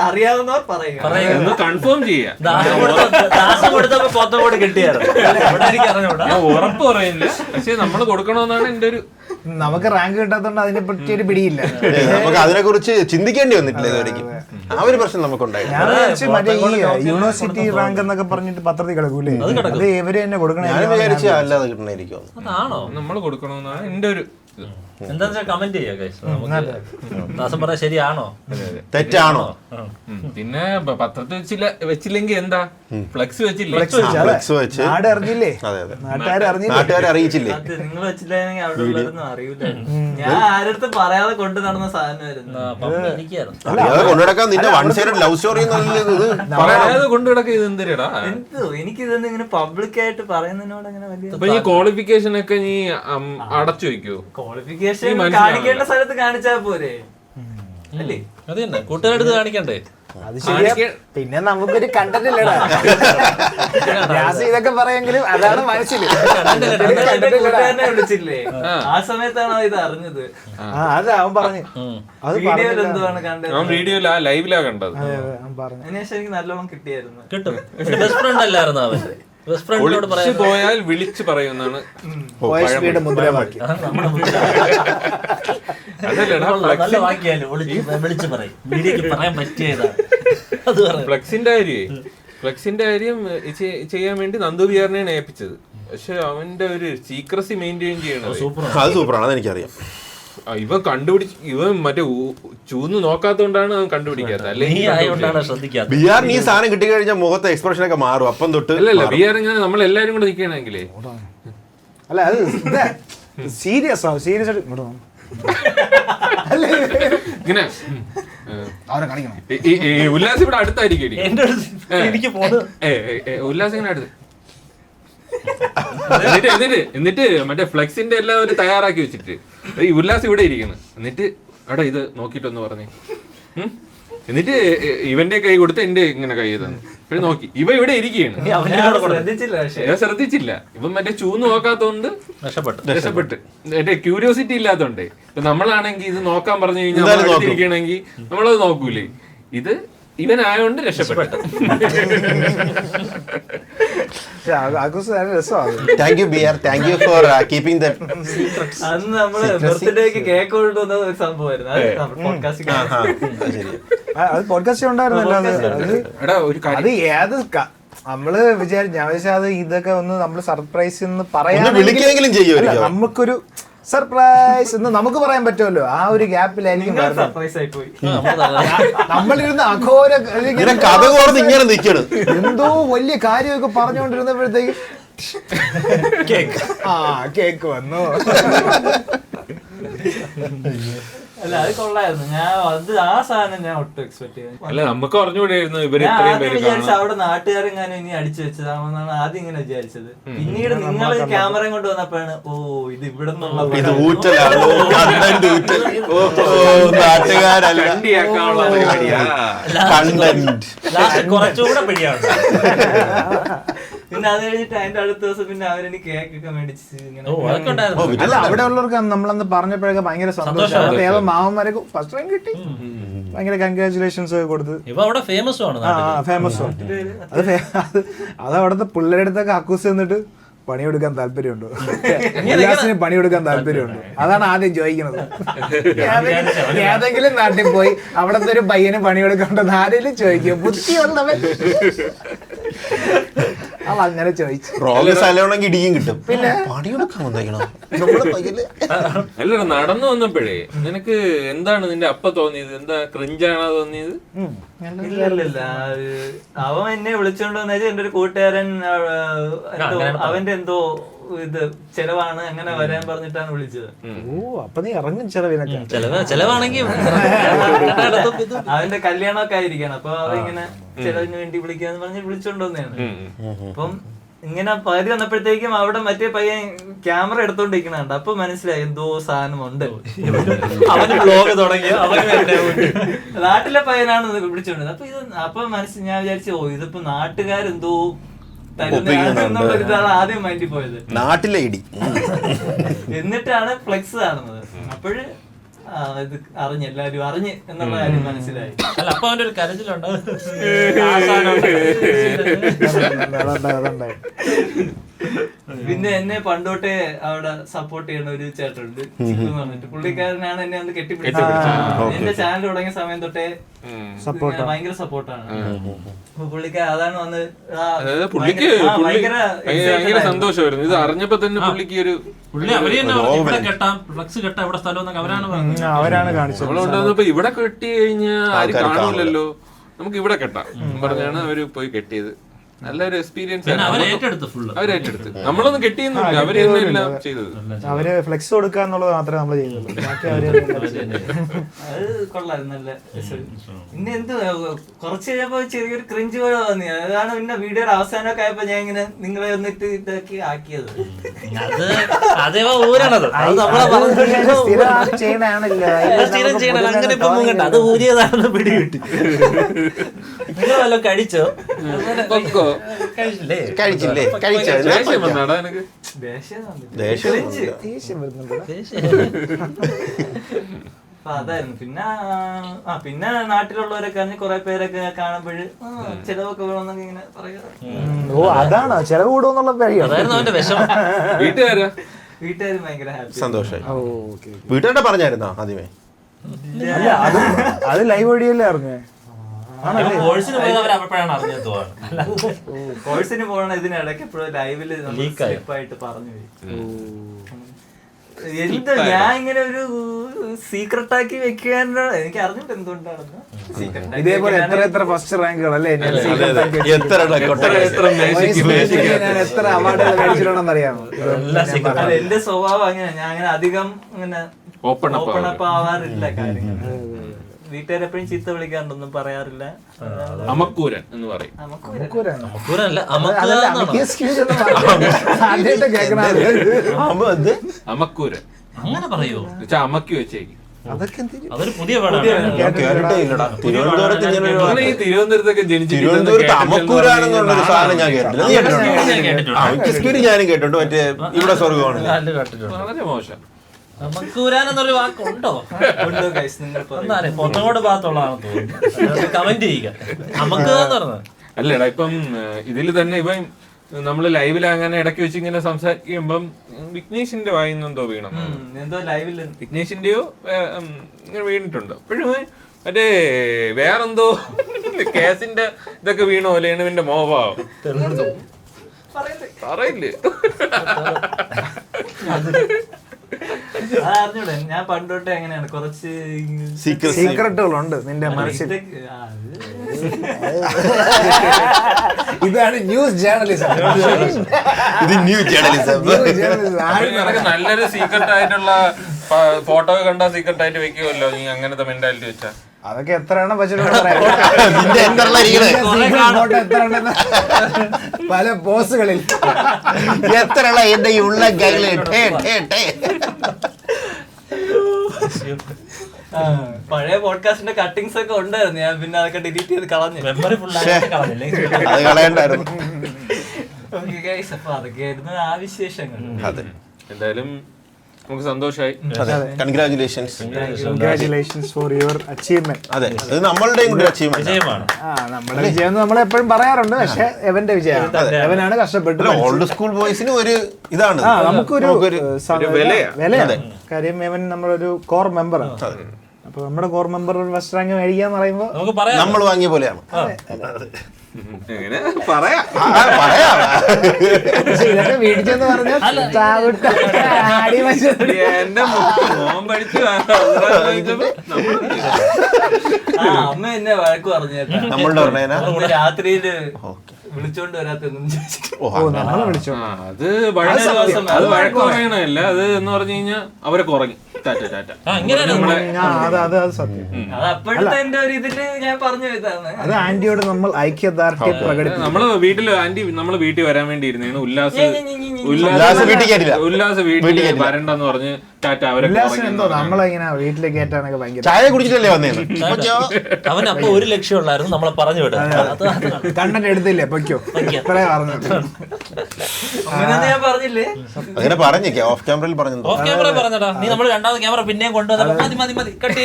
അറിയാവുന്നവർ പറയുക, കൺഫേം ചെയ്യാം. ഞാൻ ഉറപ്പ് പറയുന്നില്ല, പക്ഷെ നമ്മള് കൊടുക്കണമെന്നാണ് എന്റെ ഒരു. നമുക്ക് റാങ്ക് കിട്ടാത്തോണ്ട് അതിനെ പറ്റി ഒരു പിടിയില്ല. നമുക്ക് അതിനെ കുറിച്ച് ചിന്തിക്കേണ്ടി വന്നിട്ടില്ല ഇതുവരെയ്ക്കും. ആ ഒരു പ്രശ്നം നമുക്കുണ്ടായി. മറ്റേ ഈ യൂണിവേഴ്സിറ്റി റാങ്ക് എന്നൊക്കെ പറഞ്ഞിട്ട് പത്രത്തിൽ കിടക്കൂലേ, അത് ഇവര് തന്നെ കൊടുക്കണം. ഞാൻ വിചാരിച്ച അല്ലാതെ കിട്ടണായിരിക്കും. അതാണോ നമ്മള് കൊടുക്കണമെന്നാണ് എന്റെ ഒരു. എന്താ കമന്റ് ചെയ്യാം ദാസം പറഞ്ഞ ശരിയാണോ തെറ്റാണോ? പിന്നെ പത്രത്തിൽ വെച്ചില്ലെങ്കിൽ എന്താ, ഫ്ലെക്സ് വെച്ചില്ലേ, ഫ്ലെക്സ് വെച്ച് അറിഞ്ഞില്ലേ, നാട്ടുകാരെ അറിയിച്ചില്ലേ? നിങ്ങൾ വെച്ചില്ലെങ്കിൽ അവിടെ ഉള്ളവരൊന്നും അറിയില്ല. ഞാൻ ആരടുത്ത് പറയാതെ കൊണ്ടു നടന്ന സാധനമായിരുന്നു. കൊണ്ടുനടക്കാൻ നിന്റെ വൺ സൈഡ് ലവ് സ്റ്റോറി പറയാതെ കൊണ്ടുനടക്കുക. ഇത് എന്തിനാ എന്തോ എനിക്കിതൊന്നും ഇങ്ങനെ പബ്ലിക് ആയിട്ട് പറയുന്നതിനോട് അങ്ങനെ വലിയ. അപ്പൊ ഈ ക്വാളിഫിക്കേഷൻ ഒക്കെ നീ അടച്ചു വെക്കോ? ക്വാളിഫിക്കേഷൻ കാണിക്കേണ്ട സ്ഥലത്ത് കാണിച്ചാൽ പോരെ അല്ലേ? അത് തന്നെ കൂട്ടുകാരെടുത്ത് കാണിക്കണ്ടേ? അത് ശരിയാ. പിന്നെ നമുക്കൊരു കണ്ടന്റ് ഇല്ലടാ. ഇതൊക്കെ പറയെങ്കിലും അതാണ് മനസ്സിൽ. കൂട്ടുകാരനെ വിളിച്ചില്ലേ, ആ സമയത്താണ് ഇത് അറിഞ്ഞത്. അത് അവൻ പറഞ്ഞു. വീഡിയോയിൽ എന്തുവാണ് കണ്ടത്? വീഡിയോ ലൈവിലാ കണ്ടത്. അതിനുശേഷം എനിക്ക് നല്ലോണം കിട്ടിയായിരുന്നു. കിട്ടും. ബെസ്റ്റ് ഫ്രണ്ട് അല്ലായിരുന്നു അവൻ. പോയാൽ വിളിച്ചു പറയുന്നതാണ് മുദ്രാവാക്യം. ഫ്ലെക്സിന്റെ കാര്യം ചെയ്യാൻ വേണ്ടി നന്ദു ബിയാറിനെയാണ് ഏൽപ്പിച്ചത്. പക്ഷെ അവന്റെ ഒരു സീക്രസി മെയിൻറ്റെയിൻ ചെയ്യണം. അത് സൂപ്പറാണ്, അതെനിക്കറിയാം. ഇവൻ ഇവൻ മറ്റേ ചൂന്ന് നോക്കാത്തോണ്ടാണ് അവൻ കണ്ടുപിടിക്കാത്തത്. അല്ലെങ്കിൽ ബിആറിന് ഈ സാധനം കിട്ടിക്കഴിഞ്ഞാൽ മുഖത്തെ എക്സ്പ്രഷൻ ഒക്കെ മാറും. അപ്പം തൊട്ട് അല്ലല്ല, ബിആർ ഇങ്ങനെ നമ്മളെല്ലാരും കൂടെ നിൽക്കണെങ്കിലേ. അല്ല അത് സീരിയസ് ആവും. സീരിയസ് ആയിട്ട് ഇങ്ങനെ ഉല്ലാസ് ഇവിടെ അടുത്തായിരിക്കും. ഉല്ലാസ് ഇങ്ങനെ അടുത്ത് എന്നിട്ട് മറ്റേ ഫ്ലെക്സിന്റെ എല്ലാം ഒരു തയ്യാറാക്കി വെച്ചിട്ട് ഈ ഉല്ലാസ് ഇവിടെ ഇരിക്കുന്നു. എന്നിട്ട് എടാ ഇത് നോക്കിട്ടൊന്ന് പറഞ്ഞേ. എന്നിട്ട് ഇവന്റെ കൈ കൊടുത്ത് എന്റെ ഇങ്ങനെ കൈ തന്നു. പിന്നെ നോക്കി ഇവ ഇവിടെ ഇരിക്കുകയാണ്. ശ്രദ്ധിച്ചില്ല. ഇവൻ മറ്റേ ചൂന്ന് നോക്കാത്തോണ്ട് രക്ഷപ്പെട്ട്. എന്റെ ക്യൂരിയോസിറ്റി ഇല്ലാത്തോണ്ടേ. ഇപ്പൊ നമ്മളാണെങ്കിൽ ഇത് നോക്കാൻ പറഞ്ഞു കഴിഞ്ഞാൽ ഇരിക്കണെങ്കിൽ നമ്മളത് നോക്കൂലേ. ഇത് ഇവനായോണ്ട് രക്ഷപ്പെട്ടു. Thank you BR, thank you for keeping the. അന്ന് നമ്മള് ബർത്ത്ഡേക്ക് കേക്ക് കൊണ്ടുവന്ന ഒരു സംഭവമായിരുന്നു. അത് പോഡ്കാസ്റ്റ് ഉണ്ടായിരുന്നല്ലോ. അത് ഏത് നമ്മള് ഞാൻ വിചാരിച്ചാൽ അത് ഇതൊക്കെ ഒന്ന് നമ്മള് സർപ്രൈസ് എന്ന് പറയാൻ നമുക്കൊരു സർപ്രൈസ് എന്ന് നമുക്ക് പറയാൻ പറ്റുമല്ലോ. ആ ഒരു ഗ്യാപ്പിലായിരിക്കും നമ്മളിരുന്ന് അഘോര എന്തോ വലിയ കാര്യമൊക്കെ പറഞ്ഞുകൊണ്ടിരുന്നപ്പോഴത്തേക്ക് കേക്ക് വന്നു. അല്ല അത് കൊള്ളായിരുന്നു. ആ സാധനം ഞാൻ ഒട്ടും എക്സ്പെക്ട് ചെയ്തു. അല്ല നമുക്ക് അറിഞ്ഞുകൂടായിരുന്നു ഇവര് വിചാരിച്ച അവിടെ നാട്ടുകാരെങ്ങാനും ഇനി അടിച്ചു വെച്ചതാണെന്നാണ് ആദ്യം ഇങ്ങനെ വിചാരിച്ചത്. പിന്നീട് നിങ്ങൾ ക്യാമറ കൊണ്ട് വന്നപ്പോഴാണ് ഓ ഇത് ഇവിടെ നിന്നുള്ള കുറച്ചുകൂടെ പിടിയാണ്. പിന്നെ അത് കഴിഞ്ഞിട്ട് അതിന്റെ അടുത്ത ദിവസം പിന്നെ അവരെനിക്ക് കേക്കൊക്കെ മേടിച്ച് അല്ല അവിടെ ഉള്ളവർക്ക് നമ്മളന്ന് പറഞ്ഞപ്പോഴൊക്കെ ഭയങ്കര സന്തോഷം. ഏതോ മാമന്മാരൊക്കെ ഫസ്റ്റ് റാങ്ക് കിട്ടി. ഭയങ്കര കൺഗ്രാചുലേഷൻസ് കൊടുത്ത് ഫേമസ് അത് അവിടുത്തെ പിള്ളേരുടെ അടുത്തൊക്കെ അക്കൂസ് എന്നിട്ട് പണിയെടുക്കാൻ താല്പര്യമുണ്ടോ, ഉല്ലാസിന് പണിയെടുക്കാൻ താല്പര്യമുണ്ടോ, അതാണ് ആദ്യം ചോദിക്കുന്നത്. ഏതെങ്കിലും നാട്ടിൽ പോയി അവിടത്തെ ഒരു പയ്യന് പണിയെടുക്കണ്ടെന്ന് ആരെങ്കിലും ചോദിക്കും. ബുദ്ധിയുള്ളവൻ അവ അങ്ങനെ ചോദിച്ചു. റോങ് സ്ഥലമാണെങ്കിൽ ഇടിയും കിട്ടും. പിന്നെ പണിയെടുക്കാൻ വന്നേക്കണം നമ്മള് പയ്യല്. അല്ല നടന്നു വന്നപ്പോഴേ നിനക്ക് എന്താണ് നിന്റെ അപ്പ തോന്നിയത്? എന്താ ക്രിഞ്ചാണോ തോന്നിയത്? ഇല്ലല്ല, അവൻ എന്നെ വിളിച്ചോണ്ട് വന്നു എന്റെ ഒരു കൂട്ടുകാരൻ അവന്റെ എന്തോ ഇത് ചെലവാണ് അങ്ങനെ വരാൻ പറഞ്ഞിട്ടാണ് വിളിച്ചത്. അപ്പൊ നീ ഇറങ്ങും ചെലവിനൊക്കെ. ചെലവാണെങ്കിൽ അവന്റെ കല്യാണമൊക്കെ ആയിരിക്കണം. അപ്പൊ അവരിങ്ങനെ ചെലവിന് വേണ്ടി വിളിക്കാന്ന് പറഞ്ഞ് വിളിച്ചോണ്ട് വന്നതാണ്. അപ്പം ഇങ്ങനെ പകുതി വന്നപ്പോഴത്തേക്കും അവിടെ മറ്റേ പയ്യൻ ക്യാമറ എടുത്തോണ്ടിരിക്കണുണ്ട്. അപ്പൊ മനസ്സിലായി എന്തോ സാധനമുണ്ട്. അവന് ബ്ലോഗ് തുടങ്ങി നാട്ടിലെ പയ്യനാണ് വിളിച്ചോണ്ടത്. അപ്പൊ ഇത് അപ്പൊ ഞാൻ വിചാരിച്ചു ഇതിപ്പോ നാട്ടുകാരെന്തോ തരുന്നതാണ് ആദ്യം മൈൻഡിൽ പോയത്. നാട്ടിലെ ഇടി. എന്നിട്ടാണ് ഫ്ലെക്സ് കാണുന്നത്. അപ്പോഴ് ഇത് അറിഞ്ഞ് എല്ലാരും അറിഞ്ഞ് എന്നുള്ള കാര്യം മനസ്സിലായി. അല്ല അപ്പൊ അവന്റെ ഒരു കരച്ചിലുണ്ടോ? പിന്നെ എന്നെ പണ്ടോട്ടെ അവിടെ സപ്പോർട്ട് ചെയ്യുന്ന ഒരു ചേട്ടനുണ്ട് ചിക്കു എന്ന് പറഞ്ഞിട്ട്. പുള്ളിക്കാരനാണ് എന്നെ ഒന്ന് കെട്ടിപ്പിടിച്ചത്. എന്റെ ചാനൽ തുടങ്ങിയ സമയം തൊട്ടേ ഭയങ്കര സപ്പോർട്ടാണ്. അപ്പൊ പുള്ളിക്കാരൻ അതാണ് വന്ന് പുള്ളിക്ക് ഭയങ്കര സന്തോഷമായിരുന്നു ഇത് അറിഞ്ഞപ്പോ തന്നെ. പുള്ളിക്ക് ഒരു അവരാണ് കാണിച്ചത്. നമ്മളുണ്ടാകുന്നപ്പോ ഇവിടെ കെട്ടി കഴിഞ്ഞാൽ ആരും കാണില്ലല്ലോ, നമുക്ക് ഇവിടെ കെട്ടാം പറഞ്ഞാണ് അവര് പോയി കെട്ടിയത്. നല്ലൊരു എക്സ്പീരിയൻസ് അവരേറ്റെടുത്ത്. നമ്മളൊന്നും കെട്ടിയൊന്നുമില്ല, അവര് എല്ലാം ചെയ്തത്. അവര് ഫ്ലെക്സ് കൊടുക്കുക എന്നുള്ളത് മാത്രമേ നമ്മൾ ചെയ്യുന്നുള്ളൂ. അത് കൊള്ളായിരുന്നു, നല്ല. പിന്നെ എന്ത് കുറച്ച് കഴിഞ്ഞപ്പോ ചെറിയൊരു ക്രിഞ്ച് പോലെ തോന്നി. അതാണ് പിന്നെ വീഡിയോയുടെ അവസാനമൊക്കെ ആയപ്പോ ഞാൻ ഇങ്ങനെ നിങ്ങളെ വന്നിട്ട് ഇതാക്കി ആക്കിയത്. അത് ഊരിയതാണെന്ന് പിടികിട്ടി. കഴിച്ചോ? കഴിച്ചില്ലേ? കഴിച്ചോ? അതായിരുന്നു. പിന്നെ നാട്ടിലുള്ളവരൊക്കെ അറിഞ്ഞ് കുറെ പേരൊക്കെ കാണുമ്പോഴ് ചിലവൊക്കെ വേണമെന്നൊക്കെ ഇങ്ങനെ പറയാ. അതാണ് ചെലവ് കൂടുമെന്നുള്ള വീട്ടുകാര് ഭയങ്കര ഹാപ്പി, സന്തോഷമായി. വീട്ടുകാരുടെ പറഞ്ഞായിരുന്നോ ആദ്യമേ? അത് ലൈവ് വീഡിയോയിലേ അറിഞ്ഞേ. കോഴ്സിന് പോകണ ഇതിനിടയ്ക്ക് എപ്പോഴും ലൈവില് ആയിട്ട് പറഞ്ഞു. എന്ത് ഞാൻ ഇങ്ങനെ ഒരു സീക്രട്ട് ആക്കി വെക്കാൻ എനിക്ക് അറിഞ്ഞിട്ട് എന്തുകൊണ്ടാണെന്ന്. ഇതേപോലെ എത്ര ഫസ്റ്റ് റാങ്കുകളല്ലേ എത്ര അവാർഡുകൾ മേടിച്ചിട്ടുണ്ടെന്ന് അറിയാമോ? എന്റെ സ്വഭാവം അങ്ങനെ, ഞാൻ അങ്ങനെ അധികം അങ്ങനെ ഓപ്പൺ അപ്പ് ആവാറില്ല കാര്യങ്ങൾ. വീട്ടുകാരെപ്പോഴും ചീത്ത വിളിക്കാറുണ്ടൊന്നും പറയാറില്ല. അമക്കൂരൻ എന്ന് പറയും. അമക്കൂരൻ അങ്ങനെ പറയൂ? അമക്കി വെച്ചേക്ക്. അതൊരു പുതിയ തിരുവനന്തപുരത്തൊക്കെ തിരുവനന്തപുരത്ത് അമക്കൂരാണെന്നുള്ളൊരു സാധനം ഞാൻ കേട്ടിട്ടുണ്ട്. ഞാനും കേട്ടിട്ടുണ്ട്. മറ്റേ ഇവിടെ സ്വർഗമാണ്. വളരെ മോശം. അമക്കൂരാനെന്നൊരു വാക്കുണ്ടോ? പൊന്നോട് ഭാഗത്തുള്ളതാണെന്ന് തോന്നുന്നു. കമന്റ് ചെയ്യുക. അമക്കൂരാന്ന് പറഞ്ഞത് അല്ലടാ. ഇപ്പം ഇതിൽ തന്നെ ഇപ്പം നമ്മള് ലൈവിൽ അങ്ങനെ ഇടയ്ക്ക് വെച്ച് ഇങ്ങനെ സംസാരിക്കുമ്പം വിഘ്നേഷിന്റെ വായിന്നെന്തോ വീണം. എന്തോ ലൈവില് വിഘ്നേഷിന്റെയോ ഇങ്ങനെ വീണിട്ടുണ്ട്. അപ്പോഴും മറ്റേ വേറെന്തോ കേസിന്റെ ഇതൊക്കെ വീണോ ലേണുവിന്റെ മോഭാവം പറയില്ലേ? അറിഞ്ഞൂടെ, ഞാൻ പണ്ടോട്ടെ എങ്ങനെയാണ് കുറച്ച് സീക്രട്ടുകളുണ്ട് നിന്റെ മനസ്സിൽ. ഇതാണ് ന്യൂസ് ജേർണലിസം. നല്ലൊരു സീക്രട്ട് ആയിട്ടുള്ള ഫോട്ടോ കണ്ടാ സീക്രട്ട് ആയിട്ട് വെക്കുമല്ലോ നീ അങ്ങനത്തെ മെന്റാലിറ്റി വെച്ചാ. അതൊക്കെ എത്രയാണ് വെച്ചിട്ടുണ്ട് പല പോസുകളിൽ എത്ര എന്റെ ഉള്ള പഴയ പോഡ്കാസ്റ്റിന്റെ കട്ടിങ്സ് ഒക്കെ ഉണ്ടായിരുന്നു. ഞാൻ പിന്നെ അതൊക്കെ ഡിലീറ്റ് ചെയ്ത് കളഞ്ഞു. അത് കളയണ്ടായിരുന്നു. അപ്പൊ അതൊക്കെയായിരുന്നു ആ വിശേഷങ്ങൾ. എന്തായാലും നമുക്ക് സന്തോഷമായി. Congratulations for your achievement. അതെ, അത് നമ്മളുടെയും കൂടി അച്ചീവ്മെന്റ്. നമ്മുടെ വിജയം നമ്മൾ എപ്പോഴും പറയാറുണ്ട്, പക്ഷെ എവന്റെ വിജയം. എവനാണ് കഷ്ടപ്പെട്ടത്. ഓൾഡ് സ്കൂൾ ബോയ്സിന് ഒരു ഇതാണ്, നമുക്കൊരു വിലയാണ്. കാര്യം എവൻ നമ്മളൊരു കോർ മെമ്പറാണ്. അപ്പൊ നമ്മുടെ കോർ മെമ്പർ ഫസ്റ്റ് റാങ്ക് മേടിക്കാന്ന് പറയുമ്പോൾ നമ്മൾ വാങ്ങിയ പോലെയാണ്. എങ്ങനെ പറയാ പക്ഷെ ഇതൊക്കെ മേടിച്ചെന്ന് പറഞ്ഞാൽ എന്റെ മോൻ പഠിച്ചു അമ്മ എന്നെ വഴക്ക് പറഞ്ഞു കേട്ടോ. നമ്മളുടെ പറഞ്ഞേനാ രാത്രിയില് വിളിച്ചോണ്ട് വരാത്തൊന്നും നമ്മളെ വിളിച്ചോ. അത് വഴക്ക് പറയണല്ല, അത് എന്ന് പറഞ്ഞു കഴിഞ്ഞാൽ അവരൊക്കെ ഉറങ്ങി. ടാറ്റ ടാറ്റ. അത് സത്യം. അത് അപ്പോഴത്തെ എന്റെ ഒരു ഇതില് ഞാൻ പറഞ്ഞു ഇതാണ്. അത് ആന്റിയോട് നമ്മൾ ഐക്യദാർഢ്യം പ്രകടിപ്പിക്കും. നമ്മള് വീട്ടില് ആന്റി നമ്മള് വീട്ടിൽ വരാൻ വേണ്ടി ഇരുന്നേണ്. ഉല്ലാസ് വീട്ടിൽ വരണ്ടെന്ന് പറഞ്ഞ് ടാറ്റ അവരൊക്കെ എന്തോ നമ്മളെങ്ങനെ വീട്ടിലേക്ക് കയറ്റാനൊക്കെ ഭയങ്കര ചായ കുടിച്ചിട്ടല്ലേ വന്നേന്ന്. അവൻ അപ്പൊ ഒരു ലക്ഷ്യമുള്ളായിരുന്നു, നമ്മളെ പറഞ്ഞു വിടാം. കണ്ടന്റ് എടുത്തില്ലേ പൊയ്ക്കോ ഇപ്പഴേ പറഞ്ഞു. അങ്ങനെയൊന്നും ഞാൻ പറഞ്ഞില്ലേ. അങ്ങനെ പറഞ്ഞേക്കെ ഓഫ് ക്യാമറയിൽ പറഞ്ഞു. ഓഫ് ക്യാമറ പറഞ്ഞടാ, നീ നമ്മൾ രണ്ടാമത് ക്യാമറ പിന്നെയും കൊണ്ടുവന്നപ്പോ മതി കട്ട്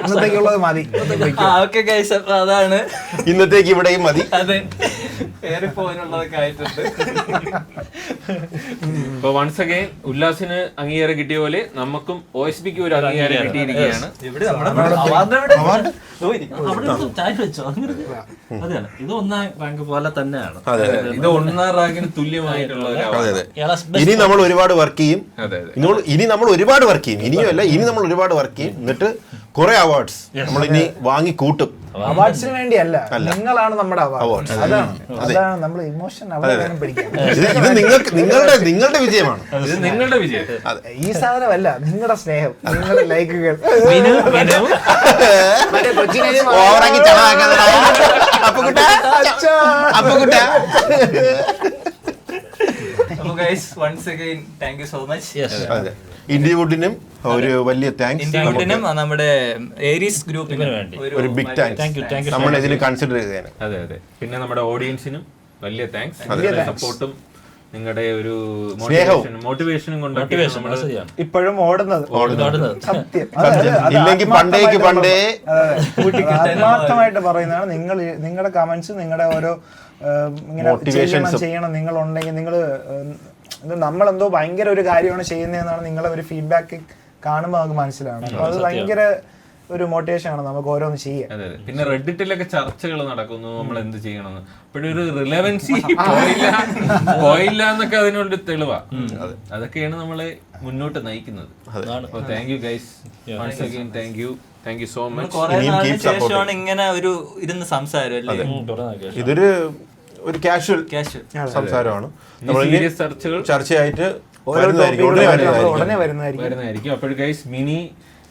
അന്നത്തേക്കുള്ളത് മതി. ഓക്കെ ഗൈസ്, അപ്പൊ അതാണ് ഇന്നത്തേക്ക് ഇവിടെയും മതി. അതെ, ഏറി പോകാനുള്ളതൊക്കെ ആയിട്ടുണ്ട്. ഇപ്പൊ വൺസ് അഗൈൻ ഉല്ലാസിന് അംഗീകാരം കിട്ടിയ പോലെ നമുക്കും OSBക്ക് ഒരു അംഗീകാരം കിട്ടിയിരിക്കുകയാണ്. അതെയാണ്, ഇത് ഒന്നാം റാങ്ക് പോലെ തന്നെയാണ്. ഇത് ഒന്നാം റാങ്കിന് തുല്യമായിട്ടുള്ള ഒരു അതെ അതെ. ഇനി നമ്മൾ ഒരുപാട് വർക്ക് ചെയ്യും. ഇനി നമ്മൾ ഒരുപാട് വർക്ക് ചെയ്യും. ഇനിയും അല്ല, ഇനി നമ്മൾ ഒരുപാട് വർക്ക് ചെയ്യും. എന്നിട്ട് കുറെ അവാർഡ്സ് നമ്മൾ ഇനി വാങ്ങി കൂട്ടും. അവാർഡ്സിന് വേണ്ടിയല്ല, നിങ്ങളാണ് നമ്മുടെ അവാർഡ്. അതാണ് നമ്മൾ ഇമോഷൻ അവരെ പിടിക്കാൻ. ഇത് നിങ്ങളുടെ വിജയമാണ്. ഇത് നിങ്ങളുടെ വിജയം. ഈ സാധനമല്ല, നിങ്ങളുടെ സ്നേഹം, നിങ്ങളുടെ ലൈക്കുകൾ. ഇന്ത്യവുഡിനും ഒരു വലിയ താങ്ക്സ്. നമ്മുടെ ഏരീസ് ഗ്രൂപ്പിന് ഒരു ബിഗ് താങ്ക്സ് നമ്മൾ ഇതിൽ കൺസിഡർ ചെയ്തേനെ. അതെ അതെ. പിന്നെ നമ്മുടെ ഓഡിയൻസിനും വലിയ താങ്ക്സ്. സപ്പോർട്ടും നിങ്ങളുടെ ഒരു മോട്ടിവേഷനും കൊണ്ട് ഇപ്പോഴും ഓടുന്നത് സത്യം. ഇല്ലെങ്കിൽ പണ്ടേ ആത്മാർത്ഥമായിട്ട് പറയുന്നതാണ്. നിങ്ങളുടെ കമന്റ്സ്, നിങ്ങളുടെ ഓരോ ഇങ്ങനെ ചെയ്യണം നിങ്ങളുണ്ടെങ്കിൽ, നിങ്ങൾ നമ്മളെന്തോ ഭയങ്കര ഒരു കാര്യമാണ് ചെയ്യുന്നതെന്നാണ് നിങ്ങളെ ഒരു ഫീഡ്ബാക്ക് കാണുമ്പോൾ നമുക്ക് മനസ്സിലാവണം. അപ്പൊ അത് ഭയങ്കര ഒരു മോട്ടിവേഷൻ ആണ് നമുക്ക് ഓരോന്ന് ചെയ്യാൻ. പിന്നെ റെഡിറ്റിലൊക്കെ ചർച്ചകൾ നടക്കുന്നു, നമ്മൾ എന്ത് ചെയ്യണമെന്ന്. അപ്പോഴൊരു റിലവൻസി പോയില്ല എന്നൊക്കെ അതിനൊരു തെളിവാ. അതൊക്കെയാണ് നമ്മളെ മുന്നോട്ട് നയിക്കുന്നത്. Thank you guys, once again thank you so much. ശേഷമാണ് ഇങ്ങനെ ഒരു ഇരുന്ന് സംസാരം അല്ലേ. ഇതൊരു കാഷ്വൽ സംസാരമാണ്. ചർച്ചയായിട്ട് ഉടനെ വരുന്നതായിരിക്കും. അപ്പോൾ ഗൈസ്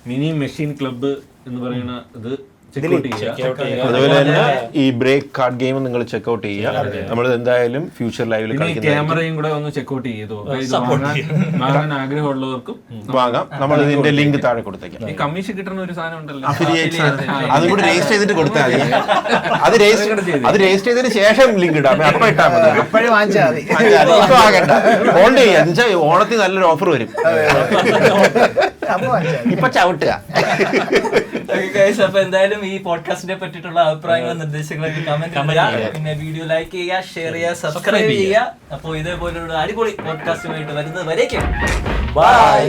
മിനി മെഷീൻ ക്ലബ്ബ് എന്ന് പറയുന്ന ഇത് അതുപോലെ തന്നെ ഈ ബ്രേക്ക് കാർഡ് ഗെയിം നിങ്ങൾ ചെക്ക്ഔട്ട് ചെയ്യുക. നമ്മൾ എന്തായാലും ഫ്യൂച്ചർ ലൈവിൽ ക്യാമറയും കൂടെ ഒന്ന് ചെക്ക്ഔട്ട് ചെയ്തു വാങ്ങാൻ ആഗ്രഹമുള്ളവർക്കും വാങ്ങാം. നമ്മൾ ഇതിന്റെ ലിങ്ക് താഴെ കൊടുത്തേക്കാം. ഈ കമ്മീഷൻ കിട്ടുന്ന ഒരു സാധനം ഉണ്ടല്ലോ, അതും കൂടി രജിസ്റ്റർ ചെയ്തിട്ട് കൊടുത്താൽ മതി. അത് രജിസ്റ്റർ ചെയ്തതിന് ശേഷം ലിങ്ക് ഇടാം. അപ്പൊ ഇട്ടാൽ മതി. അപ്പോഴും വാങ്ങിച്ചാൽ മതി. ഇപ്പൊ ആകണ്ട, ഹോൾഡ് ചെയ്യാം. എന്നുവെച്ചാൽ ഓണത്തിന് നല്ലൊരു ഓഫർ വരും. ഇപ്പൊ ചവിട്ടുക. അപ്പൊ എന്തായാലും ഈ പോഡ്കാസ്റ്റിനെ പറ്റിയിട്ടുള്ള അഭിപ്രായങ്ങളും നിർദ്ദേശങ്ങളൊക്കെ കമന്റ് ചെയ്യുക. പിന്നെ വീഡിയോ ലൈക്ക് ചെയ്യുക, ഷെയർ ചെയ്യുക, സബ്സ്ക്രൈബ് ചെയ്യുക. അപ്പോൾ ഇതേപോലുള്ള അടിപൊളി പോഡ്കാസ്റ്റുമായിട്ട് വരുന്നത് വരേക്കും ബൈ.